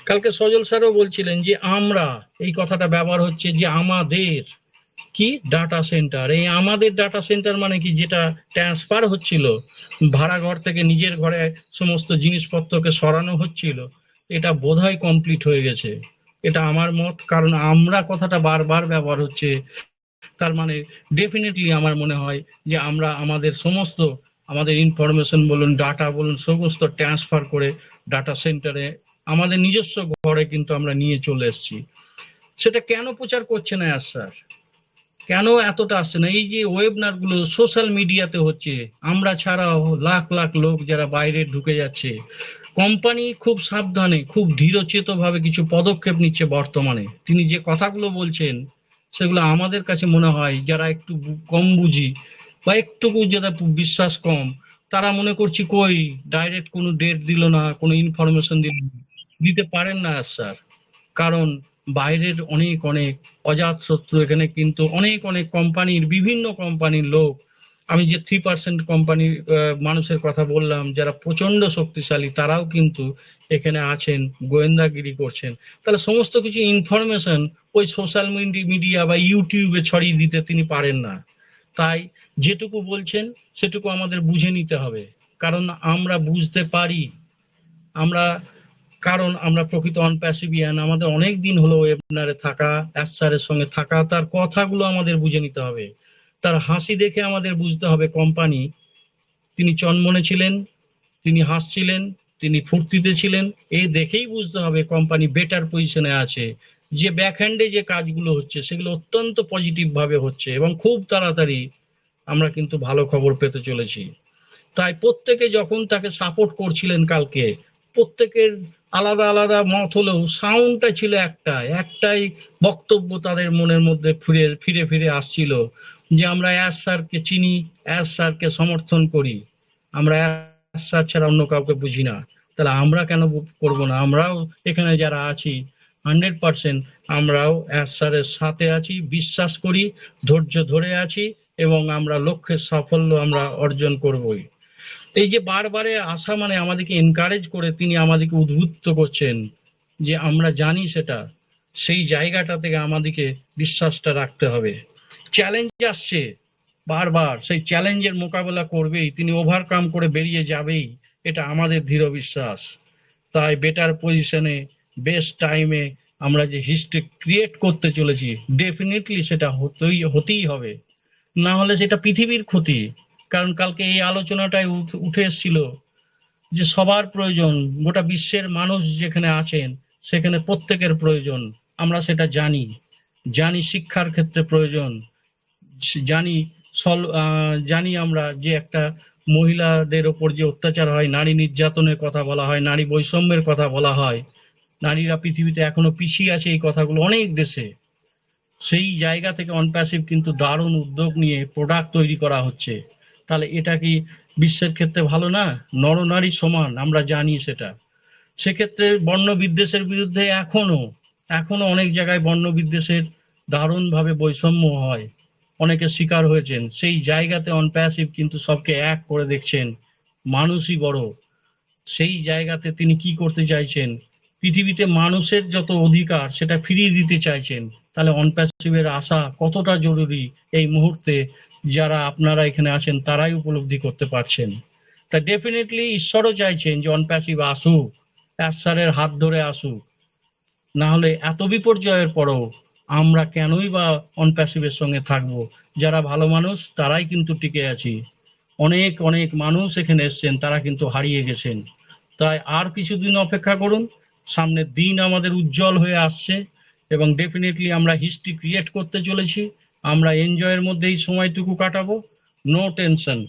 কালকে সজল স্যারও বলছিলেন যে আমরা, এই কথাটা ব্যবহার হচ্ছে যে আমাদের কি ডাটা সেন্টার, এই আমাদের ডাটা সেন্টার মানে কি? যেটা ট্রান্সফার হচ্ছিল ভাড়া ঘর থেকে নিজের ঘরে সমস্ত জিনিসপত্রকে সরানো হচ্ছিল, এটা বোধহয় কমপ্লিট হয়ে গেছে। এটা আমার মত, কারণ আমরা কথাটা বারবার ব্যবহার হচ্ছে, তার মানে ডেফিনেটলি আমার মনে হয় যে আমরা আমাদের ইনফরমেশন বলুন, ডাটা বলুন, সমস্ত ট্রান্সফার করে ডাটা সেন্টারে আমাদের নিজস্ব ঘরে কিন্তু আমরা নিয়ে চলে এসেছি। সেটা কেন প্রচার করছে না স্যার? কেন এতটা আসছে না? এই যে ওয়েবিনার গুলো সোশ্যাল মিডিয়াতে হচ্ছে, আমরা ছাড়াও লাখ লাখ লোক যারা বাইরে ঢুকে যাচ্ছে। কোম্পানি খুব সাবধানে, খুব ধীরচেত ভাবে কিছু পদক্ষেপ নিচ্ছে বর্তমানে। তিনি যে কথাগুলো বলছেন সেগুলো আমাদের কাছে মনে হয় যারা একটু কম বুঝি বা একটুকু যারা বিশ্বাস কম, তারা মনে করছি কই ডাইরেক্ট কোনো ডেট দিল না, কোনো ইনফরমেশন দিতে পারেন না স্যার। কারণ বাইরের অনেক অনেক অজাত শত্রু এখানে, কিন্তু অনেক অনেক কোম্পানির, বিভিন্ন কোম্পানির লোক, আমি যে 3% কোম্পানি মানুষের কথা বললাম যারা প্রচন্ড শক্তিশালী, তারাও কিন্তু এখানে আছেন, গোয়েন্দাগিরি করছেন। তাহলে সমস্ত কিছু ইনফরমেশন ওই সোশ্যাল মিডিয়া বা ইউটিউবে ছড়িয়ে দিতে তিনি পারেন না। তাই যেটুকু বলছেন সেটুকু আমাদের বুঝে নিতে হবে, কারণ আমরা বুঝতে পারি। আমরা কারণ আমরা প্রকৃত অনপ্যাসিভিয়ান, আমাদের অনেক দিন হলো ওয়েবিনারে থাকা, স্যারের সঙ্গে থাকা, তার কথাগুলো আমাদের বুঝে নিতে হবে। তার হাসি দেখে আমাদের বুঝতে হবে কোম্পানি, তিনি চনমনে ছিলেন, তিনি হাসছিলেন, তিনি ফুর্তিতে ছিলেন, এই দেখেই বুঝতে হবে কোম্পানি বেটার পজিশনে আছে। যে ব্যাকহ্যান্ডে যে কাজগুলো হচ্ছে সেগুলো অত্যন্ত পজিটিভ ভাবে হচ্ছে এবং খুব তাড়াতাড়ি আমরা কিন্তু ভালো খবর পেতে চলেছি। তাই প্রত্যেকে যখন তাকে সাপোর্ট করছিলেন কালকে, প্রত্যেকের আলাদা আলাদা মত হলেও সাউন্ডটা ছিল একটাই বক্তব্য তাদের মনের মধ্যে ফিরে ফিরে ফিরে আসছিল, যে আমরা অ্যাশ স্যারকে চিনি, অ্যাশ স্যারকে সমর্থন করি, আমরা অ্যাশ স্যার ছাড়া অন্য কাউকে বুঝি না। তাহলে আমরা কেন করব না? আমরাও এখানে যারা আছি 100% আমরাও অ্যাশ স্যারের সাথে আছি, বিশ্বাস করি, ধৈর্য ধরে আছি এবং আমরা লক্ষ্যের সাফল্য আমরা অর্জন করবই। এই যে বারবারে আসা মানে আমাদেরকে এনকারেজ করে তিনি আমাদেরকে উদ্বুদ্ধ করছেন যে আমরা জানি সেটা, সেই জায়গাটা থেকে আমাদেরকে বিশ্বাসটা রাখতে হবে। চ্যালেঞ্জ আসছে বারবার, সেই চ্যালেঞ্জের মোকাবেলা করবেই, তিনি ওভারকাম করে বেরিয়ে যাবেই, এটা আমাদের দৃঢ় বিশ্বাস। তাই বেটার পজিশনে, বেস্ট টাইমে আমরা যে হিস্ট্রি ক্রিয়েট করতে চলেছি, ডেফিনেটলি সেটা হতেই হবে, না হলে সেটা পৃথিবীর ক্ষতি। কারণ কালকে এই আলোচনাটাই উঠে এসেছিল যে সবার প্রয়োজন, গোটা বিশ্বের মানুষ যেখানে আছেন সেখানে প্রত্যেকের প্রয়োজন। আমরা সেটা জানি, জানি শিক্ষার ক্ষেত্রে প্রয়োজন, জানি জানি আমরা যে একটা মহিলাদের ওপর যে অত্যাচার হয়, নারী নির্যাতনের কথা বলা হয়, নারী বৈষম্যের কথা বলা হয়, নারীরা পৃথিবীতে এখনো পিছিয়ে আছে এই কথাগুলো অনেক দেশে। সেই জায়গা থেকে অনপ্যাসিভ কিন্তু দারুণ উদ্যোগ নিয়ে প্রোডাক্ট তৈরি করা হচ্ছে। তাহলে এটা কি বিশ্বের ক্ষেত্রে ভালো না? নরনারী সমান, আমরা জানি সেটা। সেক্ষেত্রে বর্ণ বিদ্বেষের বিরুদ্ধে এখনো অনেক জায়গায় বর্ণ বিদ্বেষের দারুণভাবে বৈষম্য হয়, অনেকে শিকার হয়েছেন। সেই জায়গাতে অনপ্যাসিভ কিন্তু সবকে এক করে দেখছেন, মানুষই বড়। সেই জায়গাতে তিনি কি করতে চাইছেন? পৃথিবীতে মানুষের যত অধিকার সেটা ফিরিয়ে দিতে চাইছেন। তাহলে অনপ্যাসিভের আশা কতটা জরুরি এই মুহূর্তে, যারা আপনারা এখানে আছেন তারাই উপলব্ধি করতে পারছেন। তা ডেফিনেটলি ঈশ্বরও চাইছেন যে অনপ্যাসিভ আসুক, স্যারের হাত ধরে আসুক। না হলে এত বিপর্যয়ের পরও আমরা কেনই বা অনপ্যাসিভের সঙ্গে থাকবো? যারা ভালো মানুষ তারাই কিন্তু টিকে আছি। অনেক অনেক মানুষ এখানে এসছেন, তারা কিন্তু হারিয়ে গেছেন। তাই আর কিছুদিন অপেক্ষা করুন, সামনের দিন আমাদের উজ্জ্বল হয়ে আসছে এবং ডেফিনেটলি আমরা হিস্ট্রি ক্রিয়েট করতে চলেছি। আমরা এনজয়ের মধ্যে এই সময়টুকু কাটাবো, নো টেনশন।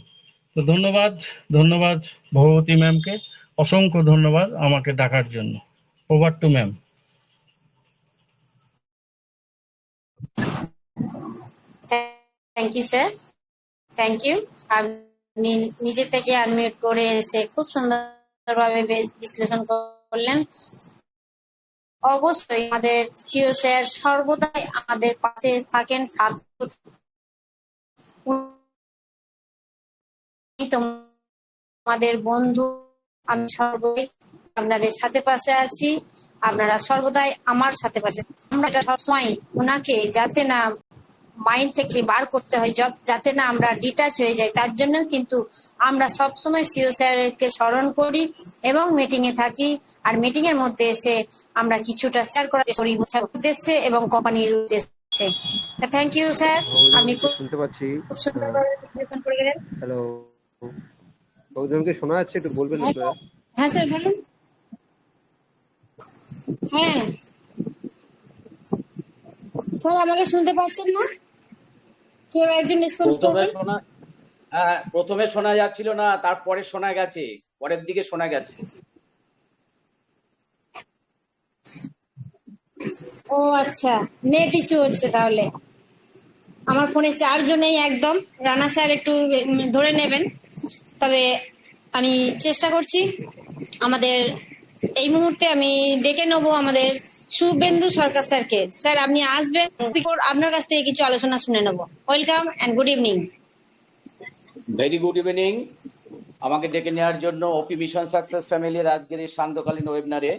তো ধন্যবাদ, ধন্যবাদ ভগবতী ম্যামকে, অসংখ্য ধন্যবাদ আমাকে ডাকার জন্য। Over to ma'am. Thank you sir, thank you. আপনি নিজে থেকে আনমিউট করে এসে খুব সুন্দরভাবে বিশ্লেষণ করলেন। অবশ্যই আমাদের সিও স্যার সর্বদাই আমাদের পাশে থাকেন, তোমাদের বন্ধু। আমি সর্বদাই আপনাদের সাথে পাশে আছি, আপনারা সর্বদাই আমার সাথে পাশে। আমরা সবসময় ওনাকে যাতে না মাইন্ড থেকে বার করতে হয়, যাতে না আমরা ডিটাচ হয়ে যাই, তার জন্য কিন্তু আমরা সবসময় সিও স্যারকে স্মরণ করি এবং মিটিং এ থাকি। আর মিটিং এর মধ্যে এসে আমরা কিছুটা শেয়ার করার চেষ্টা করি উদ্দেশ্যে এবং কোম্পানির উদ্দেশ্যে। থ্যাংক ইউ স্যার, আপনি খুব শুনতে পাচ্ছি। সুন্দরভাবে বিশ্লেষণ করে গেলেন। হ্যালো, বৌদিকে শোনা যাচ্ছে? একটু বলবেন আপনারা। হ্যাঁ স্যার বলুন। হ্যাঁ স্যার আমাকে শুনতে পাচ্ছেন না? কেউ একজন রেসপন্স প্রথমে করবেন? শোনা হ্যাঁ, প্রথমে শোনা যাচ্ছিল না, তারপরে শোনা গেছে, পরের দিকে শোনা গেছে। ও আচ্ছা, নেট ইস্যু হচ্ছে তাহলে। আমার ফোনে চার্জও নেই একদম। রানা স্যার একটু ধরে নেবেন। তবে আমি চেষ্টা করছি। আমাদের এই মুহূর্তে আমি ডেকে নেবো আমাদের শুভেন্দু সরকার স্যারকে। স্যার আপনি আসবেন, আপনার কাছ থেকে কিছু আলোচনা শুনে নেব। Welcome and good evening. Very good evening. আমাকে ডেকে নেওয়ার জন্য ওপি মিশন সাকসেস ফ্যামিলির আজকের এই সান্ধ্যকালীন ওয়েবিনারে।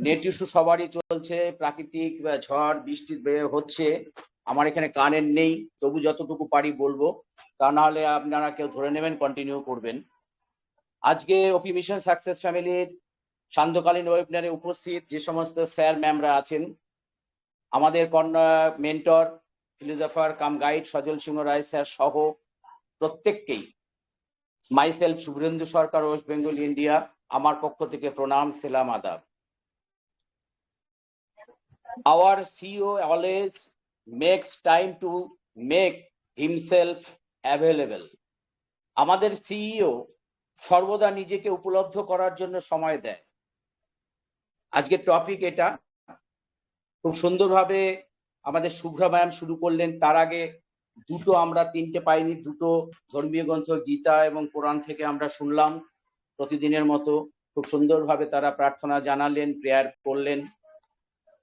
নেট ইস্যু সবারই চলছে, প্রাকৃতিক ঝড় বৃষ্টি হচ্ছে, আমার এখানে কারেন্ট নেই, তবু যতটুকু পারি বলবো, তা না হলে আপনারা কেউ ধরে নেবেন, কন্টিনিউ করবেন। আজকে ওপি মিশন সাকসেস ফ্যামিলির সান্ধ্যকালীন ওয়েবিনারে উপস্থিত যে সমস্ত স্যার ম্যামরা আছেন, আমাদের কন্যা মেন্টর ফিলোজফার কাম গাইড সজল সিংহ রায় স্যার সহ প্রত্যেককেই মাইসেলফ শুভেন্দু সরকার, ওয়েস্ট বেঙ্গল, ইন্ডিয়া, আমার পক্ষ থেকে প্রণাম, সালাম, আদাব। Our CEO always makes time to make himself available. আমাদের সিইও সর্বদা নিজেকে উপলব্ধ করার জন্য সময় দেয়। আজকের টপিক এটা খুব সুন্দরভাবে আমাদের শুভ্রা ম্যাম শুরু করলেন। তার আগে দুটো, আমরা তিনটে পাইনি, দুটো ধর্মীয় গ্রন্থ গীতা এবং কোরআন থেকে আমরা শুনলাম প্রতিদিনের মতো। খুব সুন্দরভাবে তারা প্রার্থনা জানালেন, প্রেয়ার করলেন।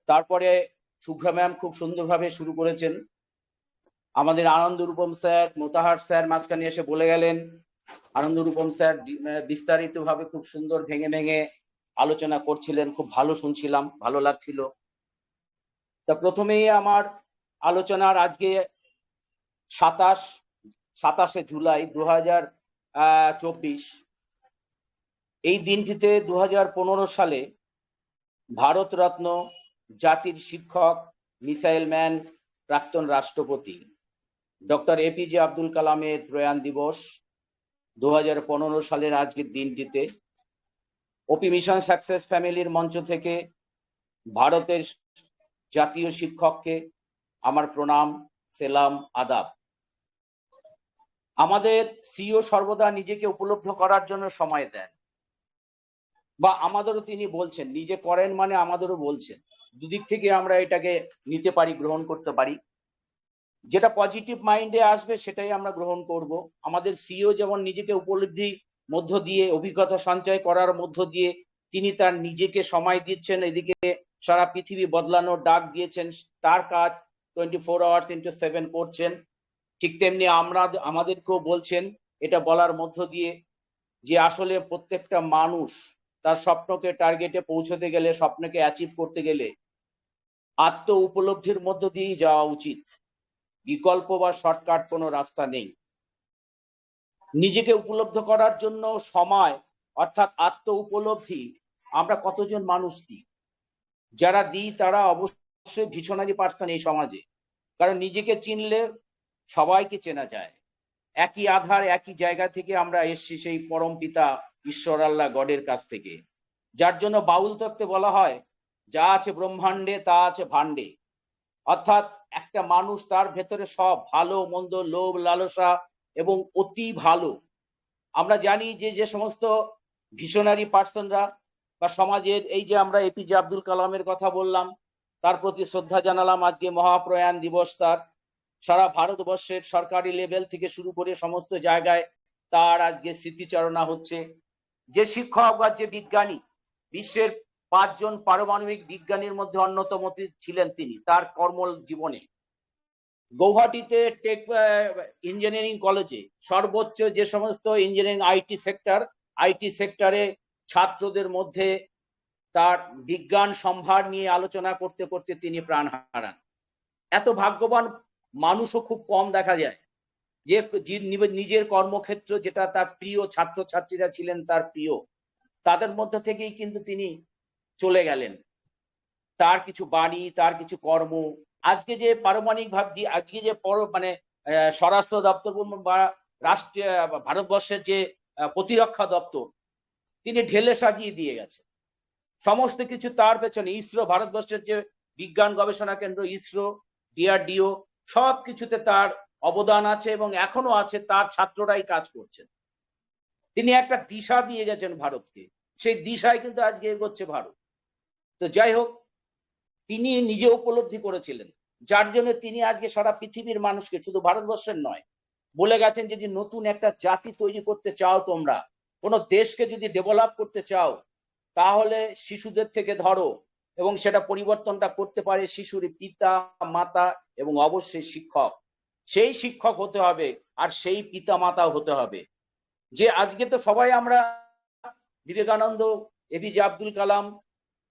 তারপরে শুভ্রা ম্যাম খুব সুন্দরভাবে শুরু করেছেন। আমাদের আনন্দরূপম স্যার, মোতাহার স্যার মাঝখানে এসে বলে গেলেন। আনন্দরূপম স্যার বিস্তারিতভাবে খুব সুন্দর ভেঙে ভেঙে আলোচনা করছিলেন, খুব ভালো শুনছিলাম, ভালো লাগছিল। তা প্রথমেই আমার আলোচনার আজকে 27শে জুলাই 2024, এই দিনটিতে 2015 সালে ভারতরত্ন, জাতির শিক্ষক, মিসাইল ম্যান, প্রাক্তন রাষ্ট্রপতি ডক্টর এপিজে আব্দুল কালামের প্রয়াণ দিবস। 2015 সালের আজকের দিনটিতে ওপি মিশন সাকসেস ফ্যামিলির মঞ্চ থেকে ভারতের জাতীয় শিক্ষককে আমার প্রণাম, সালাম, আদাব। আমাদের সিইও সর্বদা নিজেকে উপলব্ধ করার জন্য সময় দেন, বা আমাদেরও তিনি বলছেন, নিজে করেন মানে আমাদেরও বলছেন। দুদিক থেকে আমরা এটাকে নিতে পারি, গ্রহণ করতে পারি। যেটা পজিটিভ মাইন্ডে আসবে সেটাই আমরা গ্রহণ করব। আমাদের সিইও যেমন নিজেকে উপলব্ধির মধ্য দিয়ে, অভিজ্ঞতা সঞ্চয় করার মধ্য দিয়ে তিনি তার নিজেকে সময় দিচ্ছেন, এদিকে সারা পৃথিবী বদলানোর ডাক দিয়েছেন, তার কাজ 24 আওয়ার্স ইন্টু 7 করছেন। ঠিক তেমনি আমাদেরকেও বলছেন, এটা বলার মধ্য দিয়ে যে আসলে প্রত্যেকটা মানুষ তার স্বপ্নকে টার্গেটে পৌঁছতে গেলে, স্বপ্নকে অ্যাচিভ করতে গেলে আত্ম উপলব্ধির মধ্য দিয়েই যাওয়া উচিত। বিকল্প বা শর্টকাট কোনো রাস্তা নেই। নিজেকে উপলব্ধ করার জন্য সময়, অর্থাৎ আত্ম উপলব্ধি আমরা কতজন মানুষ দিই? যারা দিই তারা অবশ্যই ভিশনারি পার্সন এই সমাজে, কারণ নিজেকে চিনলে সবাইকে চেনা যায়। একই আধার, একই জায়গা থেকে আমরা এসছি, সেই পরম পিতা ঈশ্বর আল্লাহ গডের কাছ থেকে, যার জন্য বাউল তত্ত্বে বলা হয় যা আছে ব্রহ্মাণ্ডে তা আছে ভাণ্ডে। অর্থাৎ একটা মানুষ, তার ভেতরে সব ভালো মন্দ, লোভ লালসা এবং অতি ভালো। আমরা জানি যে যে সমস্ত ভিশনারি পার্সনরা বা সমাজের, এই যে আমরা এপিজে আব্দুল কালামের কথা বললাম, তার প্রতি শ্রদ্ধা জানালাম, আজকে মহাপ্রয়াণ দিবস তার। সারা ভারতবর্ষের সরকারি লেভেল থেকে শুরু করে সমস্ত জায়গায় তার আজকে স্মৃতিচারণা হচ্ছে। যে শিক্ষক বা যে বিজ্ঞানী, বিশ্বের 5 জন পারমাণবিক বিজ্ঞানীর মধ্যে অন্যতম ছিলেন তিনি তার কর্ম জীবনে। গৌহাটিতে টেক ইঞ্জিনিয়ারিং কলেজে সর্বোচ্চ যে সমস্ত ইঞ্জিনিয়ারিং আইটি সেক্টরে ছাত্রদের মধ্যে তার বিজ্ঞান সম্ভার নিয়ে আলোচনা করতে করতে তিনি প্রাণ হারান। এত ভাগ্যবান মানুষও খুব কম দেখা যায়, যে নিজের কর্মক্ষেত্র যেটা তার প্রিয়, ছাত্রছাত্রীরা ছিলেন তার প্রিয়, তাদের মধ্যে থেকেই কিন্তু তিনি চলে গেলেন। তার কিছু বাণী, তার কিছু কর্ম, আজকে যে পারমাণবিক ভাবছি, আজকে যে স্বরাষ্ট্র দপ্তর বা রাষ্ট্রীয় ভারতবর্ষের যে প্রতিরক্ষা দপ্তর, তিনি ঢেলে সাজিয়ে দিয়ে গেছে সমস্ত কিছু তার পেছনে। ইসরো, ভারতবর্ষের যে বিজ্ঞান গবেষণা কেন্দ্র ইসরো, ডিআরডিও, সবকিছুতে তার অবদান আছে এবং এখনো আছে, তার ছাত্ররাই কাজ করছেন। তিনি একটা দিশা দিয়ে গেছেন ভারতকে, সেই দিশায় কিন্তু আজকে এগোচ্ছে ভারত। তো যাই হোক, তিনি নিজে উপলব্ধি করেছিলেন, যার জন্য তিনি আজকে সারা পৃথিবীর মানুষকে, শুধু ভারতবর্ষের নয়, বলে গেছেন যে নতুন একটা জাতি তৈরি করতে চাও, তোমরা কোনো দেশকে যদি ডেভেলপ করতে চাও, তাহলে শিশুদের থেকে ধরো, এবং সেটা পরিবর্তনটা করতে পারে শিশুর পিতা মাতা এবং অবশ্যই শিক্ষক। সেই শিক্ষক হতে হবে আর সেই পিতা মাতাও হতে হবে। যে আজকে তো সবাই আমরা বিবেকানন্দ, এপিজে আব্দুল কালাম,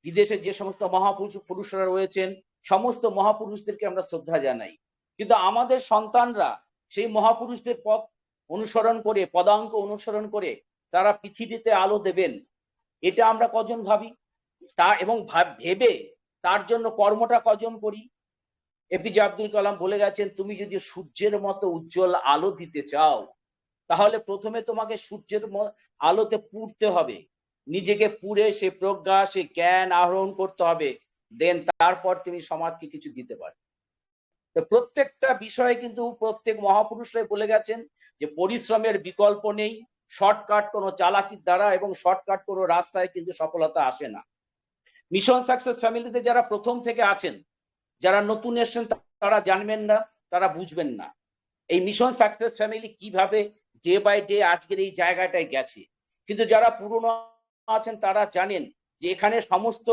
বিদেশে যে সমস্ত মহাপুরুষরা রয়েছেন, সমস্ত মহাপুরুষদেরকে আমরা শ্রদ্ধা জানাই, কিন্তু আমাদের সন্তানরা সেই মহাপুরুষদের পথ অনুসরণ করে, পদাঙ্ক অনুসরণ করে তারা পৃথিবীতে আলো দেবেন, এটা আমরা কজন ভাবি এবং ভেবে তার জন্য কর্মটা কজন করি? এপিজে আব্দুল কালাম বলে গেছেন, তুমি যদি সূর্যের মতো উজ্জ্বল আলো দিতে চাও, তাহলে প্রথমে তোমাকে সূর্যের আলোতে পুড়তে হবে, নিজেকে পুড়ে সে প্রজ্ঞা, সে জ্ঞান আহরণ করতে হবে, দেন তারপর তুমি সমাজকে কিছু দিতে পারবে। তো প্রত্যেকটা বিষয়ে কিন্তু প্রত্যেক মহাপুরুষরাই বলে গেছেন যে পরিশ্রমের বিকল্প নেই, শর্টকাট কোনো চালাকির দ্বারা এবং শর্টকাট কোনো রাস্তায় কিন্তু সফলতা আসে না। মিশন সাকসেস ফ্যামিলিতে যারা প্রথম থেকে আছেন, যারা নতুন এসেছেন, তারা জানবেন না, তারা বুঝবেন না এই মিশন সাকসেস ফ্যামিলি কিভাবে ডে বাই ডে আজকের এই জায়গাটায় গেছে। কিন্তু যারা পুরনো আছেন তারা জানেন যে এখানে সমস্ত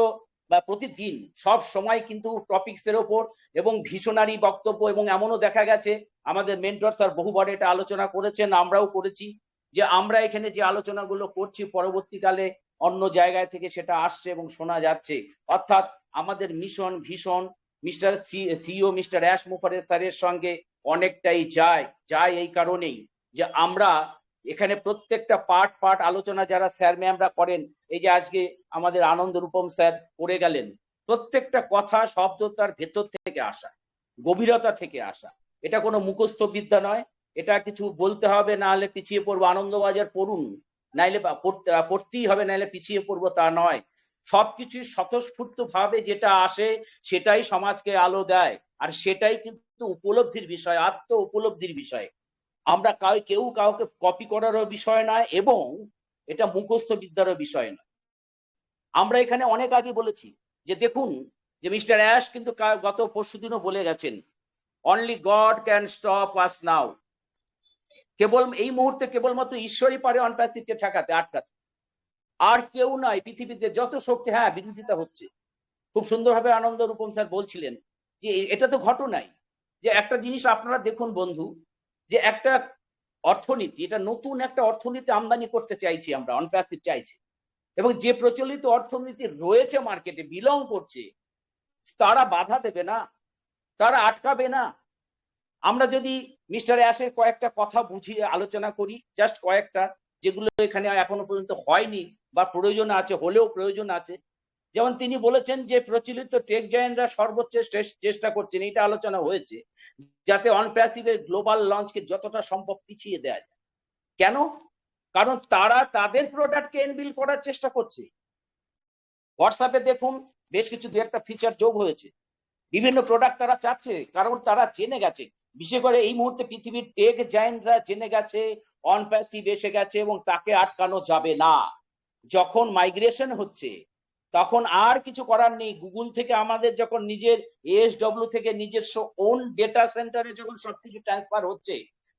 বা প্রতিদিন সব সময় কিন্তু টপিকসের ওপর এবং ভিশনারি বক্তব্য, এবং এমনও দেখা গেছে আমাদের মেন্টর স্যার বহুবার এটা আলোচনা করেছেন, আমরাও করেছি, যে আমরা এখানে যে আলোচনাগুলো করছি পরবর্তীকালে অন্য জায়গায় থেকে সেটা আসছে এবং শোনা যাচ্ছে। অর্থাৎ আমাদের mission vision mister CEO mister ash Mukherjee স্যারের সঙ্গে অনেকটাই যায় এই কারণেই যে আমরা এখানে প্রত্যেকটা পার্ট আলোচনা যারা স্যার ম্যামরা করেন, এই যে আজকে আমাদের আনন্দ রূপম স্যার করে গেলেন, প্রত্যেকটা কথা শব্দ তার ভেতর থেকে আসা, গভীরতা থেকে আসা। এটা কোনো মুখস্থ বিদ্যা নয়, এটা কিছু বলতে হবে, না হলে পিছিয়ে পড়বো, আনন্দবাজার পড়ুন নাইলে পড়তেই হবে, নাইলে পিছিয়ে পড়বো, তা নয়। সবকিছু স্বতঃস্ফূর্ত ভাবে যেটা আসে সেটাই সমাজকে আলো দেয়, আর সেটাই কিন্তু উপলব্ধির বিষয়, আত্ম উপলব্ধির বিষয়। আমরা কেউ কাউকে কপি করারও বিষয় নয়, এবং এটা মুখস্থ বিদ্যারও বিষয় নয়। আমরা এখানে অনেক আগে বলেছি যে দেখুন যে মিস্টার অ্যাশ কিন্তু গত পরশুদিনও বলে গেছেন, only God can stop us now. কেবল এই মুহূর্তে কেবলমাত্র ঈশ্বরই পারে অনপ্যাসিভকে ঠেকাতে, আটকাতে, আর কেউ নাই পৃথিবীতে। যত শক্তি, হ্যাঁ বিরোধিতা হচ্ছে, খুব সুন্দরভাবে আনন্দ রূপম স্যার বলছিলেন যে এটা তো ঘটনাই। যে একটা জিনিস আপনারা দেখুন বন্ধু, যে একটা অর্থনীতি, এটা নতুন একটা অর্থনীতি আমদানি করতে চাইছি আমরা, অনপ্যাসিভ চাইছি, এবং যে প্রচলিত অর্থনীতি রয়েছে মার্কেটে বিলং করছে, তারা বাধা দেবে না, তারা আটকাবে না। আমরা যদি মিস্টার অ্যাশের কয়েকটা কথা বুঝিয়ে আলোচনা করি, জাস্ট কয়েকটা, যেগুলো এখানে এখনো পর্যন্ত হয়নি বা প্রয়োজন আছে, হলেও প্রয়োজন আছে। যেমন তিনি বলেছেন যে প্রচলিত টেক জায়ান্টরা সর্বোচ্চ চেষ্টা করছেন, এটা আলোচনা হয়েছে, যাতে অনপ্যাসিভের গ্লোবাল লঞ্চকে যতটা সম্ভব পিছিয়ে দেওয়া যায়। কেন? কারণ তারা তাদের প্রোডাক্টকে এনবিল করার চেষ্টা করছে। হোয়াটসঅ্যাপে দেখুন বেশ কিছু দু একটা ফিচার যোগ হয়েছে, বিভিন্ন প্রোডাক্ট তারা চাচ্ছে, কারণ তারা জেনে গেছে, বিশেষ করে এই মুহূর্তে পৃথিবীর টেক জায়ান্টরা জেনে গেছে অনপ্যাসিভ এসে গেছে এবং তাকে আটকানো যাবে না। যখন মাইগ্রেশন হচ্ছে তখন আর কিছু করার নেই। গুগল থেকে আমাদের যখন নিজের এএসডব্লিউ থেকে নিজস্ব ওন ডেটা সেন্টারে যখন সবকিছু ট্রান্সফার হচ্ছে,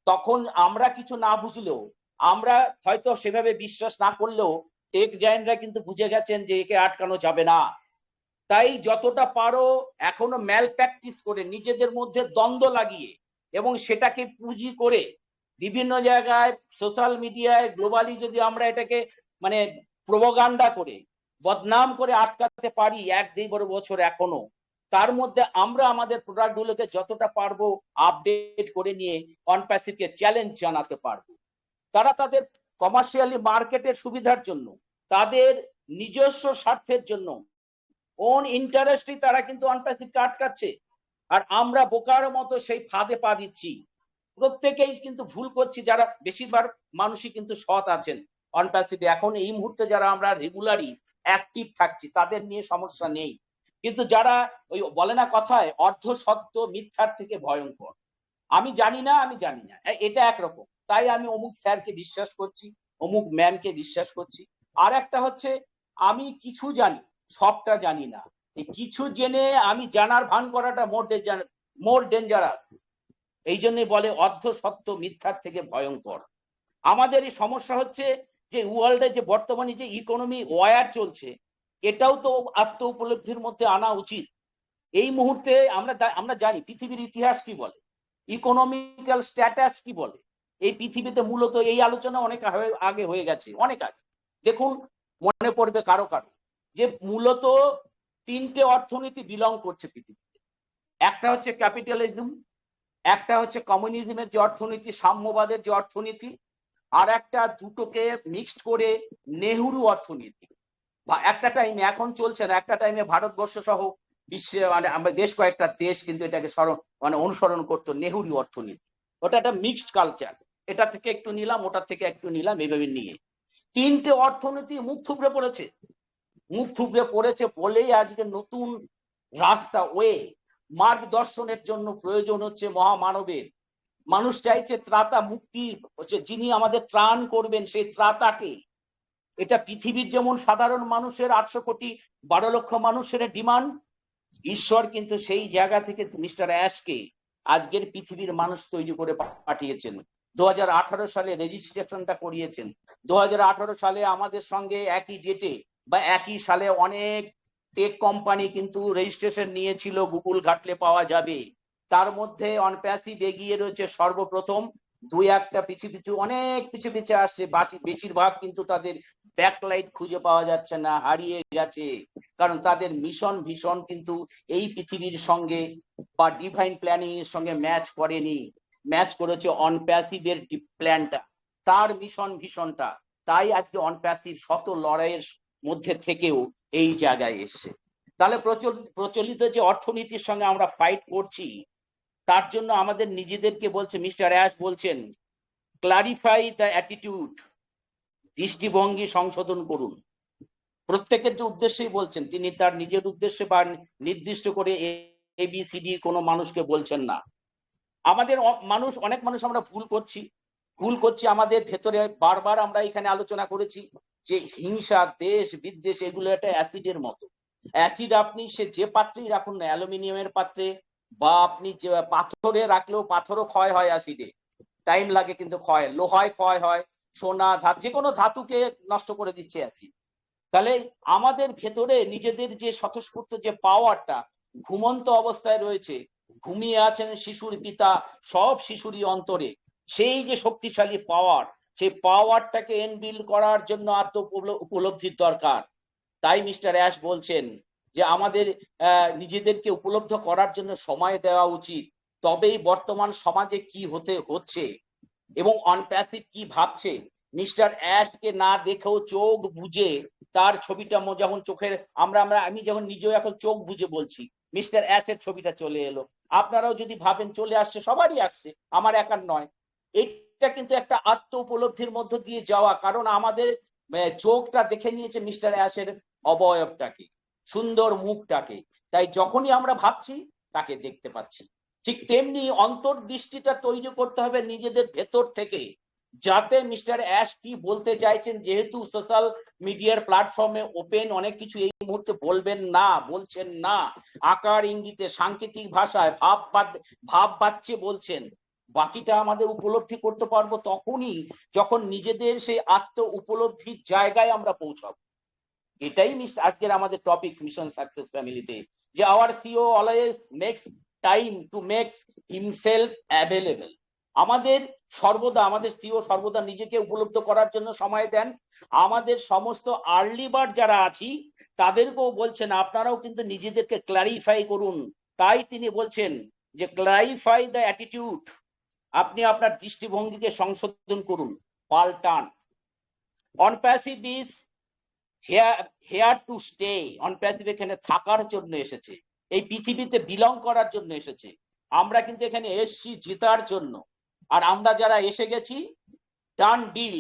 তখন আমরা কিছু না বুঝলেও, আমরা হয়তো সেভাবে বিশ্বাস না করলেও, টেক জায়ান্টরা কিন্তু বুঝে গেছেন যে একে আটকানো যাবে না। তাই যতটা পারো এখনো ম্যাল প্র্যাকটিস করে, নিজেদের মধ্যে দ্বন্দ্ব লাগিয়ে এবং সেটাকে পুঁজি করে বিভিন্ন জায়গায় সোশ্যাল মিডিয়ায় গ্লোবালি যদি আমরা এটাকে মানে প্রোপাগান্ডা করে বদনাম করে আটকাতে পারি 1-2 বছর এখনো, তার মধ্যে আমরা আমাদের প্রোডাক্টগুলোকে যতটা পারবো আপডেট করে নিয়ে অনপ্যাসিভকে চ্যালেঞ্জ জানাতে পারবো। তারা তাদের কমার্শিয়ালি মার্কেটের সুবিধার জন্য, তাদের নিজস্ব স্বার্থের জন্য, ওন ইন্টারেস্টই তারা কিন্তু অনপ্যাসিভকে আটকাচ্ছে, আর আমরা বোকার মতো সেই ফাঁদে পা দিচ্ছি। প্রত্যেকেই কিন্তু ভুল করছি, যারা বেশিরভাগ মানুষই কিন্তু সৎ আছেন অনপ্যাসিভে এখন এই মুহূর্তে, যারা আমরা রেগুলারই অ্যাক্টিভ থাকছি, তাদের নিয়ে সমস্যা নেই। কিন্তু যারা ওই বলে না কথায় অর্ধ সত্য মিথ্যার থেকে ভয়ঙ্কর, আমি জানি না এটা একরকম, তাই আমি অমুক স্যারকে বিশ্বাস করছি, অমুক ম্যামকে বিশ্বাস করছি। আর একটা হচ্ছে আমি কিছু জানি, সবটা জানি না। এই কিছু জেনে আমি জানার ভান করাটা মোর ডেঞ্জারাস। এই জন্যই বলে অর্ধ সত্য মিথ্যার থেকে ভয়ঙ্কর। আমাদের এই সমস্যা হচ্ছে যে ওয়ার্ল্ডে যে বর্তমানে যে ইকোনমি ওয়ার চলছে, এটাও তো আত্ম উপলব্ধির মধ্যে আনা উচিত। এই মুহূর্তে আমরা জানি পৃথিবীর ইতিহাস কি বলে, ইকোনমিক্যাল স্ট্যাটাস কি বলে। এই পৃথিবীতে মূলত এই আলোচনা অনেক আগে হয়ে গেছে, অনেক আগে। দেখুন, মনে পড়বে কারো কারো যে মূলত তিনটে অর্থনীতি বিলং করছে পৃথিবীতে। একটা হচ্ছে ক্যাপিটালিজম, একটা হচ্ছে কমিউনিজমের যে অর্থনীতি, সাম্যবাদের যে অর্থনীতি, আর একটা দুটোকে মিক্সড করে নেহরু অর্থনীতি। একটা টাইমে, এখন চলছে না, একটা টাইমে ভারতবর্ষ সহ বিশ্বে আমরা বেশ কয়েকটা দেশ কিন্তু এটাকে অনুসরণ করতো, নেহরু অর্থনীতি। ওটা একটা মিক্সড কালচার, এটা থেকে একটু নিলাম, ওটার থেকে একটু নিলাম, এইভাবে নিয়ে তিনটে অর্থনীতি মুখ থুবড়ে পড়েছে বলেই আজকে নতুন রাস্তা, মার্গদর্শনের জন্য প্রয়োজন হচ্ছে মহামানবের। মানুষ চাইছে ত্রাতা মুক্তি, যিনি আমাদের ত্রাণ করবেন সেই ত্রাতাকে। এটা পৃথিবীর যেমন সাধারণ মানুষের 800 কোটি 12 লক্ষ মানুষের ডিমান্ড, ঈশ্বর কিন্তু সেই জায়গা থেকে মিস্টার অ্যাশকে আজকের পৃথিবীর মানুষ তৈরি করে পাঠিয়েছেন। 2018 সালে রেজিস্ট্রেশনটা করিয়েছেন। 2018 সালে আমাদের সঙ্গে একই ডেটে বা একই সালে অনেক টেক কোম্পানি কিন্তু রেজিস্ট্রেশন নিয়েছিল, গুগল ঘাটলে পাওয়া যাবে। তার মধ্যে অনপ্যাসিভ এগিয়ে রয়েছে সর্বপ্রথম, দুই একটা পিছু অনেক পিছে আসছে, বেশিরভাগ কিন্তু তাদের ব্যাকলাইট খুঁজে পাওয়া যাচ্ছে না, হারিয়ে গেছে। কারণ তাদের মিশন ভীষণ কিন্তু এই পৃথিবীর সঙ্গে বা ডিভাইন প্ল্যানিং এর সঙ্গে ম্যাচ করেনি, ম্যাচ করেছে অনপ্যাসিভের প্ল্যানটা, তার মিশন ভীষণটা। তাই আজকে অনপ্যাসিভ শত লড়াইয়ের মধ্যে থেকেও এই জায়গায় এসছে। তাহলে প্রচলিত যে অর্থনীতির সঙ্গে আমরা ফাইট করছি, তার জন্য আমাদের নিজেদেরকে বলছে মিস্টার অ্যাশ বলছেন, ক্লারিফাই দ্য অ্যাটিটিউড, দৃষ্টিভঙ্গি সংশোধন করুন। প্রত্যেকের যে উদ্দেশ্যেই বলছেন, তিনি তার নিজের উদ্দেশ্যে বা নির্দিষ্ট করে ABCD কোনো মানুষকে বলছেন না। আমাদের অনেক মানুষ আমরা ভুল করছি আমাদের ভেতরে। বারবার আমরা এখানে আলোচনা করেছি যে হিংসা, দেশ বিদ্বেষ, এগুলো একটা অ্যাসিডের মতো। অ্যাসিড আপনি সে যে পাত্রেই রাখুন না, অ্যালুমিনিয়ামের পাত্রে বা আপনি যে পাথরে রাখলেও পাথরও ক্ষয় হয় অ্যাসিডে, টাইম লাগে কিন্তু ক্ষয়, লোহায় ক্ষয় হয়, সোনা, ধাতু, যে কোনো ধাতুকে নষ্ট করে দিচ্ছে অ্যাসিড। তাহলে আমাদের ভেতরে নিজেদের যে স্বতঃস্ফূর্ত যে পাওয়ারটা ঘুমন্ত অবস্থায় রয়েছে, ঘুমিয়ে আছেন শিশুর পিতা সব শিশুরই অন্তরে, সেই যে শক্তিশালী পাওয়ার, সেই পাওয়ারটাকে এনবিল্ড করার জন্য আত্ম উপলব্ধির দরকার। তাই মিস্টার অ্যাশ বলছেন যে আমাদের নিজেদেরকে উপলব্ধ করার জন্য সময় দেওয়া উচিত, তবেই বর্তমান সমাজে কি হচ্ছে এবং অনপ্যাসিভ কি ভাবছে। মিস্টার অ্যাশকে না দেখেও চোখ বুঝে তার ছবিটা যখন চোখের আমি যখন নিজেও এখন চোখ বুঝে বলছি, মিস্টার অ্যাশের ছবিটা চলে এলো। আপনারাও যদি ভাবেন চলে আসছে, সবারই আসছে, আমার একার নয়। এটা কিন্তু একটা আত্ম উপলব্ধির মধ্য দিয়ে যাওয়া, কারণ আমাদের চোখটা দেখে নিয়েছে মিস্টার অ্যাশের অবয়বটাকে, সুন্দর মুখটাকে। তাই যখনই আমরা ভাবছি তাকে দেখতে পাচ্ছি। ঠিক তেমনি অন্তর্দৃষ্টিটা তৈরি করতে হবে নিজেদের ভেতর থেকে, যাতে মিস্টার অ্যাশ কি বলতে চাইছেন, যেহেতু সোশ্যাল মিডিয়ার প্ল্যাটফর্মে ওপেন অনেক কিছু এই মুহূর্তে বলছেন না, আকার ইঙ্গিতে সাংকেতিক ভাষায় ভাব বাচ্চে বলছেন, বাকিটা আমাদের উপলব্ধি করতে পারবো তখনই যখন নিজেদের সেই আত্ম উপলব্ধির জায়গায় আমরা পৌঁছাবো। এটাই আজকের আমাদের টপিক মিশন সাকসেস ফ্যামিলিতে, যে our CO always makes time to makes himself available. আমাদের সিও সর্বদা নিজেকে উপলব্ধ করার জন্য সময় দেন। আমাদের সমস্ত আর্লি বার্ড যারা আছি তাদেরকেও বলছেন আপনারাও কিন্তু নিজেদেরকে ক্লারিফাই করুন। তাই তিনি বলছেন যে ক্লারিফাই দ্য অ্যাটিটিউড, আপনি আপনার দৃষ্টিভঙ্গিকে সংশোধন করুন, পাল্টান। অনপ্যাসিভ ইজ হেয়ার টু স্টে, অনপ্যাসিভ এখানে থাকার জন্য এসেছে, এই পৃথিবীতে বিলং করার জন্য এসেছে। আমরা কিন্তু এখানে এসছি জেতার জন্য, আর আমরা যারা এসে গেছি done deal,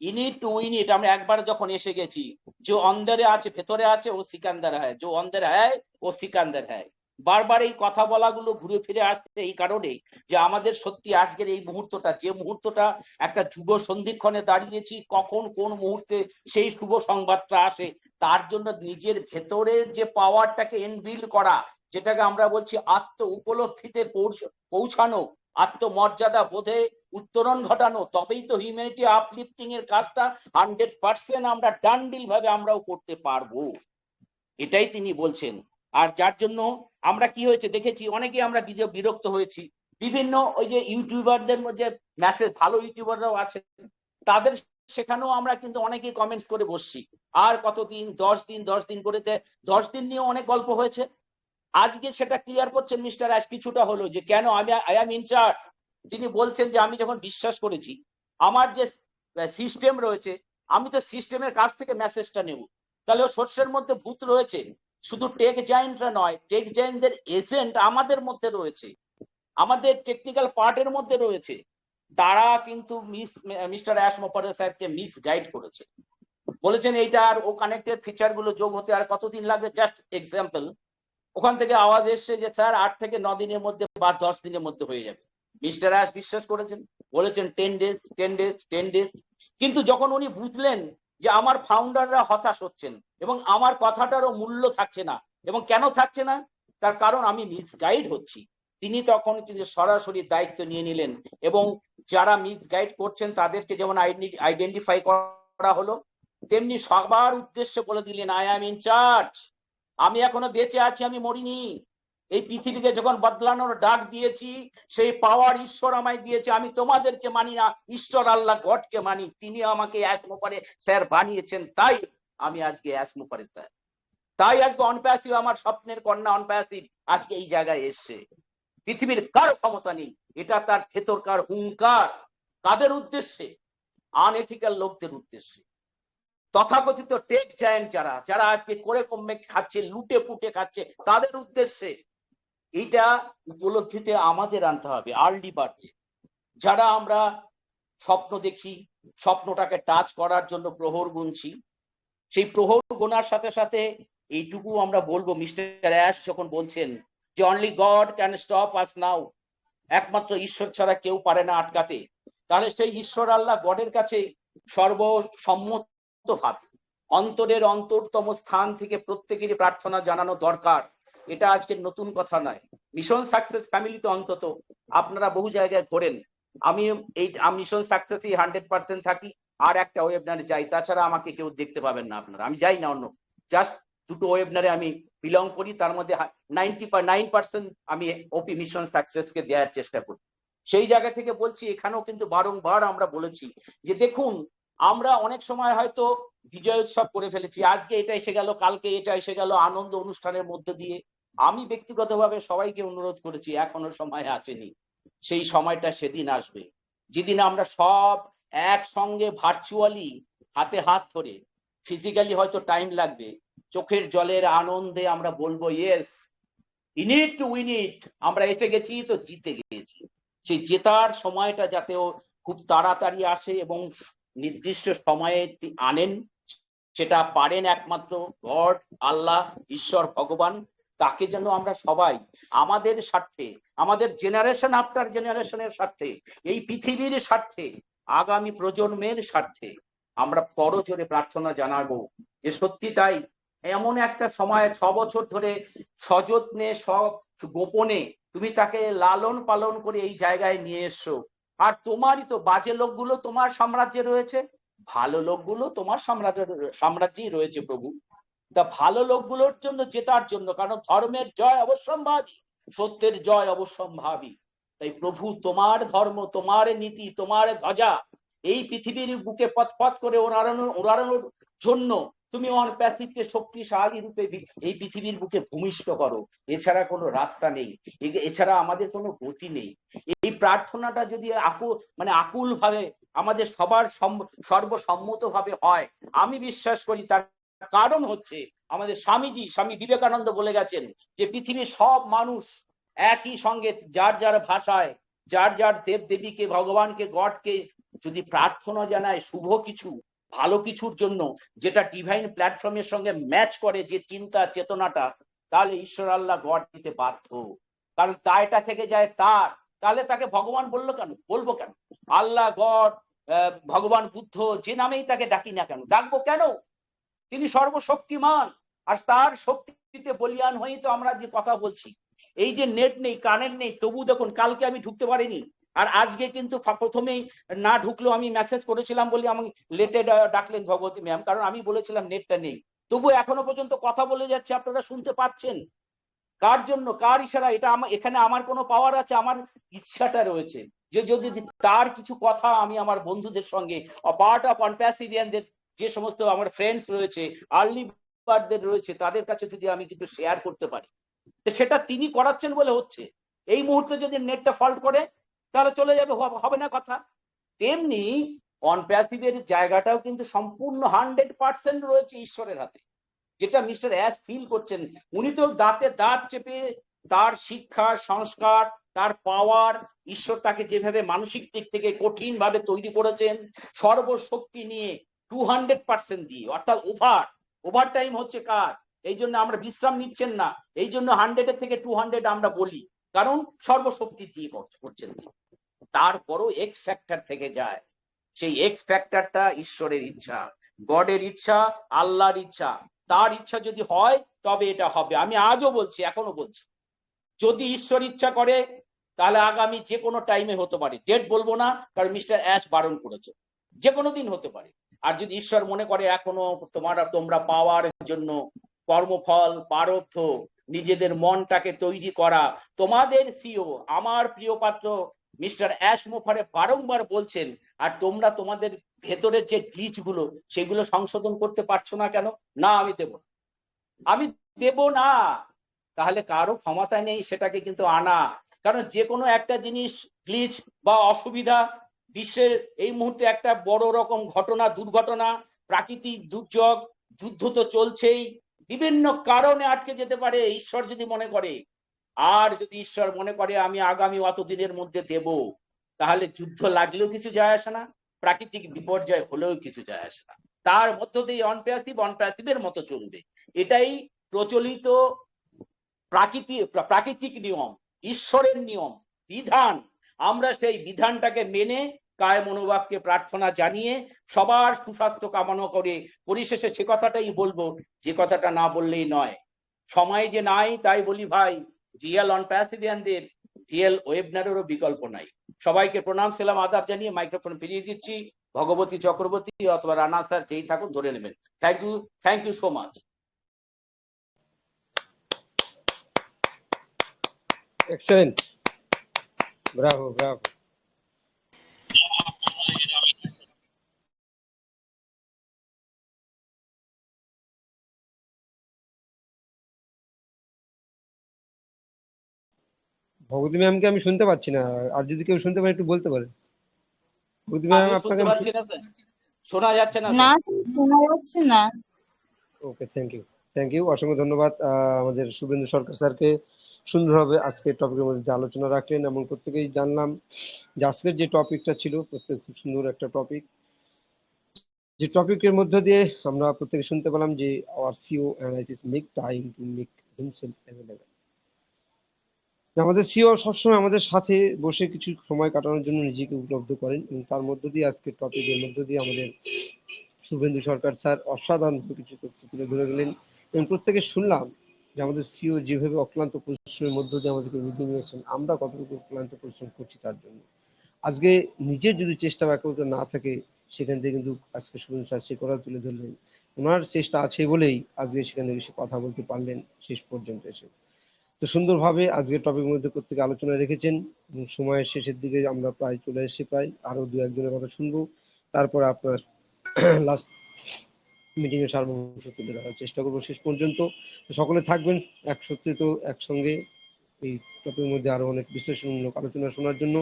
in it to in it আমরা একবার যখন এসে গেছি, যে অন্দরে আছে ভেতরে আছে ও সিকান্দার হয়, যে অন্দরে হয় ও সিকান্দার হয়। বারবার এই কথা বলাগুলো ঘুরে ফিরে আসছে এই কারণে যে আমাদের সত্যি আজকের এই মুহূর্তটা, যে মুহূর্তটা একটা যুব সন্ধিক্ষণে দাঁড়িয়েছি, কখন কোন মুহূর্তে সেই শুভ সংবাদটা আসে, তার জন্য নিজের ভেতরের যে পাওয়ারটাকে এনবিল্ড করা, যেটাকে আমরা বলছি আত্ম উপলব্ধিতে পৌঁছানো, আত্মমর্যাদা বোধে উত্তরণ ঘটানো, তবেই তো হিউম্যানিটি আপলিফটিং এর কাজটা 100% আমরা ডান্ডিল ভাবে আমরাও করতে পারবো, এটাই তিনি বলছেন। আর যার জন্য আমরা কি হয়েছে দেখেছি, অনেকে আমরা বিরক্ত হয়েছি, বিভিন্ন ওই যে ইউটিউবারদের মধ্যে মেসেজ, ভালো ইউটিউবাররাও আছে, তাদের সেখানেও আমরা কিন্তু অনেকেই কমেন্টস করে বসছি, আর কতদিন, 10 দিন করে 10 দিন নিয়ে অনেক গল্প হয়েছে। আজকে সেটা ক্লিয়ার করছেন মিস্টার অ্যাশ কিছুটা হলো, যে কেন আই অ্যাম ইনচার্জ। তিনি বলছেন যে আমি যখন বিশ্বাস করেছি আমার যে সিস্টেম রয়েছে, আমি তো সিস্টেমের কাছ থেকে মেসেজটা নেব। তাহলে সোর্সের মধ্যে ভূত রয়েছে, শুধু টেক জায়েন্টরা নয়, টেক জায়েন্টদের এজেন্ট আমাদের মধ্যে রয়েছে, আমাদের টেকনিক্যাল পার্টের মধ্যে রয়েছে। তারা কিন্তু মিস্টার অ্যাশ মোপারে সাহেবকে মিস গাইড করেছে, বলেছেন এইটা আর ও কানেক্টেড ফিচার গুলো যোগ হতে আর কতদিন লাগবে। জাস্ট এক্সাম্পল, ওখান থেকে আওয়াজ এসছে যে স্যার 8 থেকে 9 দিনের মধ্যে বা 10 দিনের মধ্যে হয়ে যাবে। মিস্টার অ্যাশ বিশ্বাস করেছেন, বলেছেন 10 ডেজ। কিন্তু যখন উনি বুঝলেন যে আমার ফাউন্ডাররা হতাশ হচ্ছেন এবং আমার কথাটারও মূল্য থাকছে না, এবং কেন থাকছে না, তার কারণ আমি মিসগাইড হচ্ছি, তিনি তখন কিন্তু সরাসরি দায়িত্ব নিয়ে নিলেন এবং যারা মিসগাইড করছেন তাদেরকে যেমন আইডেন্টিফাই করা হলো, তেমনি সবার উদ্দেশ্যে বলে দিলেন আই অ্যাম ইনচার্জ, আমি এখনো বেঁচে আছি, আমি মরিনি। এই পৃথিবীকে যখন বদলানোর ডাক দিয়েছি, সেই পাওয়ার ঈশ্বর আমায় দিয়েছে। আমি তোমাদেরকে মানি না, ঈশ্বর আল্লাহ গডকে মানি, তিনি আমাকে অ্যাশ মোপারে স্যার বানিয়েছেন, তাই আমি আজকে অ্যাশ মোপারে স্যার, তাই আজকে অনপ্যাসিভ, আমার স্বপ্নের কন্যা অনপ্যাসিভ আজকে এই জায়গায় এসছে। পৃথিবীর কার ক্ষমতা নেই, এটা তার ভেতরকার হুঙ্কার। কাদের উদ্দেশ্যে? আনএথিক্যাল লোকদের উদ্দেশ্যে, তথাকথিত টেক জায়ান্ট যারা যারা আজকে করে কমে খাচ্ছে, লুটে পুটে খাচ্ছে, তাদের উদ্দেশ্যে। এইটা উপলব্ধিতে আমাদের আনতে হবে আর্লি বার্থে। যারা আমরা স্বপ্ন দেখি, স্বপ্নটাকে টাচ করার জন্য প্রহর গুনছি, সেই প্রহর গোনার সাথে সাথে এইটুকু আমরা বলবো, মিস্টার অ্যাশ যখন বলছেন যে only God can stop us now, একমাত্র ঈশ্বর ছাড়া কেউ পারে না আটকাতে, তাহলে সেই ঈশ্বর আল্লাহ গডের কাছে সর্বসম্মত ভাবে অন্তরের অন্তরতম স্থান থেকে প্রত্যেকেরই প্রার্থনা জানানো দরকার। এটা আজকের নতুন কথা নয়। মিশন সাকসেস ফ্যামিলিতে অন্তত আপনারা বহু জায়গায় ঘোরেন, আমি মিশন সাকসেসই 100% থাকি, আর একটা ওয়েবনারে যাই, তাছাড়া আমাকে কেউ দেখতে পাবেন না আপনারা, আমি যাই না অন্য, জাস্ট দুটো ওয়েবনারে আমি বিলং করি, তার মধ্যে 99% আমি ওপি মিশন সাকসেসকে দেওয়ার চেষ্টা করি। সেই জায়গা থেকে বলছি, এখানেও কিন্তু বারংবার আমরা বলেছি যে দেখুন, আমরা অনেক সময় হয়তো বিজয় উৎসব করে ফেলেছি, আজকে এটা এসে গেল, কালকে এটা এসে গেল, আনন্দ অনুষ্ঠানের মধ্যে দিয়ে। আমি ব্যক্তিগতভাবে সবাইকে অনুরোধ করেছি, এখনো সময় আসেনি, সেই সময়টা সেদিন আসবে যেদিন আমরা সব একসঙ্গে ভার্চুয়ালি হাতে হাত ধরে, ফিজিক্যালি হয়তো টাইম লাগবে, চোখের জলের আনন্দে আমরা বলবো ইয়েস ইনিট টু উইন ইট, আমরা এসে গেছি তো জিতে গেছি। সেই জেতার সময়টা যাতেও খুব তাড়াতাড়ি আসে এবং নির্দিষ্ট সময়ে আনেন, সেটা পারেন একমাত্র গড, আল্লাহ, ঈশ্বর, ভগবান। তাকে যেন আমরা সবাই আমাদের স্বার্থে, আমাদের জেনারেশন আফটার জেনারেশনের স্বার্থে, এই পৃথিবীর স্বার্থে, আগামী প্রজন্মের স্বার্থে আমরা করজোরে প্রার্থনা জানাবো যে সত্যি তাই, এমন একটা সময় 6 বছর ধরে সযত্নে সব গোপনে তুমি তাকে লালন পালন করে এই জায়গায় নিয়ে এসছো, আর তোমারই তো বাজে লোকগুলো তোমার সাম্রাজ্যে রয়েছে, ভালো লোকগুলো তোমার সাম্রাজ্যেই রয়েছে প্রভু। তা ভালো লোকগুলোর জন্য, জেতার জন্য, কারণ ধর্মের জয় অবশ্যম্ভাবী, সত্যের জয় অবশ্যম্ভাবী। তাই প্রভু তোমার ধর্ম, তোমার নীতি, তোমার ধ্বজা এই পৃথিবীর বুকে পথ করে ওড়ানোর জন্য তুমি অনপ্যাসিভকে শক্তিশালী রূপে এই পৃথিবীর বুকে ভূমিষ্ঠ করো। এছাড়া কোনো রাস্তা নেই, এছাড়া আমাদের কোনো গতি নেই। এই প্রার্থনাটা যদি আকুল ভাবে আমাদের সবার সর্বসম্মত ভাবে হয়, আমি বিশ্বাস করি তার কারণ হচ্ছে আমাদের স্বামী বিবেকানন্দ বলে গেছেন যে পৃথিবীর সব মানুষ একই সঙ্গে যার যার ভাষায়, যার যার দেব দেবীকে, ভগবানকে, গডকে যদি প্রার্থনা জানায় শুভ কিছু, ভালো কিছুর জন্য, যেটা ডিভাইন প্ল্যাটফর্মের সঙ্গে ম্যাচ করে যে চিন্তা চেতনাটা, তাহলে ঈশ্বর আল্লাহ গড দিতে বাধ্য। কারণ দায়টা থেকে যায় তার। তাহলে তাকে ভগবান বলবো কেন? আল্লাহ, গড, ভগবান বুদ্ধ, যে নামেই তাকে ডাকি না কেন, ডাকবো কেন? তিনি সর্বশক্তিমান, আর তার শক্তিতে বলিয়ান হয়েই তো আমরা যে কথা বলছি। এই যে নেট নেই, কানেক্ট নেই, তবু দেখুন কালকে আমি ঢুকতে পারিনি, আর আজকে কিন্তু প্রথমেই না ঢুকলেও আমি মেসেজ করেছিলাম বলে আমি লেটে ডাকলেন ভগবতী ম্যাম, কারণ আমি বলেছিলাম নেটটা নেই। তবু এখনো পর্যন্ত কথা বলে যাচ্ছে, আপনারা শুনতে পাচ্ছেন। কার জন্য, কার ইশারা? এটা এখানে আমার কোনো পাওয়ার আছে? আমার ইচ্ছাটা রয়েছে যে যদি তার কিছু কথা আমি আমার বন্ধুদের সঙ্গে, পার্ট অফ অনপ্যাসিভিয়ানদের যে সমস্ত আমার ফ্রেন্ডস রয়েছে, আর্লি বার্ডদের রয়েছে, তাদের কাছে যদি আমি কিছু শেয়ার করতে পারি, সেটা তিনি করাচ্ছেন বলে হচ্ছে। এই মুহূর্তে যদি নেটটা ফল্ট করে তাহলে চলে যাবে, হবে না কথা। তেমনি অনপ্যাসিভের জায়গাটাও কিন্তু সম্পূর্ণ 100% রয়েছে ঈশ্বরের হাতে, যেটা মিস্টার অ্যাশ ফিল করছেন। উনি তো দাঁতে দাঁত চেপে তার শিক্ষা, সংস্কার, তার পাওয়ার, ঈশ্বর তাকে যেভাবে মানসিক দিক থেকে কঠিন ভাবে তৈরি করেছেন, সর্বশক্তি নিয়ে 200% দিয়ে, অর্থাৎ ওভার টাইম হচ্ছে কাজ। এই জন্য আমরা বিশ্রাম নিচ্ছেন না, এই জন্য 100 থেকে 200 আমরা বলি, কারণ সর্বশক্তি দিয়ে করছেন। তারপরও এক্স ফ্যাক্টর থেকে যায়, সেই এক্স ফ্যাক্টরটা ঈশ্বরের ইচ্ছা, গডের ইচ্ছা, আল্লাহর ইচ্ছা। তার ইচ্ছা যদি হয় তবে এটা হবে। আমি আজও বলছি, এখনো বলছি, যদি ঈশ্বর ইচ্ছা করে তাহলে আগামী যে কোনো টাইমে হতে পারে। ডেট বলবো না, কারণ মিস্টার অ্যাশ বারণ করেছে, যে কোনো দিন হতে পারে। আর যদি ঈশ্বর মনে করে এখনো তোমরা পাওয়ার জন্য কর্মফল, প্রারব্ধ, নিজেদের মনটাকে তৈরি করা, তোমাদের সিও আমার প্রিয় পাত্র মিস্টার অ্যাশ মোফারে বারংবার বলছেন, আর তোমরা তোমাদের ভেতরের যে গ্লিচ গুলো সেগুলো সংশোধন করতে পারছো না কেন? না, আমি দেব না। তাহলে কারো ক্ষমতা নেই সেটাকে কিন্তু আনা। কারণ যে কোনো একটা জিনিস গ্লিচ বা অসুবিধা, বিশ্বের এই মুহূর্তে একটা বড় রকম ঘটনা, দুর্ঘটনা, প্রাকৃতিক দুর্যোগ, যুদ্ধ তো চলছেই, বিভিন্ন কারণে আটকে যেতে পারে ঈশ্বর যদি মনে করে। আর যদি ঈশ্বর মনে করে আমি আগামী অত দিনের মধ্যে দেব, তাহলে যুদ্ধ লাগলেও কিছু যায় আসে না, প্রাকৃতিক বিপর্যয় হলেও কিছু যায় আসে না। তার মধ্য দিয়ে অনপ্যাসিভের মতো চলবে। এটাই প্রচলিত প্রাকৃতিক নিয়ম, ঈশ্বরের নিয়ম, বিধান। আমরা সেই বিধানটাকে মেনে কায় মনোভাবকে প্রার্থনা জানিয়ে সবার সুস্বাস্থ্য কামনা করে পরিশেষে সে কথাটাই বলবো, যে কথাটা না বললেই নয়। সময় যে নাই তাই বলি ভাই, রিয়েল অনপ্যাসিভিয়ানদের রিয়েল ওয়েবনারেরও বিকল্প নাই। সবাইকে প্রণাম, সালাম, আদাব জানিয়ে মাইক্রোফোন ফিরিয়ে দিচ্ছি। ভগবতী চক্রবর্তী অথবা রানা স্যার যেই থাকুন ধরে নেবেন। Thank you so much. Excellent, bravo bravo. Bhagabati ম্যামকে আমি শুনতে পাচ্ছি না, আর যদি কেউ শুনতে পারে একটু বলতে পারে। ভগবতী ম্যাম আমি আপনাকে শুনতে পাচ্ছি না স্যার, শোনা যাচ্ছে না না, স্যার। শোনা যাচ্ছে না। ওকে, থ্যাংক ইউ, অসংখ্য ধন্যবাদ আমাদের শুভেন্দু সরকার স্যারকে, সুন্দরভাবে আজকের টপিকের মধ্যে যে আলোচনা রাখলেন, এবং প্রত্যেকেই জানলাম যে আজকের যে টপিকটা ছিল প্রত্যেক খুব সুন্দর একটা টপিক, যে টপিকের মধ্য দিয়ে আমরা প্রত্যেকে শুনতে পেলাম যে our CO analysis make time to make himself available. আমাদের সিও সবসময় আমাদের সাথে বসে কিছু সময় কাটানোর জন্য নিজেকে উপলব্ধ করেন, এবং তার মধ্য দিয়ে আজকের টপিকের মধ্য দিয়ে আমাদের শুভেন্দু সরকার স্যার অসাধারণ কিছু তথ্য তুলে ধরে গেলেন, এবং প্রত্যেকে শুনলাম যে আমাদের সিও যেভাবে অক্লান্ত পরিশ্রমের মধ্য দিয়ে আমাদেরকে বুঝিয়ে নিয়েছেন আমরা কতটুকু অক্লান্ত পরিশ্রম করছি তার জন্য। আজকে নিজের যদি চেষ্টা ব্যাকুলতা না থাকে, সেখান থেকে কিন্তু আজকে শুভেন্দু স্যার সে কথা তুলে ধরলেন, ওনার চেষ্টা আছে বলেই আজকে সেখান থেকে সে কথা বলতে পারলেন শেষ পর্যন্ত এসে। তো সুন্দরভাবে আজকের টপিকের মধ্যে প্রত্যেকে আলোচনা রেখেছেন, এবং সময়ের শেষের দিকে আমরা প্রায় চলে এসেছি, প্রায় আরো দু একজনের কথা শুনবো, তারপরে আপনার লাস্ট মিটিং এর সার্বভৌমত্ব তুলে ধরার চেষ্টা করবো শেষ পর্যন্ত। তো সকলে থাকবেন একত্রিত একসঙ্গে এই টপিকের মধ্যে আরো অনেক বিশ্লেষণমূলক আলোচনা শোনার জন্য।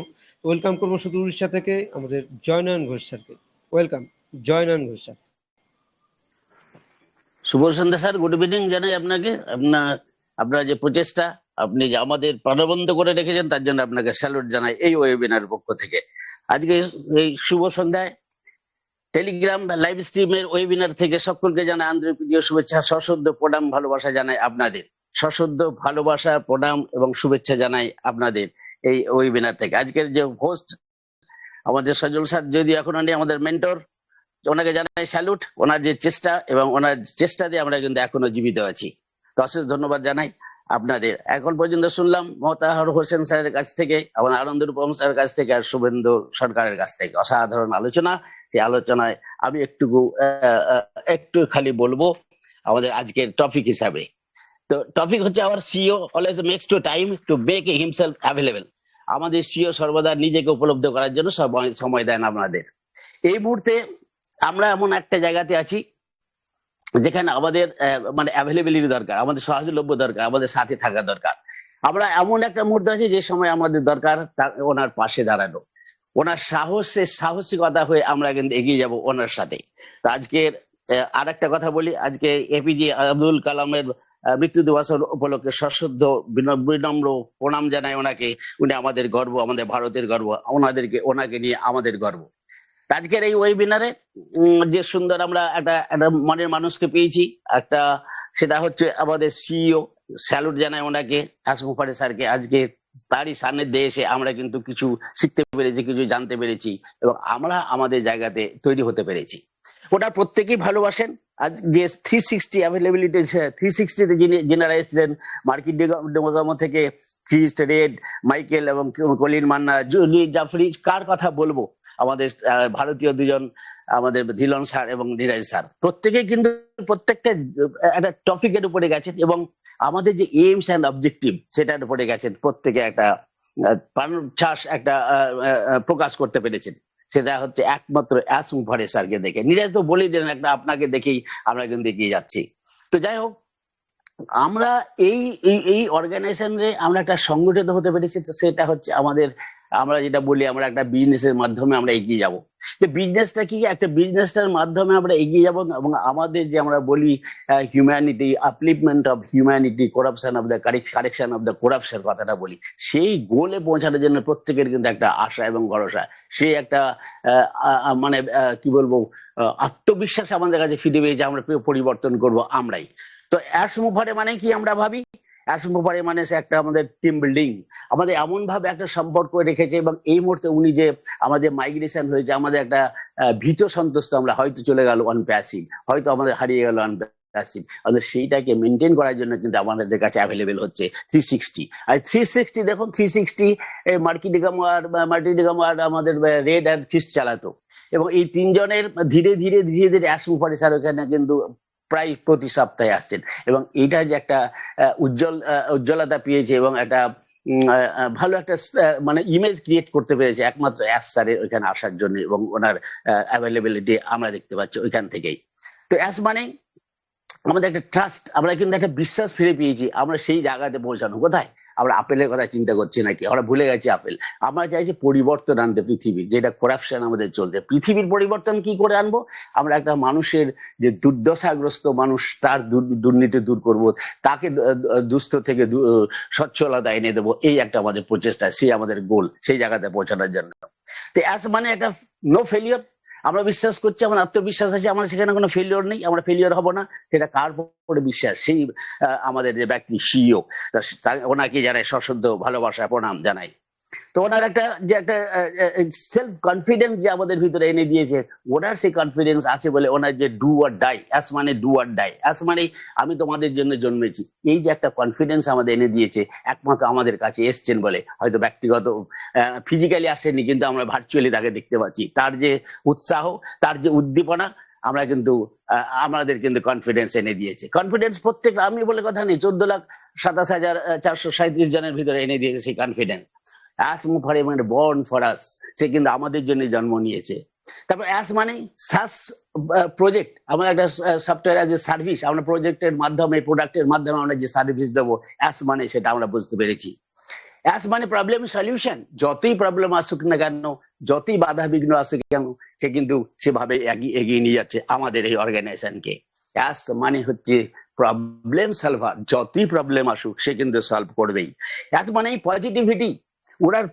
ওয়েলকাম করবো শুধু উড়িষ্যা থেকে আমাদের জয়নয়ন ঘোষ স্যারকে। Welcome, Joynayan Ghosh sir. শুভ সন্ধ্যা স্যার, গুড ইভিনিং জানাই আপনাকে। আপনার যে প্রচেষ্টা, আপনি যে আমাদের প্রাণবন্ত করে রেখেছেন তার জন্য আপনাকে স্যালুট জানাই এই ওয়েবিনার পক্ষ থেকে। আজকে এই শুভ সন্ধ্যায় টেলিগ্রাম লাইভ স্ট্রিমের ওয়েবিনার থেকে সকলকে জানাই আন্তরিক প্রীতীয় শুভেচ্ছা, সশ্রদ্ধ প্রণাম, ভালোবাসা জানাই আপনাদের। সশ্রদ্ধ ভালোবাসা, প্রণাম এবং শুভেচ্ছা জানাই আপনাদের এই ওয়েবিনার থেকে। আজকের যে হোস্ট আমাদের সজল স্যার, যদি এখনো নেই, আমাদের মেন্টর, ওনাকে জানাই স্যালুট। ওনার যে চেষ্টা এবং ওনার চেষ্টা দিয়ে আমরা কিন্তু এখনো জীবিত আছি। তো অশেষ ধন্যবাদ জানাই আপনাদের। এখন পর্যন্ত শুনলাম মোতাহার হোসেন স্যারের কাছ থেকে, আমাদের আনন্দরূপম স্যারের কাছ থেকে, আর শুভেন্দু সরকারের কাছ থেকে অসাধারণ আলোচনা। সেই আলোচনায় আমি একটু খালি বলবো আমাদের আজকের টপিক হিসাবে। তো টপিক হচ্ছে our CEO always makes to time to make himself available. আমাদের সিইও সর্বদা নিজেকে উপলব্ধ করার জন্য সময় দেন আমাদের। এই মুহূর্তে আমরা এমন একটা জায়গাতে আছি যেখানে আমাদের মানে অ্যাভেলেবিলিটি দরকার, আমাদের সহজলভ্য দরকার, আমাদের সাথে থাকা দরকার। আমরা এমন একটা মুহূর্তে আছি যে সময় আমাদের দরকার ওনার পাশে দাঁড়ানো, ওনার সাহসিকতা হয়ে আমরা কিন্তু এগিয়ে যাব ওনার সাথে। তো আজকের আর একটা কথা বলি, আজকে এপিজে আব্দুল কালামের মৃত্যু দিবস উপলক্ষে সশ্রদ্ধ বিনম্র প্রণাম জানাই ওনাকে। উনি আমাদের গর্ব, আমাদের ভারতের গর্ব, ওনাকে নিয়ে আমাদের গর্ব। আজকের এই ওয়েবিনারে যে সুন্দর আমরা একটা মনের মানুষকে পেয়েছি একটা, সেটা হচ্ছে আমাদের সিইও। স্যালুট জানাই ওনাকে, আসমু ফারে স্যারকে। আজকে তারই সান্নিধ্যে এসে আমরা কিন্তু কিছু শিখতে পেরেছি, কিছু জানতে পেরেছি এবং আমরা আমাদের জায়গাতে তৈরি হতে পেরেছি। ওটা প্রত্যেকেই ভালোবাসেন। আজ যে 360 অ্যাভেলেবিলিটি, 360-তে যিনারা এসেছিলেন মার্কিন ডেমোগ্রাম থেকে, ক্রিস্ট, রেড, মাইকেল এবং কলিন মান্না, জুলি জাফরি, কার কথা বলবো, আমাদের ভারতীয় দুজন, আমাদের ধিলন স্যার এবং নিরাজ স্যার, প্রত্যেকেই কিন্তু প্রত্যেকটা একটা টপিকের উপরে গেছেন এবং আমাদের যে এইমস অ্যান্ড অবজেক্টিভ সেটার উপরে গেছেন। প্রত্যেকে একটা প্রাণোচ্ছ্বাস একটা প্রকাশ করতে পেরেছেন। সেটা হচ্ছে একমাত্র আসমু ফারে স্যারকে দেখে। নিরাজ তো বলেই দিলেন একটা, আপনাকে দেখেই আমরা কিন্তু এগিয়ে যাচ্ছি। তো যাই হোক, আমরা এই অর্গানাইজেশনে আমরা একটা সংগঠিত হতে পেরেছি। তো সেটা হচ্ছে আমাদের, আমরা যেটা বলি, আমরা একটা বিজনেসের মাধ্যমে আমরা এগিয়ে যাব। যে বিজনেসটা কি, একটা বিজনেসটার মাধ্যমে আমরা এগিয়ে যাব এবং আমাদের যে আমরা বলি humanity, upliftment of humanity, corruption of the correction of the corruption কথাটা বলি, সেই গোলে পৌঁছানোর জন্য প্রত্যেকের কিন্তু একটা আশা এবং ভরসা, সেই একটা মানে কি বলবো, আত্মবিশ্বাস আমাদের কাছে ফিরে পেয়েছে। আমরা পরিবর্তন করব আমরাই। তো আসমু ফারে মানে কি আমরা ভাবি, আসমু ফারে মানে একটা আমাদের টিম বিল্ডিং, আমাদের এমন ভাবে একটা সম্পর্ক রেখেছে। এবং এই মুহূর্তে উনি যে আমাদের মাইগ্রেশন হয়েছে, আমাদের একটা ভীত সন্তুষ্ট, আমরা হয়তো চলে গেল অনপ্যাসিভ, হয়তো আমাদের হারিয়ে গেল অনপ্যাসিভ, আমাদের সেইটাকে মেনটেন করার জন্য কিন্তু আমাদের কাছে অ্যাভেলেবেল হচ্ছে 360। আর 360 দেখুন, 360 মার্কিন ডিগাম আর আমাদের রেড আর খ্রিস্ট চালাতো এবং এই তিনজনের ধীরে ধীরে আসমু ফারে স্যার ওখানে কিন্তু প্রায় প্রতি সপ্তাহে আসছেন এবং এইটা যে একটা উজ্জ্বলতা পেয়েছে এবং একটা ভালো একটা মানে ইমেজ ক্রিয়েট করতে পেরেছে একমাত্র অ্যাস স্যারের ওইখানে আসার জন্য এবং ওনার অ্যাভেলেবিলিটি আমরা দেখতে পাচ্ছি ওইখান থেকেই। তো অ্যাস মানে আমাদের একটা ট্রাস্ট, আমরা কিন্তু একটা বিশ্বাস ফিরে পেয়েছি। আমরা সেই জায়গাতে পৌঁছানো কোথায়, আমরা আপেলের কথা চিন্তা করছি নাকি, আমরা ভুলে গেছি আপেল। আমরা চাইছি পরিবর্তন আনতে পৃথিবীর, যেটা করাপশন আমাদের চলছে। পৃথিবীর পরিবর্তন কি করে আনবো, আমরা একটা মানুষের যে দুর্দশাগ্রস্ত মানুষ, তার দুর্নীতি দূর করব, তাকে দুস্থ থেকে সচ্ছলতা এনে দেবো, এই একটা আমাদের প্রচেষ্টা, সেই আমাদের গোল, সেই জায়গাতে পৌঁছানোর জন্য। তো অ্যাস মানে একটা নো ফেলিওর, আমরা বিশ্বাস করছি, আমার আত্মবিশ্বাস আছে, আমার সেখানে কোনো ফেলিওর নেই, আমরা ফেলিওর হব না। সেটা কার উপরে বিশ্বাস, সেই আমাদের যে ব্যক্তি সিইও, ওনাকে জানাই সশ্রদ্ধ ভালোবাসা প্রণাম জানাই। তো ওনার একটা সেলফ কনফিডেন্স যে আমাদের ভিতরে এনে দিয়েছে, ওনার সেই কনফিডেন্স আছে বলে ওনার যে ডু অর ডাই, অ্যাস মানে ডু অর ডাই, অ্যাস মানে আমি তোমাদের জন্য জন্মেছি, এই যে একটা কনফিডেন্স আমাদের এনে দিয়েছে, একমাত্র আমাদের কাছে এসছেন বলে। হয়তো ব্যক্তিগত ফিজিক্যালি আসেনি, কিন্তু আমরা ভার্চুয়ালি তাকে দেখতে পাচ্ছি। তার যে উৎসাহ, তার যে উদ্দীপনা, আমরা কিন্তু আমাদের কিন্তু কনফিডেন্স এনে দিয়েছে। কনফিডেন্স প্রত্যেক, আমি বলে কথা নেই, 14,27,437 জনের ভিতরে এনে দিয়েছে সেই কনফিডেন্স। আসমু ফারে মানে বর্ন ফর আস, সে কিন্তু আমাদের জন্য জন্ম নিয়েছে। তারপর অ্যাস মানে সাস প্রজেক্ট, আমরা একটা সফটওয়্যার অ্যাজ এ সার্ভিস, আমরা প্রজেক্টের মাধ্যমে, প্রোডাক্টের মাধ্যমে আমরা যে সার্ভিস দেবো, অ্যাস মানে সেটা আমরা বুঝতে পেরেছি। অ্যাস মানে প্রবলেম সলিউশন, যতই প্রবলেম আসুক না কেন, যতই বাধা বিঘ্ন আসুক কেন, সে কিন্তু সেভাবে এগিয়ে নিয়ে যাচ্ছে আমাদের এই অর্গানাইজেশনকে। অ্যাস মানে হচ্ছে প্রবলেম সলভার, যতই প্রবলেম আসুক সে কিন্তু সলভ করবেই। অ্যাস মানে পজিটিভিটি, ওনার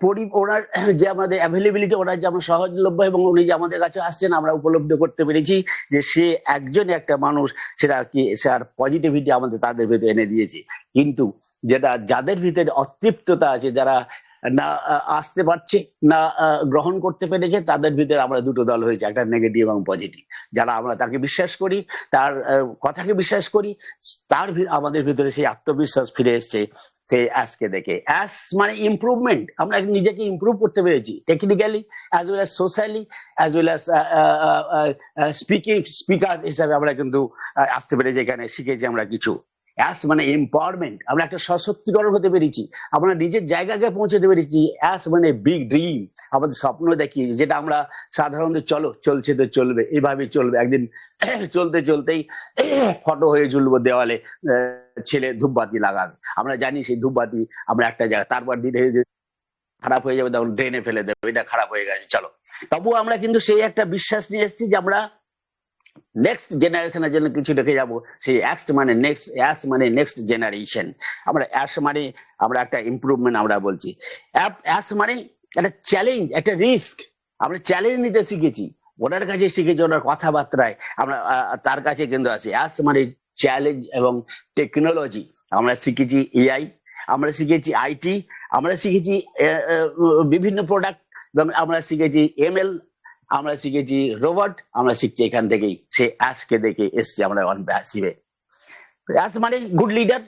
ওনার যে আমাদের অ্যাভেলেবিলিটি, ওনার যে আমরা সহজলভ্য এবং উনি যে আমাদের কাছে আসছেন, আমরা উপলব্ধ করতে পেরেছি যে সে একজন একটা মানুষ, সেটা কি স্যার পজিটিভিটি আমাদের তাদের ভিতরে এনে দিয়েছে। কিন্তু যেটা যাদের ভিতরে অতৃপ্ততা আছে, যারা না আসতে পারছে, না গ্রহণ করতে পেরেছে, তাদের ভিতরে আমরা দুটো দল হয়েছে, একটা নেগেটিভ এবং পজিটিভ। যারা আমরা তাকে বিশ্বাস করি, তার কথাকে বিশ্বাস করি, আমাদের ভিতরে সেই আত্মবিশ্বাস ফিরে এসছে সে আজকে দেখে। অ্যাস মানে ইমপ্রুভমেন্ট, আমরা নিজেকে ইমপ্রুভ করতে পেরেছি technically as well as socially as well as speaker হিসাবে আমরা কিন্তু আসতে পেরেছি, এখানে শিখেছি আমরা কিছু। অ্যাস মানে এম্পাওয়ারমেন্ট, আমরা একটা সশক্তিকরণ হতে পেরেছি, আমরা নিজের জায়গাকে পৌঁছতে পেরেছি। অ্যাস মানে বিগ ড্রিম, আমাদের স্বপ্ন দেখি, যেটা আমরা সাধারণত চলছে তো চলবে, এইভাবে চলবে, একদিন চলতে চলতেই ফটো হয়ে ঝুলবো দেওয়ালে, ছেলে ধূপবাতি লাগাবে, আমরা জানি সেই ধূপবাতি আমরা একটা জায়গায়, তারপর ধীরে ধীরে খারাপ হয়ে যাবে, তখন ড্রেনে ফেলে দেবো, এটা খারাপ হয়ে গেছে চলো। তবুও আমরা কিন্তু সেই একটা বিশ্বাস নিয়ে এসেছি যে আমরা নেক্সট জেনারেশনের জন্য কিছু রেখে যাবো। সেই অ্যাস মানে নেক্সট জেনারেশন। আমরা অ্যাস মানে আমরা একটা ইমপ্রুভমেন্ট আমরা বলছি। অ্যাস মানে একটা চ্যালেঞ্জ, একটা রিস্ক, আমরা চ্যালেঞ্জ নিতে শিখেছি, ওনার কাছে শিখেছি, ওনার কথাবার্তায় আমরা তার কাছে কিন্তু আছি। অ্যাস মানে চ্যালেঞ্জ এবং টেকনোলজি, আমরা শিখেছি এআই, আমরা শিখেছি আইটি, আমরা শিখেছি বিভিন্ন প্রোডাক্ট, আমরা শিখেছি এমএল, আমরা শিখেছি রোবট, আমরা শিখছি এখান থেকেই। সে আজকে দেখে এসছি আমরা অনপ্যাসিভে। আজ মানে গুড লিডার,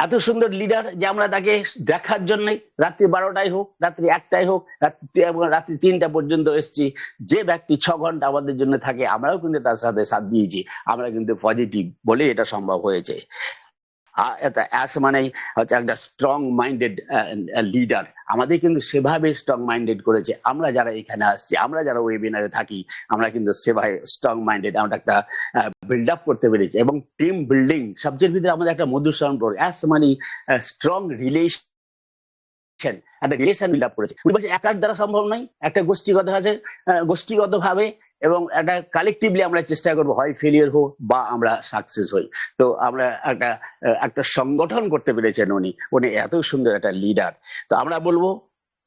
এত সুন্দর লিডার যে আমরা তাকে দেখার জন্য রাত্রি 12টায় হোক, রাত্রি 1টায় হোক, রাত্রি 3টা পর্যন্ত এসছি। যে ব্যক্তি 6 ঘন্টা আমাদের জন্য থাকে, আমরাও কিন্তু তার সাথে সাথ দিয়েছি, আমরা কিন্তু পজিটিভ বলে এটা সম্ভব হয়েছে। অ্যাস মানে হচ্ছে একটা স্ট্রং মাইন্ডেড লিডার, আমাদের কিন্তু সেভাবে স্ট্রং মাইন্ডেড করেছে। আমরা যারা এখানে আসছি, আমরা যারা ওয়েবিনারে থাকি, আমরা কিন্তু সেভাবে স্ট্রং মাইন্ডেড, আমরা একটা বিল্ড আপ করতে পেরেছি। এবং টিম বিল্ডিং সবচেয়ে ভিতরে আমাদের একটা মধুর সম্পর্ক, অ্যাস মানে স্ট্রং রিলেশন, একটা রিলেশন বিল্ড আপ করেছে। একার দ্বারা সম্ভব নয়, একটা গোষ্ঠীগত ভাবে এবং একটা কালেকটিভলি আমরা চেষ্টা করবো, হয় ফেলিয়ার হোক বা আমরা সাকসেস হই। তো আমরা একটা সংগঠন করতে পেরেছেন উনি এত সুন্দর একটা লিডার। তো আমরা বলবো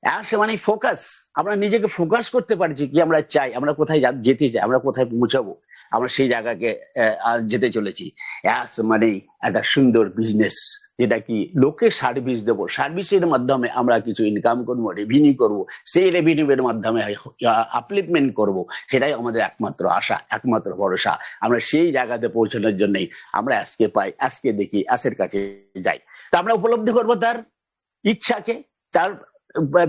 অ্যাস মানে ফোকাস, আমরা নিজেকে ফোকাস করতে পারছি কি আমরা চাই, আমরা কোথায় যেতে চাই, আমরা কোথায় পৌঁছাবো, আমরা সেই জায়গাকে যেতে চলেছি। অ্যাস মানে একটা সুন্দর বিজনেস, যেটা কি লোকে সার্ভিস দেবো, সার্ভিসের মাধ্যমে আমরা কিছু ইনকাম করবো, রেভিনিউ করবো, সেই রেভিনিউ এর মাধ্যমে আপলিফমেন্ট করবো, সেটাই আমাদের একমাত্র আশা, একমাত্র ভরসা। আমরা সেই জায়গাতে পৌঁছানোর জন্যই আমরা আজকে পাই, আজকে দেখি, আজের কাছে যাই। তো আমরা উপলব্ধি করবো তার ইচ্ছাকে, তার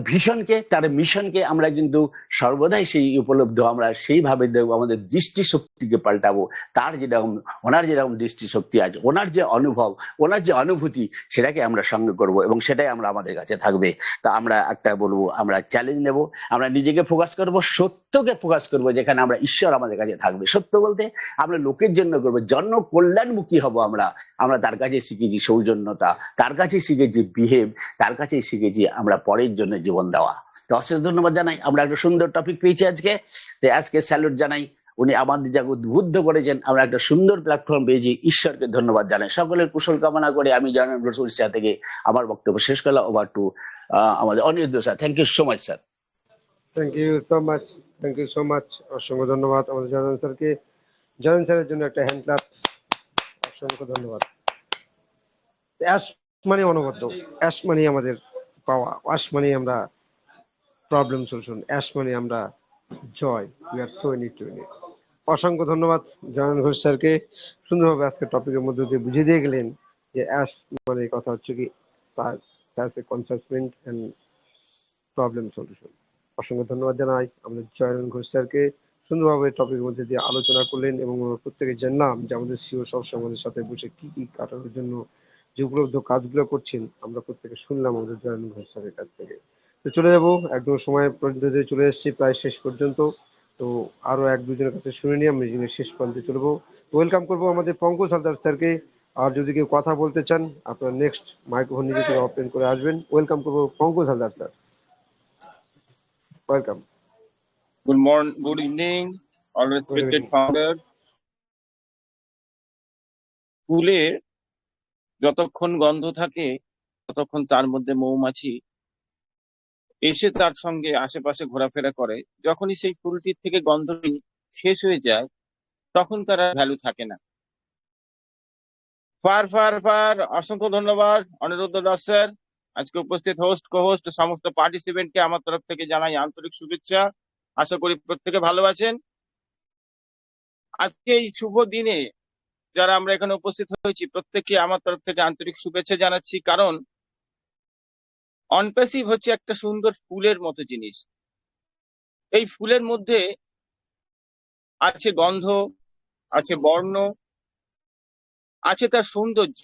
ভীষণকে, তার মিশনকে। আমরা কিন্তু সর্বদাই সেই উপলব্ধ, আমরা সেইভাবে দেখবো, আমাদের দৃষ্টিশক্তিকে পাল্টাবো। তার যেরকম, ওনার যেরকম দৃষ্টিশক্তি আছে, ওনার যে অনুভব, ওনার যে অনুভূতি, সেটাকে আমরা সঙ্গে করব এবং সেটাই আমরা আমাদের কাছে থাকবে। তা আমরা একটা বলবো, আমরা চ্যালেঞ্জ নেব, আমরা নিজেকে ফোকাস করব, সত্যকে ফোকাস করব, যেখানে আমরা ঈশ্বর আমাদের কাছে থাকবে। সত্য বলতে আমরা লোকের জন্য করবো, জন কল্যাণমুখী হব। আমরা তার কাছে শিখেছি সৌজন্যতা, তার কাছে শিখেছি বিহেভ, তার কাছে শিখেছি আমরা পরের জন্য জীবন দেওয়া। তো অশেষ ধন্যবাদ জানাই, আমরা একটা সুন্দর টপিক পেয়েছি আজকে। আজকে স্যালুট জানাই, উনি আমাদের যা উদ্বুদ্ধ করেছেন, আমরা একটা সুন্দর প্ল্যাটফর্ম পেয়েছি, ঈশ্বরকে ধন্যবাদ জানাই। সকলের কুশল কামনা করে আমি জয়নাল ঘোষ উড়িষ্যা থেকে আমার বক্তব্য শেষ করলাম। ওভার টু আমাদের Aniruddha sir. Thank you so much sir. Thank you so much, thank you so much, অসংখ্য ধন্যবাদ আমাদের জয়নাল স্যারকে। জয়নাল স্যারের জন্য একটা হ্যান্ড ক্লাপ, অসংখ্য ধন্যবাদ। অ্যাশ মানে অনবদ্য, অ্যাশ মানে আমাদের পাওয়া, ওয়াশ মানে আমরা প্রবলেম সলিউশন, অ্যাশ মানে আমরা জয়, we are so in it to in it. অসংখ্য ধন্যবাদ জয়নাল ঘোষ স্যারকে, সুন্দরভাবে আজকে টপিকের মধ্যে দিয়ে বুঝিয়ে দিয়ে গেলেন যে অ্যাশ মানে কথা হচ্ছে কি কনসাসমেন্ট এন্ড প্রবলেম সলিউশন। অসংখ্য ধন্যবাদ জানাই আমাদের জয়নাল ঘোষ স্যারকে, সুন্দরভাবে টপিকের মধ্যে দিয়ে আলোচনা করলেন এবং আমরা প্রত্যেকে জানলাম যে আমাদের সিও সবসময় আমাদের সাথে বসে কি কি কাটানোর জন্য যে উপলব্ধ কাজগুলো করছেন, আমরা প্রত্যেকে শুনলাম আমাদের জয়নাল ঘোষ স্যারের কাছ থেকে। তো চলে যাব, একদম সময় পর্যন্ত চলে এসেছি, প্রায় শেষ পর্যন্ত। তো আরো এক দুজনের কাছে শুনে নিয়ে আমি শেষ প্রান্তে চলবো। ওয়েলকাম করবো আমাদের পঙ্কজ হালদার স্যারকে। আর যদি কেউ কথা বলতে চান, আপনার নেক্সট মাইক্রোফোন নিজে থেকে ওপেন করে আসবেন। ওয়েলকাম করবো Pankaj Haldar sir, welcome. Good morning, good evening, all respected founder. ফুলে যতক্ষণ গন্ধ থাকে ততক্ষণ তার মধ্যে মৌমাছি এসে তার সঙ্গে আশেপাশে ঘোরাফেরা করে, যখনই সেই ফুলটির থেকে গন্ধটি শেষ হয়ে যায় তখন তার ভ্যালু থাকে না। অসংখ্য ধন্যবাদ অনিরুদ্ধ দাস স্যার। আজকে উপস্থিত হোস্ট, কো-হোস্ট সমস্ত পার্টিসিপেন্টকে আমার তরফ থেকে জানাই আন্তরিক শুভেচ্ছা। আশা করি প্রত্যেকে ভালো আছেন। আজকে এই শুভ দিনে যারা আমরা এখানে উপস্থিত হয়েছি প্রত্যেককে আমার তরফ থেকে আন্তরিক শুভেচ্ছা জানাচ্ছি, কারণ অনপ্যাসিভ হচ্ছে একটা সুন্দর ফুলের মতো জিনিস। এই ফুলের মধ্যে আছে গন্ধ, আছে বর্ণ, আছে তার সৌন্দর্য।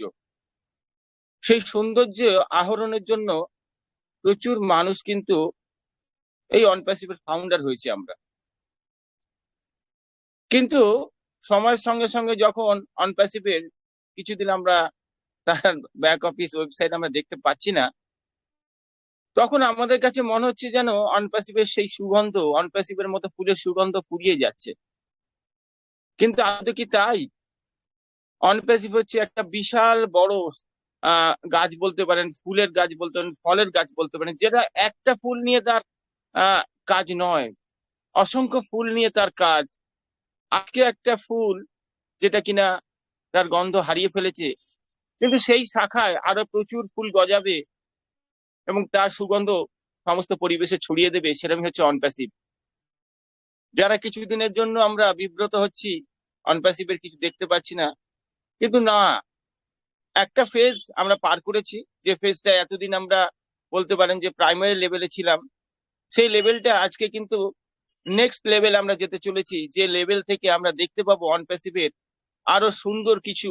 সেই সৌন্দর্য আহরণের জন্য প্রচুর মানুষ কিন্তু এই অনপ্যাসিভের ফাউন্ডার হয়েছে আমরা। কিন্তু সময়ের সঙ্গে সঙ্গে যখন অনপ্যাসিভের কিছুদিন আমরা তার ব্যাক অফিস ওয়েবসাইট আমরা দেখতে পাচ্ছি না, তখন আমাদের কাছে মনে হচ্ছে যেন অনপ্যাসিভের সেই সুগন্ধ, অনপ্যাসিভের মতো ফুলের সুগন্ধ ফুরিয়ে যাচ্ছে। কিন্তু আদৌ কি তাই? অনপ্যাসিভ হচ্ছে একটা বিশাল বড় গাছ বলতে পারেন, ফুলের গাছ বলতে পারেন, ফলের গাছ বলতে পারেন, যেটা একটা ফুল নিয়ে তার কাজ নয়, অসংখ্য ফুল নিয়ে তার কাজ। আজকে একটা ফুল যেটা কিনা তার গন্ধ হারিয়ে ফেলেছে, কিন্তু সেই শাখায় আরো প্রচুর ফুল গজাবে এবং তার সুগন্ধ সমস্ত পরিবেশে ছড়িয়ে দেবে, সেরকমই হচ্ছে অনপ্যাসিভ। যারা কিছুদিনের জন্য আমরা বিব্রত হচ্ছি, অনপ্যাসিভের কিছু দেখতে পাচ্ছি না, কিন্তু না, একটা ফেজ আমরা পার করেছি, যে ফেজটা এতদিন আমরা বলতে পারেন যে প্রাইমারি লেভেলে ছিলাম, সেই লেভেলটা আজকে কিন্তু নেক্সট লেভেল আমরা যেতে চলেছি, যে লেভেল থেকে আমরা দেখতে পাবো অনপ্যাসিভের আরো সুন্দর কিছু,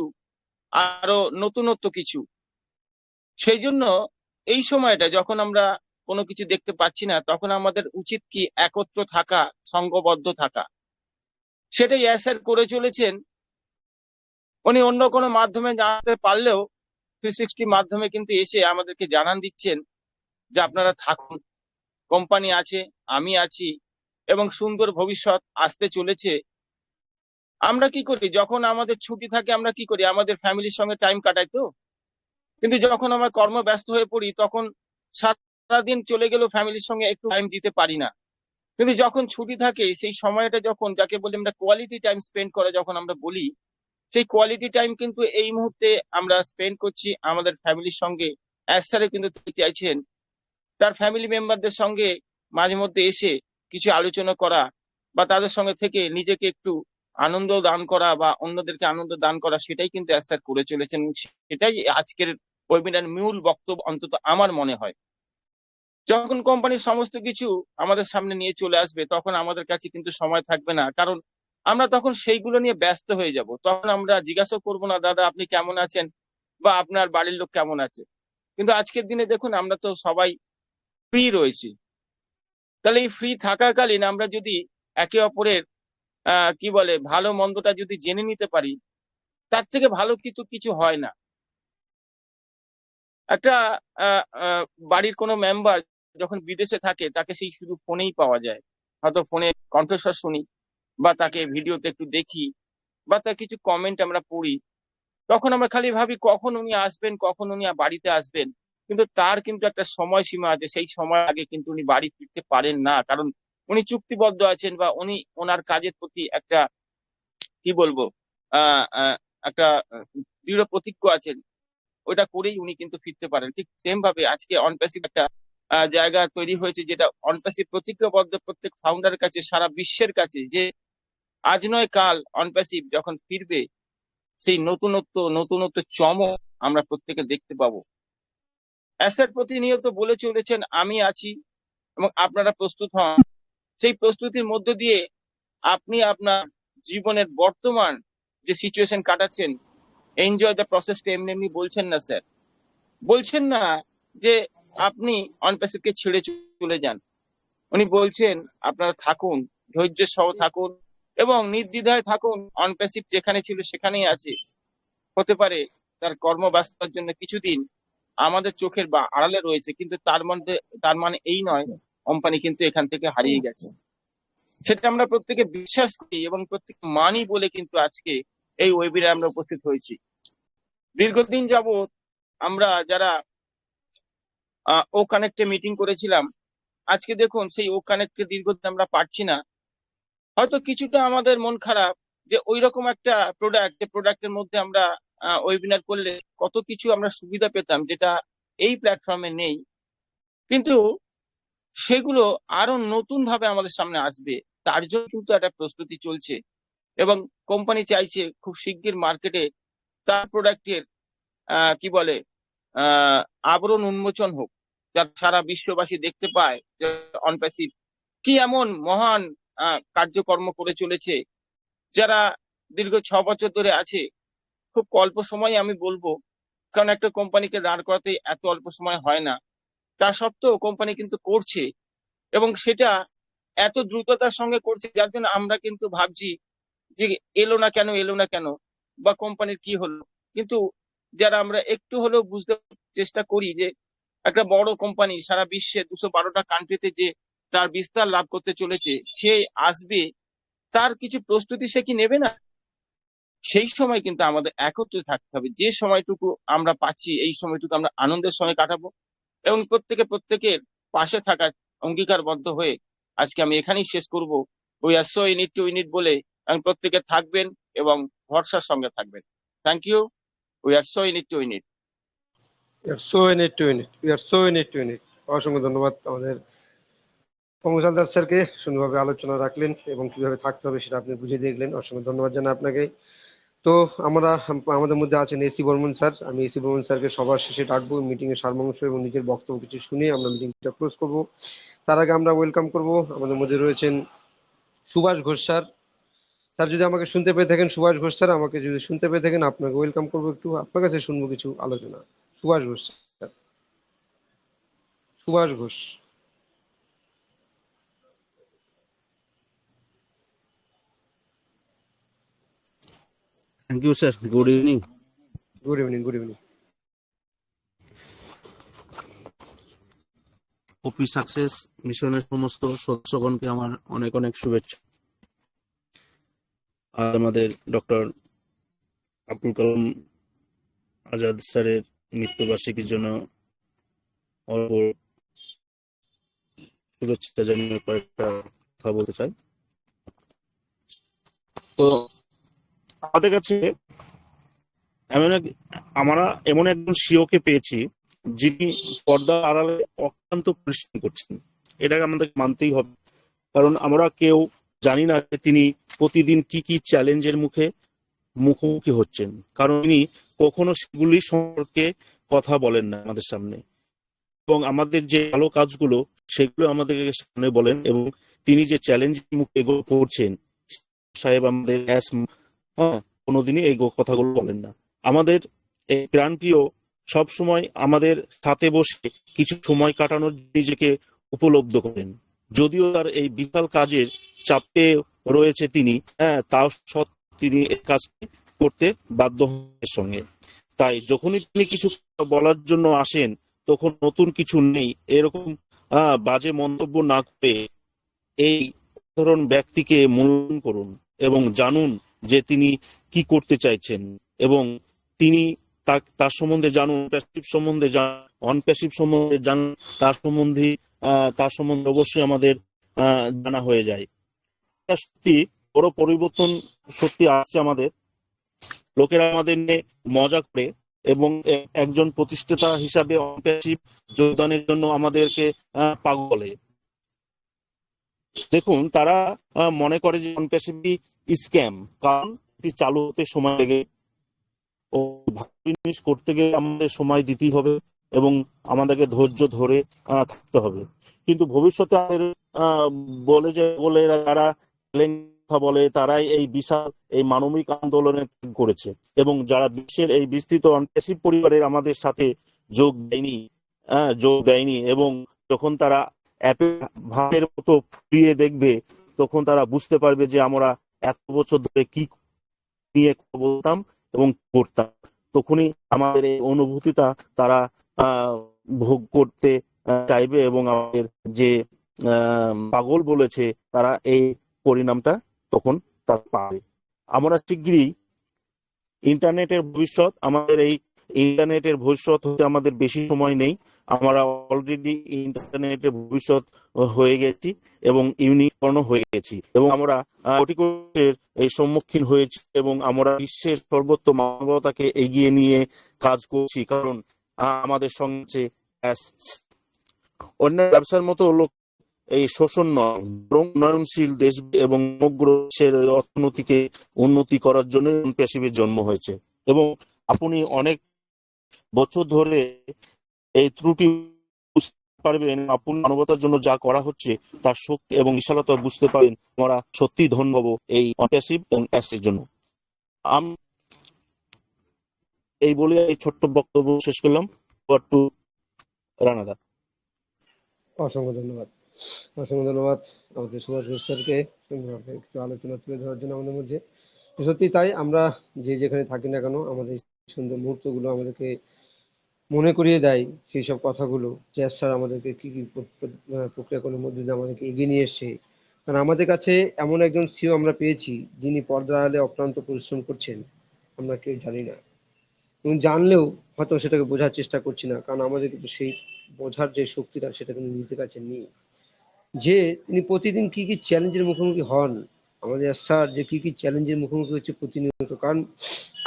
আরো নতুনত্ব কিছু। সেই জন্য এই সময়টা যখন আমরা কোনো কিছু দেখতে পাচ্ছি না, তখন আমাদের উচিত কি একত্র থাকা, সংঘবদ্ধ থাকা। সেটাই স্যার করে চলেছেন। উনি অন্য কোনো মাধ্যমে জানাতে পারলেও 360 মাধ্যমে কিন্তু এসে আমাদেরকে জানান দিচ্ছেন যে আপনারা থাকুন, কোম্পানি আছে, আমি আছি, এবং সুন্দর ভবিষ্যৎ আসতে চলেছে। আমরা কি করি, যখন আমাদের ছুটি থাকে আমরা কি করি, আমাদের ফ্যামিলির সঙ্গে টাইম কাটাই তো। কিন্তু যখন আমরা কর্মব্যস্ত হয়ে পড়ি তখন সারাদিন চলে গেলেও ফ্যামিলির সঙ্গে একটু টাইম দিতে পারি না। কিন্তু যখন ছুটি থাকে সেই সময়টা যখন, যাকে বলি আমরা কোয়ালিটি টাইম স্পেন্ড করে যখন আমরা বলি, সেই কোয়ালিটি টাইম কিন্তু এই মুহূর্তে আমরা স্পেন্ড করছি আমাদের ফ্যামিলির সঙ্গে। স্যারে কিন্তু চাইছেন তার ফ্যামিলি মেম্বারদের সঙ্গে মাঝে মধ্যে এসে কিছু আলোচনা করা, বা তাদের সঙ্গে থেকে নিজেকে একটু আনন্দ দান করা বা অন্যদেরকে আনন্দ দান করা, সেটাই কিন্তু স্যার করে চলেছেন। সেটাই আজকের ওয়েবিনার মূল বক্তব্য, অন্তত আমার মনে হয়। যখন কোম্পানির সমস্ত কিছু আমাদের সামনে নিয়ে চলে আসবে তখন আমাদের কাছে কিন্তু সময় থাকবে না, কারণ আমরা তখন সেইগুলো নিয়ে ব্যস্ত হয়ে যাব। তখন আমরা জিজ্ঞাসা করবো না, দাদা আপনি কেমন আছেন, বা আপনার বাড়ির লোক কেমন আছে। কিন্তু আজকের দিনে দেখুন আমরা তো সবাই ফ্রি রয়েছি। তাহলে এই ফ্রি থাকাকালীন আমরা যদি একে অপরের কি বলে ভালো মন্দটা যদি জেনে নিতে পারি, তার থেকে ভালো কিছু হয় না। একটা বাড়ির কোনো মেম্বার যখন বিদেশে থাকে তাকে সেই শুধু ফোনেই পাওয়া যায়, হয়তো ফোনে কণ্ঠস্বর শুনি, বা তাকে ভিডিওতে একটু দেখি, বা তার কিছু কমেন্ট আমরা পড়ি। তখন আমরা খালি ভাবি কখন উনি আসবেন, কখন উনি বাড়িতে আসবেন। কিন্তু তার কিন্তু একটা সময়সীমা আছে, সেই সময় আগে কিন্তু উনি বাড়ি ফিরতে পারেন না, কারণ উনি চুক্তিবদ্ধ আছেন, বা উনি ওনার কাজের প্রতি একটা কি বলবো একটা দৃঢ় প্রতিজ্ঞ আছেন, ওইটা করেই উনি কিন্তু ফিরতে পারেন। ঠিক সেম ভাবে আজকে অনপ্যাসিভ একটা জায়গা তৈরি হয়েছে, যেটা অনপ্যাসিভ প্রতিজ্ঞাবদ্ধ প্রত্যেক ফাউন্ডারের কাছে, সারা বিশ্বের কাছে, যে আজ নয় কাল অনপ্যাসিভ যখন ফিরবে সেই নতুনত্ব চমক আমরা প্রত্যেকে দেখতে পাবো। অ্যাসেট প্রতিনিয়ত বলে চলেছেন আমি আছি এবং আপনারা প্রস্তুত হন। সেই প্রস্তুতির মধ্য দিয়ে আপনি আপনার জীবনের বর্তমান যে সিচুয়েশন কাটাচ্ছেন, এনজয় দ্য প্রসেসটা এমনি এমনি বলছেন না স্যার। বলছেন না যে আপনি অনপ্যাসিভকে ছেড়ে চলে যান। উনি বলছেন আপনারা থাকুন, ধৈর্য সহ থাকুন এবং নির্দ্বিধায় থাকুন। অনপ্যাসিভ যেখানে ছিল সেখানেই আছে। হতে পারে তার কর্মব্যস্ততার জন্য কিছুদিন আমাদের চোখের বা আড়ালে রয়েছে, কিন্তু তার মানে এই নয় কোম্পানি কিন্তু এখান থেকে হারিয়ে গেছে। সেটা আমরা প্রত্যেকে বিশ্বাস করি এবং প্রত্যেকে মানি বলে কিন্তু আজকে এই ওয়েবিনারে আমরা উপস্থিত হয়েছি। দীর্ঘদিন যাবৎ আমরা যারা ও কানেক্টে মিটিং করেছিলাম, আজকে দেখুন সেই ও কানেক্টকে দীর্ঘদিন আমরা পাচ্ছি না। হয়তো কিছুটা আমাদের মন খারাপ যে ওই রকম একটা প্রোডাক্ট, যে প্রোডাক্টের মধ্যে আমরা ওয়েবিনার করলে কত কিছু আমরা সুবিধা পেতাম যেটা এই প্ল্যাটফর্মে নেই, কিন্তু সেগুলো আরো নতুন ভাবে আমাদের সামনে আসবে। তার জন্য কিন্তু একটা প্রস্তুতি চলছে এবং কোম্পানি চাইছে খুব শিগগির মার্কেটে তার প্রোডাক্টের কি বলে আবরণ উন্মোচন হোক, যাতে সারা বিশ্ববাসী দেখতে পায় যে অনপ্যাসিভ কি এমন মহান কার্যকর্ম করে চলেছে। যারা দীর্ঘ 6 বছর ধরে আছে, খুব অল্প সময় আমি বলবো, কারণ একটা কোম্পানিকে দাঁড় করাতে এত অল্প সময় হয় না, তা সত্ত্বেও কোম্পানি কিন্তু করছে এবং সেটা এত দ্রুততার সঙ্গে করছে যার জন্য আমরা কিন্তু ভাবছি যে এলো না কেন, এলো না কেন, বা কোম্পানির কি হলো। কিন্তু যারা আমরা একটু হলেও বুঝতে চেষ্টা করি যে একটা বড় কোম্পানি সারা বিশ্বে 212টা কান্ট্রিতে যে তার বিস্তার লাভ করতে চলেছে, সে আসবে, তার কিছু প্রস্তুতি সে কি নেবে না? সেই সময় কিন্তু আমাদের একত্রে থাকতে হবে। যে সময়টুকু আমরা পাচ্ছি এই সময়টুকু আমরা আনন্দের সঙ্গে কাটাবো এবং প্রত্যেকের পাশে থাকার অঙ্গীকারবদ্ধ হয়ে আজকে আমি এখানেই শেষ করব। We are so in it to win it বলে এবং প্রত্যেকে থাকবেন এবং ভরসার সঙ্গে থাকবেন। Thank you. We are so in it to win it. অসংখ্য ধন্যবাদ আমাদের পঙ্কজ হালদার স্যারকে, সুন্দরভাবে আলোচনা রাখলেন এবং কিভাবে থাকতে হবে সেটা আপনি বুঝিয়ে দেখলেন। অসংখ্য ধন্যবাদ জানাই আপনাকে। তো আমাদের মধ্যে আছেন এসি বর্মন স্যার। আমি এসি বর্মন স্যারকে সবার শেষে ডাকবো মিটিং এর সারমংশ এবং নিজের বক্তব্য কিছু শুনে আমরা মিটিংটা ক্লোজ করব। তার আগে আমরা ওয়েলকাম করব, আমাদের মধ্যে রয়েছেন সুভাষ ঘোষ স্যার। স্যার যদি আমাকে শুনতে পেয়ে থাকেন, সুভাষ ঘোষ স্যার আমাকে যদি শুনতে পেয়ে থাকেন, আপনাকে ওয়েলকাম করবো, একটু আপনার কাছে শুনবো কিছু আলোচনা। Subhash Ghosh sir. Subhash Ghosh. Thank you sir, good evening. Good evening. Good evening. OP success মিশনের সমস্ত সদস্যগণকে আমার অনেক অনেক শুভেচ্ছা। আর আমাদের ডক্টর আব্দুল কালাম আজাদ স্যারের মৃত্যুবার্ষিকীর জন্য অল্প শুভেচ্ছা জানিয়ে কয়েকটা কথা বলতে চাই। তো আমাদের কাছে আমরা এমন একজন সিওকে পেয়েছি যিনি পর্দার আড়ালে অক্লান্ত পরিশ্রম করছেন। এটাকে আমাদের মানতেই হবে, কারণ আমরা কেউ জানি না যে তিনি প্রতিদিন কি কি চ্যালেঞ্জের মুখোমুখি হচ্ছেন, কারণ তিনি কখনো সেগুলি সম্পর্কে কথা বলেন না আমাদের সামনে, এবং আমাদের যে ভালো কাজগুলো সেগুলো আমাদের সামনে বলেন, এবং তিনি যে চ্যালেঞ্জের মুখে এগুলো পড়ছেন সাহেব আমাদের কোনোদিনই এই কথাগুলো বলেন না। আমাদের এই প্রাণপ্রিয় সবসময় আমাদের সাথে বসে কিছু সময় কাটানোর নিজেকে উপলব্ধ করেন, যদিও তার এই বিশাল কাজের চাপে রয়েছে তিনি, তাও তিনি এই কাজটি করতে বাধ্য হওয়ার সঙ্গে। তাই যখনই তিনি কিছু বলার জন্য আসেন তখন নতুন কিছু নেই এরকম বাজে মন্তব্য না করে এই সাধারণ ব্যক্তিকে মূল্যায়ন করুন এবং জানুন যে তিনি কি করতে চাইছেন, এবং তিনি তার সম্বন্ধে জানুন, প্যাসিভ সম্বন্ধে অনপ্যাসিভ সম্বন্ধে জানুন, তার সম্বন্ধে অবশ্যই আমাদের জানা হয়ে যায়। সত্যি বড় পরিবর্তন সত্যি আসছে আমাদের। লোকেরা আমাদের নিয়ে মজা করে এবং একজন প্রতিষ্ঠাতা হিসাবে অনপ্যাসিভ যোগদানের জন্য আমাদেরকে পাগল বলে। দেখুন, তারা মনে করে যে অনপ্যাসিভ স্ক্যাম, কারণ এটি চালু হতে সময় লেগে, ও ভালো জিনিস করতে গেলে আমাদের সময় দিতেই হবে এবং আমাদেরকে ধৈর্য ধরে থাকতে হবে। কিন্তু ভবিষ্যতে বলে যারা কথা বলে তারাই এই বিশাল এই মানবিক আন্দোলনে করেছে, এবং যারা বিশ্বের এই বিস্তৃত অনপ্যাসিভ পরিবারের আমাদের সাথে যোগ দেয়নি এবং যখন তারা অ্যাপের ভাতের মতো ফিরিয়ে দেখবে তখন তারা বুঝতে পারবে যে আমরা এত বছর ধরে কি নিয়ে বলতাম এবং করতাম। তখনই আমাদের এই অনুভূতিটা তারা ভোগ করতে চাইবে এবং আমাদের যে পাগল বলেছে তারা এই পরিণামটা তখন তারা পাবে। আমরা শীঘ্রই ইন্টারনেটের ভবিষ্যৎ, আমাদের এই ইন্টারনেটের ভবিষ্যৎ হতে আমাদের বেশি সময় নেই। আমরা অলরেডি ইন্টারনেটের ভবিষ্যৎ হয়ে গেছি এবং ইউনিকর্ন হয়ে গেছি এবং আমরা কোটি কোটির এই সম্মুখীন হয়েছি এবং আমরা বিশ্বের সর্বোচ্চ মানবতাকে এগিয়ে নিয়ে কাজ করছি, কারণ আমাদের সঙ্গে আছে অন্য ব্যবসার মতো লোক এই শোষণ নয়, বরং উন্নয়নশীল দেশ এবং সমগ্র দেশের অর্থনীতিকে উন্নতি করার জন্য প্যাসিভের জন্ম হয়েছে। এবং আপনি অনেক বছর ধরে এই ত্রুটি বুঝতে পারবেন, আপনি মানবতার জন্য যা করা হচ্ছে তার শক্তি এবং বিশালতা বুঝতে পারেন। আমরা সত্যি ধন্য হব এই প্যাসিভ এবং অ্যাসের জন্য। আমি এই বলে এই ছোট্ট বক্তব্য শেষ করলাম। টু রানাদা। অসংখ্য ধন্যবাদ, অসংখ্য ধন্যবাদ আমাদের সুভাষ ঘোষ স্যারকে সুন্দরভাবে একটু আলোচনা তুলে ধরার জন্য আমাদের মধ্যে। সত্যি তাই, আমরা যে যেখানে থাকি না কেন আমাদের সুন্দর মুহূর্তগুলো আমাদেরকে মনে করিয়ে দেয় সেই সব কথাগুলো যে স্যার আমাদেরকে কি কি প্রক্রিয়াকরণের মধ্যে দিয়ে আমাদেরকে এগিয়ে নিয়ে এসছে। কারণ আমাদের কাছে এমন একজন সিও আমরা পেয়েছি যিনি পর্দার আড়ালে অক্লান্ত পরিশ্রম করছেন, আমরা কেউ জানি না, এবং জানলেও হয়তো সেটাকে বোঝার চেষ্টা করছি না, কারণ আমাদের কিন্তু সেই বোঝার যে শক্তিটা সেটা কিন্তু নিজের কাছে নেই। যে তিনি প্রতিদিন কি কি চ্যালেঞ্জের মুখোমুখি হন, আমাদের স্যার যে কি কি চ্যালেঞ্জের মুখোমুখি হচ্ছে প্রতিনিয়ত। কারণ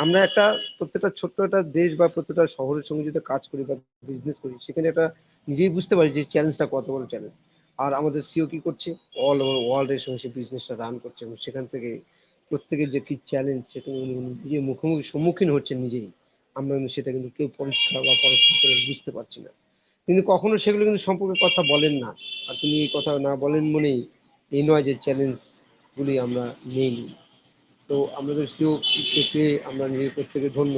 আমরা একটা প্রত্যেকটা ছোট্ট একটা দেশ বা প্রত্যেকটা শহরের সঙ্গে যদি কাজ করি বা বিজনেস করি, সেখানে একটা নিজেই বুঝতে পারি যে চ্যালেঞ্জটা কত বড় চ্যালেঞ্জ। আর আমাদের সিও কি করছে, অল ওভার ওয়ার্ল্ডের সঙ্গে সে বিজনেসটা রান করছে এবং সেখান থেকে প্রত্যেকের যে কি চ্যালেঞ্জ সেটা নিজে মুখোমুখি সম্মুখীন হচ্ছেন নিজেই। আমরা কিন্তু সেটা কিন্তু কেউ পরীক্ষা বা পরোক্ষ করে বুঝতে পারছি না, কিন্তু কখনো সেগুলো কিন্তু সম্পর্কে কথা বলেন না। আর তিনি এই কথা না বলেন মনেই এই নয় যে চ্যালেঞ্জগুলি আমরা নেইনি। তো আমাদের সিও পেয়ে আমরা নিজের প্রত্যেকে ধন্য,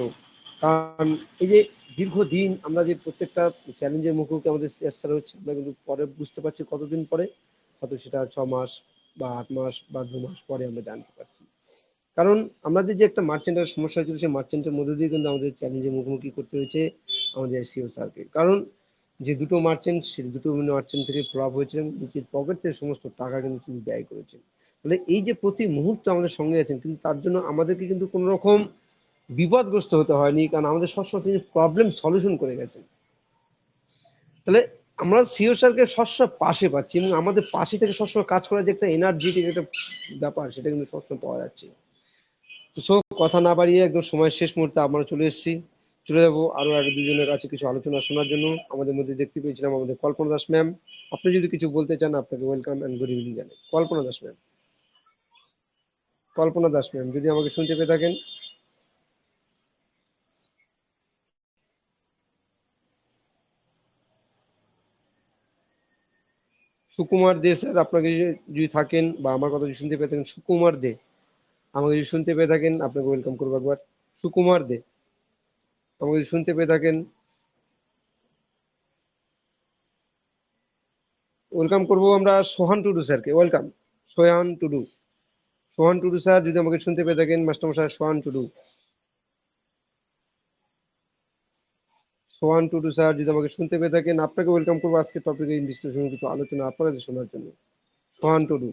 কারণ এই যে দীর্ঘদিন আমরা যে প্রত্যেকটা চ্যালেঞ্জের মুখোমুখি আমাদের স্যার হচ্ছে, আমরা কিন্তু পরে বুঝতে পারছি কতদিন পরে, হয়তো সেটা 6 মাস বা 8 মাস বা 2 মাস পরে আমরা জানতে পারছি। কারণ আমাদের যে একটা মার্চেন্টের সমস্যা ছিল, সেই মার্চেন্টের মধ্যে দিয়ে কিন্তু আমাদের চ্যালেঞ্জের মুখোমুখি করতে হয়েছে আমাদের সিও স্যারকে। কারণ যে দুটো মার্চেন্ট, সেই দুটো মার্চেন্ট থেকে ফ্লপ হয়েছিলেন, নিজের পকেট থেকে সমস্ত টাকা কিন্তু তিনি ব্যয় করেছেন। তাহলে এই যে প্রতি মুহূর্তে আমাদের সঙ্গে আছেন, কিন্তু তার জন্য আমাদেরকে কিন্তু কোনো রকম বিপদগ্রস্ত হতে হয়নি, কারণ আমাদের সবসময় তিনি প্রবলেম সলিউশন করে গেছেন। তাহলে আমরা সিও স্যারকে সবসময় পাশে পাচ্ছি এবং আমাদের পাশে থেকে সবসময় কাজ করার যে একটা এনার্জেটিক একটা ব্যাপার, সেটা কিন্তু সবসময় পাওয়া যাচ্ছে। তো কথা না বাড়িয়ে একদম সময় শেষ মুহূর্তে আমরা চলে এসেছি, চলে যাবো আরো এক দুজনের কাছে কিছু আলোচনা শোনার জন্য। আমাদের মধ্যে দেখতে পেয়েছিলাম আমাদের কল্পনা দাস ম্যাম। আপনি যদি কিছু বলতে চান, আপনাকে ওয়েলকাম এন্ড গুড ইভিনিং জানাই। কল্পনা দাস ম্যাম, কল্পনা দাস ম্যাম যদি আমাকে শুনতে পেয়ে থাকেন। সুকুমার দে স্যার, আপনাকে যদি থাকেন বা আমার কথা যদি শুনতে পেয়ে থাকেন, সুকুমার দে আমাকে যদি শুনতে পেয়ে থাকেন, আপনাকে ওয়েলকাম করবো একবার। সুকুমার দে আমাকে যদি শুনতে পেয়ে থাকেন, ওয়েলকাম করবো আমরা সোহান টুডু স্যারকে। ওয়েলকাম সোহান টুডু। সোহান টুডু স্যার যদি আমাকে শুনতে পেয়ে থাকেন, মাস্টারমশাই সোহান টুডু। সোহান টুডু স্যার যদি আমাকে শুনতে পেয়ে থাকেন, আপনাকে ওয়েলকাম করবো আজকে টপিকে বিশ্লেষণ কিছু আলোচনা আপনাদের শোনার জন্য। সোহান টুডু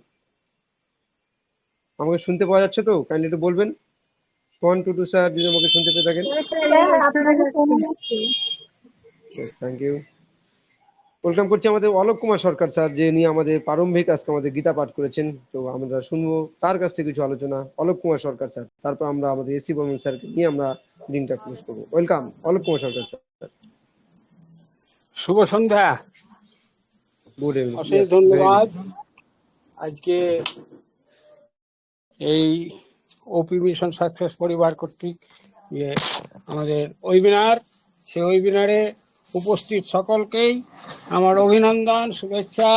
আমাকে শুনতে পাওয়া যাচ্ছে তো? কাইন্ডলি একটু বলবেন। সোহান টুডু স্যার যদি আমাকে শুনতে পেয়ে থাকেন। Thank you. ওয়েলকাম করছি আমাদের অলোক কুমার সরকার স্যার, যে নিয়ে আমাদের প্রারম্ভিক আজকে আমাদের গীতা পাঠ করেছেন। তো আমরা শুনবো তার কাছ থেকে কিছু আলোচনা। অলোক কুমার সরকার স্যার, তারপর আমরা আমাদের এসি বর্মন স্যারকে নিয়ে আমরা লিঙ্কটা ক্লোজ করবো। ওয়েলকাম অলোক কুমার সরকার স্যার। শুভ সন্ধ্যা, গুড ইভিনিং। অশেষ ধন্যবাদ। আজকে এই ওপি মিশন সাকসেস পরিবার কর্তৃক আমাদের ওয়েবিনার, সেই ওয়েবিনারে উপস্থিত সকলকেই আমার অভিনন্দন, শুভেচ্ছা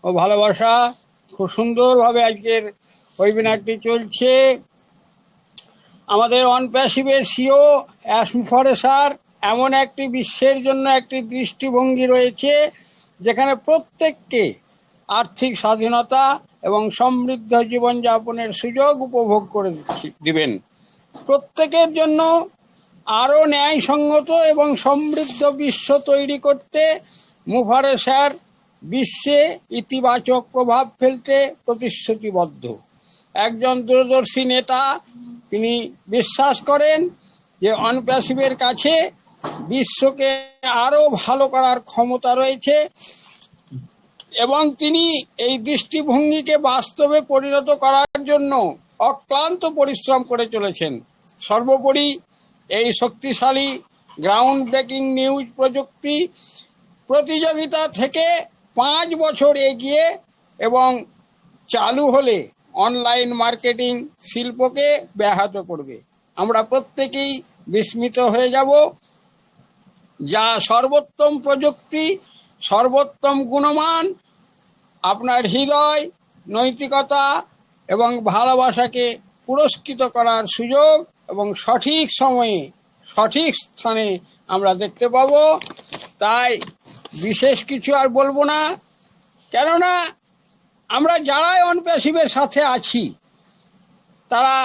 ও ভালোবাসা। খুব সুন্দরভাবে আজকের ওয়েবিনারটি চলছে। আমাদের অনপ্যাসিভের সিও অ্যাসমফরেসার এমন একটি বিশ্বের জন্য একটি দৃষ্টিভঙ্গি রয়েছে যেখানে প্রত্যেককে আর্থিক স্বাধীনতা এবং সমৃদ্ধ জীবনযাপনের সুযোগ উপভোগ করে দিবেন। প্রত্যেকের জন্য আরও ন্যায়সঙ্গত এবং সমৃদ্ধ বিশ্ব তৈরি করতে মুফারেসার বিশ্বে ইতিবাচক প্রভাব ফেলতে প্রতিশ্রুতিবদ্ধ। একজন দূরদর্শী নেতা, তিনি বিশ্বাস করেন যে অনপ্যাসিভের কাছে বিশ্বকে আরও ভালো করার ক্ষমতা রয়েছে এবং তিনি এই দৃষ্টিভঙ্গিকে বাস্তবে পরিণত করার জন্য অক্লান্ত পরিশ্রম করে চলেছেন। সর্বোপরি এই শক্তিশালী গ্রাউন্ড ব্রেকিং নিউজ প্রযুক্তি প্রতিযোগিতা থেকে 5 বছর এগিয়ে এবং চালু হলে অনলাইন মার্কেটিং শিল্পকে ব্যাহত করবে। আমরা প্রত্যেকেই বিস্মিত হয়ে যাব। যা সর্বোত্তম প্রযুক্তি, সর্বোত্তম গুণমান, আপনার হৃদয়, নৈতিকতা এবং ভালোবাসাকে পুরস্কৃত করার সুযোগ এবং সঠিক সময়ে সঠিক স্থানে আমরা দেখতে পাব। তাই বিশেষ কিছু আর বলবো না, কেননা আমরা যারাই অনপ্যাসিভের সাথে আছি তারা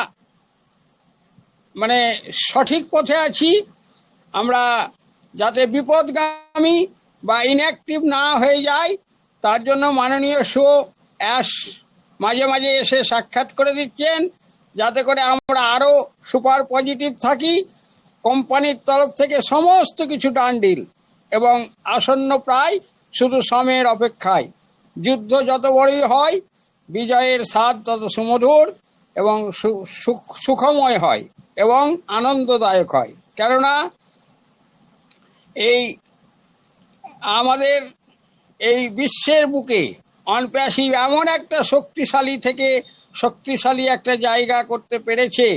সঠিক পথে আছি। আমরা যাতে বিপদগামী বা ইনঅ্যাক্টিভ না হয়ে যায় তার জন্য মাননীয় অ্যাশ মাঝে মাঝে এসে সাক্ষাৎ করে দিচ্ছেন, যাতে করে আমরা আরও সুপার পজিটিভ থাকি। কোম্পানির তরফ থেকে সমস্ত কিছু ডান ডিল এবং আসন্ন প্রায় শুধু সময়ের অপেক্ষায়। যুদ্ধ যত বড়ই হয় বিজয়ের স্বাদ তত সুমধুর এবং সুখময় হয় এবং আনন্দদায়ক হয়। কেননা আমাদের এই বিশ্বের বুকে অনপ্যাসিভ এমন একটা শক্তিশালী থেকে শক্তিশালী একটা জায়গা করতে পেরেছে।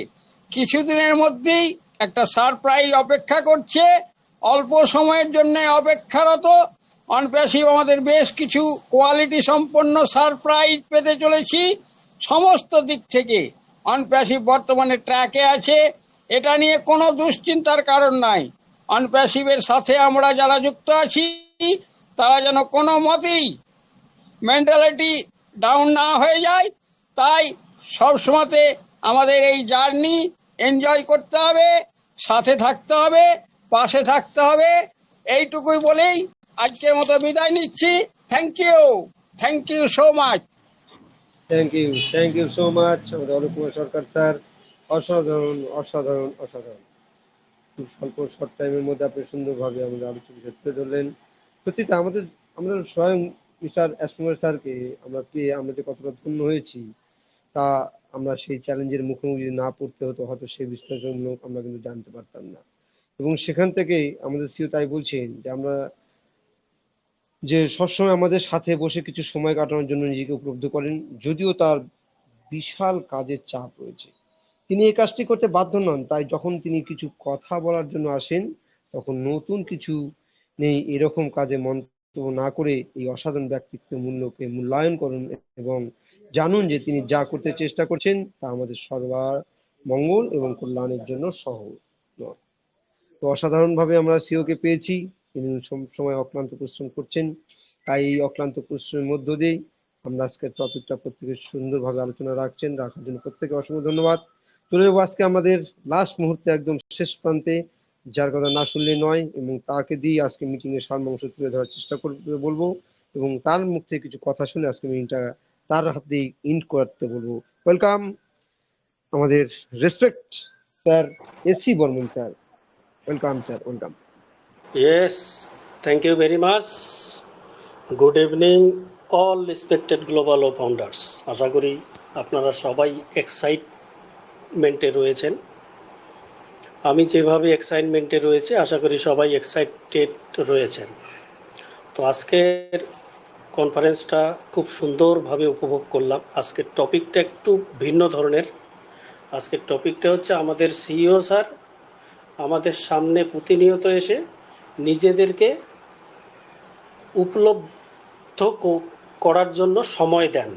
কিছুদিনের মধ্যেই একটা সারপ্রাইজ অপেক্ষা করছে। অল্প সময়ের জন্য অপেক্ষারত অনপ্যাসিভ আমাদের বেশ কিছু কোয়ালিটি সম্পন্ন সারপ্রাইজ পেতে চলেছি। সমস্ত দিক থেকে অনপ্যাসিভ বর্তমানে ট্র্যাকে আছে, এটা নিয়ে কোনো দুশ্চিন্তার কারণ নাই। অনপ্যাসিভের সাথে আমরা যারা যুক্ত আছি তারা যেন কোনো মতেই মেন্টালিটি ডাউন না হয়ে যায়। তাই সবসময়তে আমাদের এই জার্নি এনজয় করতে হবে, সাথে থাকতে হবে, পাশে থাকতে হবে। এইটুকুই বলেই আজকের মতো বিদায় নিচ্ছি। Thank you so much. Thank you so much আমাদের অলোক কুমার সরকার স্যার। অসাধারণ অসাধারণ অসাধারণ। খুব স্বল্প শর্ট টাইমের মধ্যে আপনি সুন্দরভাবে আমাদের আলোচনা তুলে ধরলেন। সত্যি আমাদের স্বয়ং মিস্টার অ্যাশ কুমার স্যারকে আমরা পেয়ে আমরা যে কতটা ধন্য হয়েছি তা আমরা সেই চ্যালেঞ্জের মুখোমুখি না পড়তে হতো হয়তো সেই বিশ্লেষণমূলক আমরা কিন্তু জানতে পারতাম না। এবং সেখান থেকেই আমাদের সিও তাই বলছেন যে আমরা যে সবসময় আমাদের সাথে বসে কিছু সময় কাটানোর জন্য নিজেকে উপলব্ধ করেন, যদিও তার বিশাল কাজের চাপ রয়েছে। তিনি এই কাজটি করতে বাধ্য নন, তাই যখন তিনি কিছু কথা বলার জন্য আসেন তখন নতুন কিছু নেই এরকম কাজে মন্তব্য না করে এই অসাধারণ ব্যক্তিত্বের মূল্যকে মূল্যায়ন করুন এবং জানুন যে তিনি যা করতে চেষ্টা করছেন তা আমাদের সবার মঙ্গল এবং কল্যাণের জন্য সহজ নয়। তো অসাধারণভাবে আমরা সিওকে পেয়েছি, তিনি সবসময় অক্লান্ত পরিশ্রম করছেন। তাই এই অক্লান্ত পরিশ্রমের মধ্য দিয়েই আমরা আজকের টপিকটা প্রত্যেকে সুন্দরভাবে আলোচনা রাখার জন্য প্রত্যেকে অসংখ্য ধন্যবাদ। চলে যাবো আজকে আমাদের লাস্ট মুহূর্তে একদম শেষ প্রান্তে, যার কথা না শুনলে নয়, এবং তাকে দিয়ে আজকে মিটিং এর সারমাংশ তুলে ধরার চেষ্টা বলবো এবং তার মুখ থেকে কিছু কথা শুনে আজকে মিটিংটা তার হাত দিয়ে ইন্ড করতে বলবো। ওয়েলকাম আমাদের respect sir AC Barman sir. Welcome sir, welcome. Yes, thank you very much. Good evening, all respected global founders. আশা করি আপনারা সবাই এক্সাইটমেন্টে রয়েছেন। আমি যেভাবে এক্সাইটমেন্টে রয়েছে আশা করি সবাই এক্সাইটেড রয়েছেন। তো আজকের কনফারেন্সটা খুব সুন্দরভাবে উপভোগ করলাম। আজকের টপিকটা একটু ভিন্ন ধরনের। আজকের টপিকটা হচ্ছে আমাদের সিইও স্যার আমাদের সামনে প্রতিনিয়ত এসে নিজেদেরকে উপলব্ধ করার জন্য সময় দেন।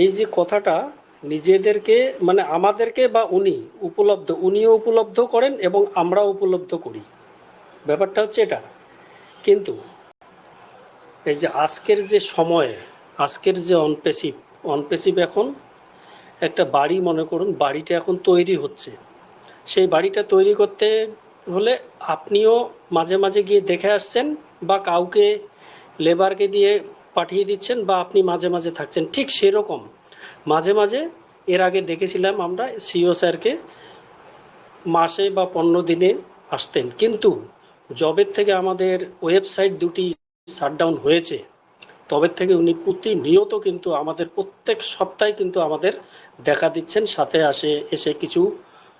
এই যে কথাটা নিজেদেরকে আমাদেরকে বা উনিও উপলব্ধ করেন এবং আমরা উপলব্ধ করি, ব্যাপারটা হচ্ছে এটা। কিন্তু এই যে আজকের যে সময়ে আজকের যে অনপ্যাসিভ এখন একটা বাড়ি মনে করুন, বাড়িটা এখন তৈরি হচ্ছে। সেই বাড়িটা তৈরি করতে হলে আপনিও মাঝে মাঝে গিয়ে দেখে আসছেন বা কাউকে লেবারকে দিয়ে পাঠিয়ে দিচ্ছেন বা আপনি মাঝে মাঝে থাকছেন। ঠিক সেরকম মাঝে মাঝে এর আগে দেখেছিলাম আমরা সিও স্যারকে মাসে বা 15 দিনে আসতেন, কিন্তু জবের থেকে আমাদের ওয়েবসাইট দুটি শাটডাউন হয়েছে তবে থেকে উনি প্রতিনিয়ত কিন্তু আমাদের প্রত্যেক সপ্তাহে কিন্তু আমাদের দেখা দিচ্ছেন, সাথে এসে কিছু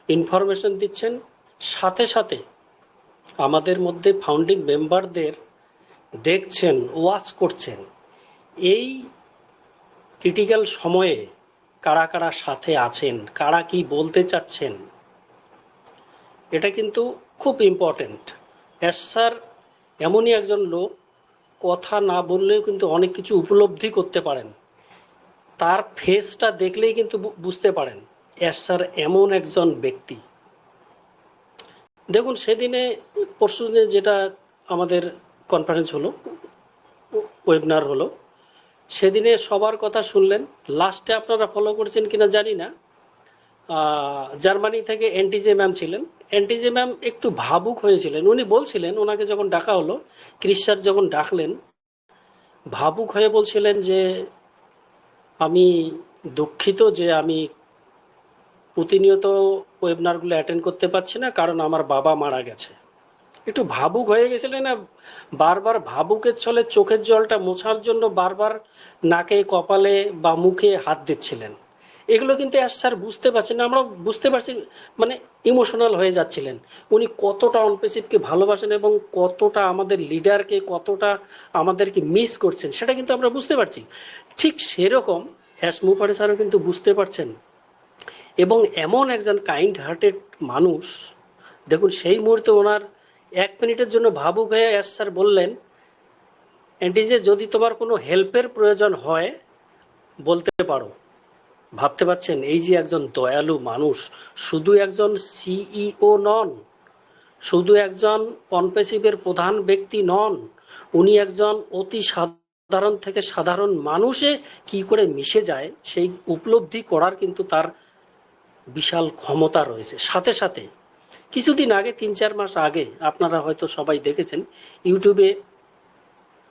ইনফরমেশন দিচ্ছেন, সাথে সাথে আমাদের মধ্যে ফাউন্ডিং মেম্বারদের দেখছেন, ওয়াচ করছেন। এই ক্রিটিক্যাল সময়ে কারা কারা সাথে আছেন, কারা কি বলতে চাচ্ছেন, এটা কিন্তু খুব ইম্পর্টেন্ট। এস স্যার এমনই একজন লোক, কথা না বললেও কিন্তু অনেক কিছু উপলব্ধি করতে পারেন। তার ফেসটা দেখলেই কিন্তু বুঝতে পারেন এস স্যার এমন একজন ব্যক্তি। দেখুন সেদিনে পরশু দিনে যেটা আমাদের কনফারেন্স হলো, ওয়েবিনার হলো, সেদিনে সবার কথা শুনলেন। লাস্টে আপনারা ফলো করেছেন কিনা জানি না, জার্মানি থেকে এনটিজে ম্যাম ছিলেন। এনটিজে ম্যাম একটু ভাবুক হয়েছিলেন। উনি বলছিলেন, ওনাকে যখন ডাকা হলো, ক্রিস স্যার যখন ডাকলেন, ভাবুক হয়ে বলছিলেন যে আমি দুঃখিত যে আমি প্রতিনিয়ত ওয়েবিনারগুলো অ্যাটেন্ড করতে পারছি না, কারণ আমার বাবা মারা গেছে। একটু ভাবুক হয়ে গেছিলেন না, বারবার ভাবুকের ছলে চোখের জলটা মোছার জন্য বারবার নাকে, কপালে বা মুখে হাত দিচ্ছিলেন। এগুলো কিন্তু স্যার বুঝতে পারছেন না, আমরা বুঝতে পারছি, মানে ইমোশনাল হয়ে যাচ্ছিলেন। উনি কতটা অনপেসিভকে ভালোবাসেন এবং কতটা আমাদের লিডারকে, কতটা আমাদেরকে মিস করছেন, সেটা কিন্তু আমরা বুঝতে পারছি। ঠিক সেরকম এস মুখার্জি স্যারও কিন্তু বুঝতে পারছেন এবং এমন একজন কাইন্ড হার্টেড মানুষ। দেখুন সেই মুহূর্তে ওনার 1 মিনিটের জন্য ভাবুক হয়ে এস স্যার বললেন, এনটিজে যদি তোমার কোনো হেল্পের প্রয়োজন হয় বলতে পারো। ভাবতে পারছেন এই যে একজন দয়ালু মানুষ, শুধু একজন সিইও নন, শুধু একজন অনপেসিভের প্রধান ব্যক্তি নন, উনি একজন অতি সাধারণ থেকে সাধারণ মানুষে কি করে মিশে যায় সেই উপলব্ধি করার কিন্তু তার বিশাল ক্ষমতা রয়েছে। সাথে সাথে কিছুদিন আগে, 3-4 মাস আগে, আপনারা হয়তো সবাই দেখেছেন ইউটিউবে,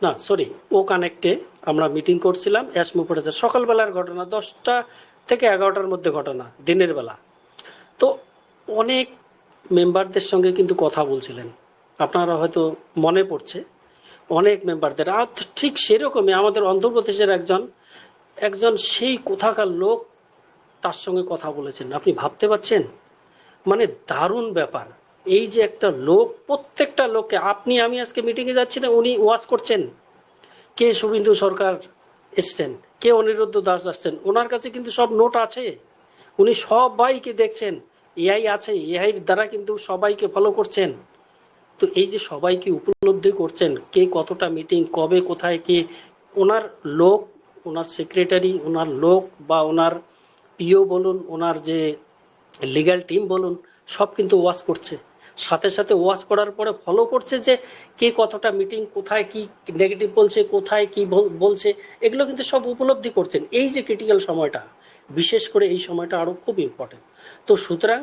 না সরি, ও কানেক্টে আমরা মিটিং করছিলাম। এস মুখার্জি সকালবেলার ঘটনা, 10টা থেকে 11টার মধ্যে ঘটনা, দিনের বেলা। তো অনেক মেম্বারদের সঙ্গে কিন্তু কথা বলছিলেন, আপনারা হয়তো মনে পড়ছে অনেক মেম্বারদের। আর ঠিক সেরকমই আমাদের অন্ধ্রপ্রদেশের একজন সেই কোথাকার লোক তার সঙ্গে কথা বলেছেন। আপনি ভাবতে পারছেন, মানে দারুণ ব্যাপার। এই যে একটা লোক, প্রত্যেকটা লোককে, আপনি আমি আজকে মিটিংয়ে যাচ্ছি না, উনি ওয়াচ করছেন। কে শুভেন্দু সরকার এসছেন, কে অনিরুদ্ধ দাস আসছেন, ওনার কাছে কিন্তু সব নোট আছে, উনি সবাইকে দেখছেন। এআই আছে, এআইয়ের দ্বারা কিন্তু সবাইকে ফলো করছেন। তো এই যে সবাইকে উপলব্ধি করছেন, কে কতটা মিটিং, কবে, কোথায়, কে, ওনার লোক, ওনার সেক্রেটারি, ওনার লোক বা ওনার পিও বলুন, ওনার যে লিগ্যাল টিম বলুন, সব কিন্তু ওয়াচ করছে। সাথে সাথে ওয়াচ করার পরে ফলো করছে যে কে কতটা মিটিং, কোথায় কি নেগেটিভ বলছে, কোথায় কি বলছে, এগুলো কিন্তু সব উপলব্ধি করছেন। এই যে ক্রিটিক্যাল সময়টা, বিশেষ করে এই সময়টা আরও খুব ইম্পর্টেন্ট। তো সুতরাং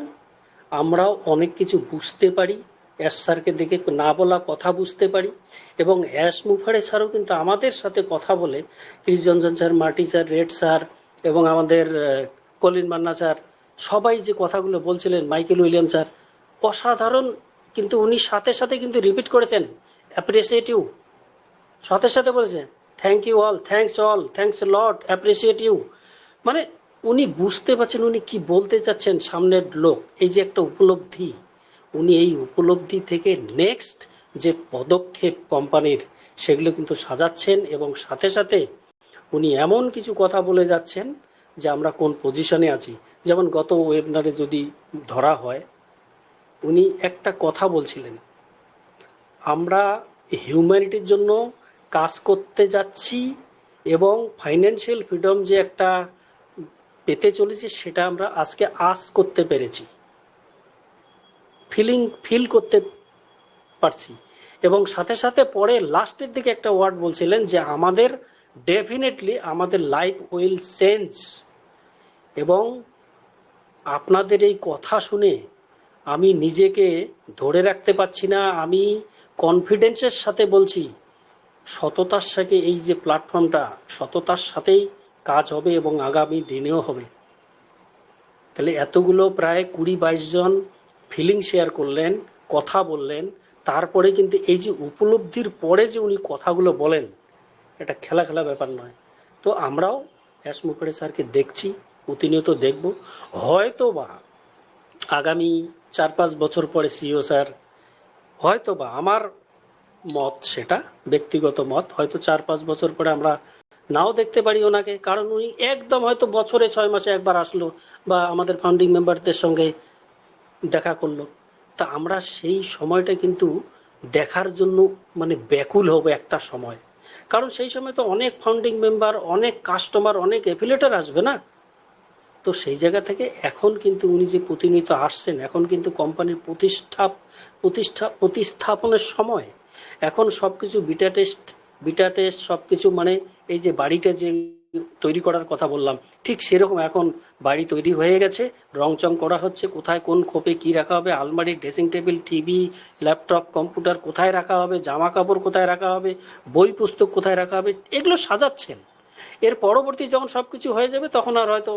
আমরাও অনেক কিছু বুঝতে পারি, এস স্যারকে দেখে না বলা কথা বুঝতে পারি, এবং এস মুখার্জি স্যারও কিন্তু আমাদের সাথে কথা বলে, Chris Johnson sir, মার্টি sir, red sir এবং আমাদের কলিন মান্না স্যার, সবাই যে কথাগুলো বলছিলেন, মাইকেল উইলিয়াম স্যার, অসাধারণ। কিন্তু উনি সাথে সাথে কিন্তু রিপিট করেছেন অ্যাপ্রিসিয়েট ইউ, সাথে সাথে বলেছেন thank you all, thanks lot, appreciate you. মানে উনি বুঝতে পারছেন উনি কি বলতে চাচ্ছেন সামনের লোক। এই যে একটা উপলব্ধি, উনি এই উপলব্ধি থেকে নেক্সট যে পদক্ষেপ কোম্পানির, সেগুলো কিন্তু সাজাচ্ছেন এবং সাথে সাথে উনি এমন কিছু কথা বলে যাচ্ছেন যে আমরা কোন পজিশনে আছি। যেমন গত ওয়েবিনারে যদি ধরা হয়, উনি একটা কথা বলছিলেন, আমরা হিউম্যানিটির জন্য কাজ করতে যাচ্ছি এবং ফাইন্যান্সিয়াল ফ্রিডম যে একটা পেতে চলেছি, সেটা আমরা আজকে আজ করতে পেরেছি, ফিল করতে পারছি। এবং সাথে সাথে পরে লাস্টের দিকে একটা ওয়ার্ড বলছিলেন যে আমাদের ডেফিনেটলি আমাদের লাইফ উইল চেঞ্জ। এবং আপনাদের এই কথা শুনে আমি নিজেকে ধরে রাখতে পারছি না, আমি কনফিডেন্সের সাথে বলছি, সততার সাথে এই যে প্ল্যাটফর্মটা, সততার সাথেই কাজ হবে এবং আগামী দিনেও হবে। তাহলে এতগুলো প্রায় 20-22 জন ফিলিং শেয়ার করলেন, কথা বললেন, তারপরে কিন্তু এই যে উপলব্ধির পরে যে উনি কথাগুলো বলেন, এটা খেলা খেলা ব্যাপার নয়। তো আমরাও এস মুখার্জি স্যারকে দেখছি, প্রতিনিয়ত দেখব। হয়তো বা আগামী 4-5 বছর পরে সিইও স্যার, হয়তো বা আমার মত, সেটা ব্যক্তিগত মত, হয়তো 4-5 বছর পরে আমরা নাও দেখতে পারি ওনাকে, কারণ উনি একদম হয়তো বছরে 6 মাসে একবার আসলো বা আমাদের ফাউন্ডিং মেম্বারদের সঙ্গে দেখা করলো। তা আমরা সেই সময়টা কিন্তু দেখার জন্য মানে ব্যাকুল হব একটা সময়, কারণ সেই সময় তো অনেক ফাউন্ডিং মেম্বার, অনেক কাস্টমার, অনেক অ্যাফিলিয়েটর আসবে না। তো সেই জায়গা থেকে এখন কিন্তু উনি যে প্রতিনিয়ত আসছেন, এখন কিন্তু কোম্পানির প্রতিস্থাপনের সময়। এখন সবকিছু বিটা টেস্ট সবকিছু, মানে এই যে বাড়িটা যে তৈরি করার কথা বললাম, ঠিক সেরকম এখন বাড়ি তৈরি হয়ে গেছে, রংচং করা হচ্ছে, কোথায় কোন খোপে কি রাখা হবে, আলমারি, dressing table, TV, laptop, computer কোথায় রাখা হবে, জামা কাপড় কোথায় রাখা হবে, বই পুস্তক কোথায় রাখা হবে, এগুলো সাজাচ্ছেন। এর পরবর্তী যখন সবকিছু হয়ে যাবে তখন আর হয়তো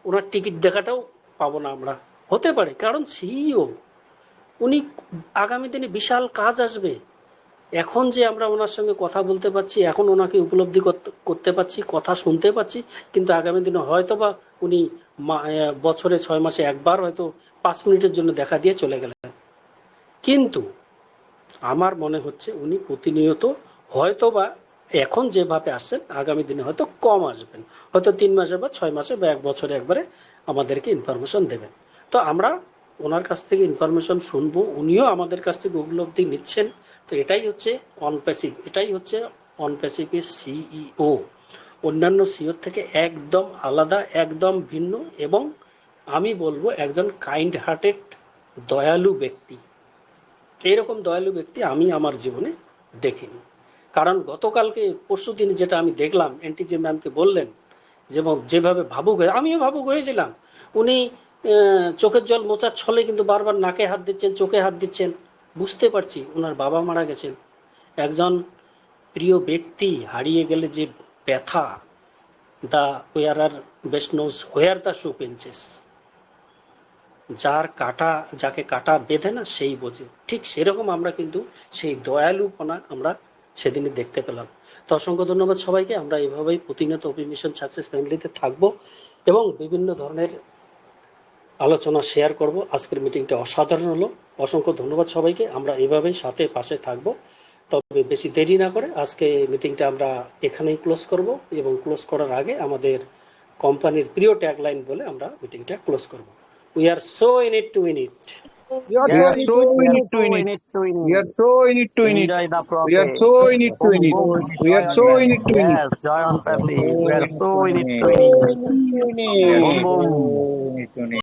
ওনার টিকিট দেখাটাও পাবো না আমরা, হতে পারে, কারণ সিইও উনি আগামী দিনে বিশাল কাজ আসবে। এখন যে আমরা ওনার সঙ্গে কথা বলতে পারছি, এখন ওনাকে উপলব্ধি করতে পারছি, কথা শুনতে পাচ্ছি, কিন্তু আগামী দিনে হয়তো বা উনি বছরে 6 মাসে একবার হয়তো 5 মিনিটের জন্য দেখা দিয়ে চলে গেলেন। কিন্তু আমার মনে হচ্ছে উনি প্রতিনিয়ত হয়তো বা এখন যেভাবে আসছেন আগামী দিনে হয়তো কম আসবেন, হয়তো 3 মাসে বা 6 মাসে বা 1 বছরে একবারে আমাদেরকে ইনফরমেশন দেবেন। তো আমরা ওনার কাছ থেকে ইনফরমেশন শুনবো, উনিও আমাদের কাছ থেকে উপলব্ধি নিচ্ছেন। তো এটাই হচ্ছে অনপ্যাসিভের সিইও, অন্যান্য সিইওর থেকে একদম আলাদা, একদম ভিন্ন, এবং আমি বলবো একজন কাইন্ড হার্টেড দয়ালু ব্যক্তি। এইরকম দয়ালু ব্যক্তি আমি আমার জীবনে দেখিনি। কারণ গতকালকে পরশুদিন যেটা আমি দেখলাম, এনটিজে ম্যামকে বললেন যেভাবে ভাবুক হয়ে, আমিও ভাবুক হয়েছিলাম। উনি চোখের জল মোচার ছলে কিন্তু বারবার নাকে হাত দিচ্ছেন, চোখে হাত দিচ্ছেন। বুঝতে পারছি ওনার বাবা মারা গেছেন, একজন প্রিয় ব্যক্তি হারিয়ে গেলে যে ব্যথা, the wearer best knows where the shoe pinches, যাকে কাটা বেঁধে না সেই বোঝে। ঠিক সেরকম আমরা কিন্তু সেই দয়ালুপনা আমরা সেদিনে দেখতে পেলাম। তো অসংখ্য ধন্যবাদ সবাইকে। আমরা এইভাবেই প্রতিনিয়ত ওপি মিশন সাকসেস ফ্যামিলিতে থাকবো এবং বিভিন্ন ধরনের আলোচনা শেয়ার করব। আজকের মিটিংটা অসাধারণ হলো। অসংখ্য ধন্যবাদ সবাইকে। আমরা এইভাবেই সাথে পাশে থাকবো। তবে বেশি দেরি না করে আজকে মিটিংটা আমরা এখানেই ক্লোজ করব, এবং ক্লোজ করার আগে আমাদের কোম্পানির প্রিয় ট্যাগলাইন বলে আমরা মিটিংটা ক্লোজ করব। We are so in it to win it. We are Yes, so we in are it to so win in it. it to win We it. are so in it to win it. Enjoy the We are process. so in it to Boom, win it. boom. We Joy are on so in passive. it to win it. Yes, joy on passive. We are so in it to win it. Win it. Boom, boom. Win it.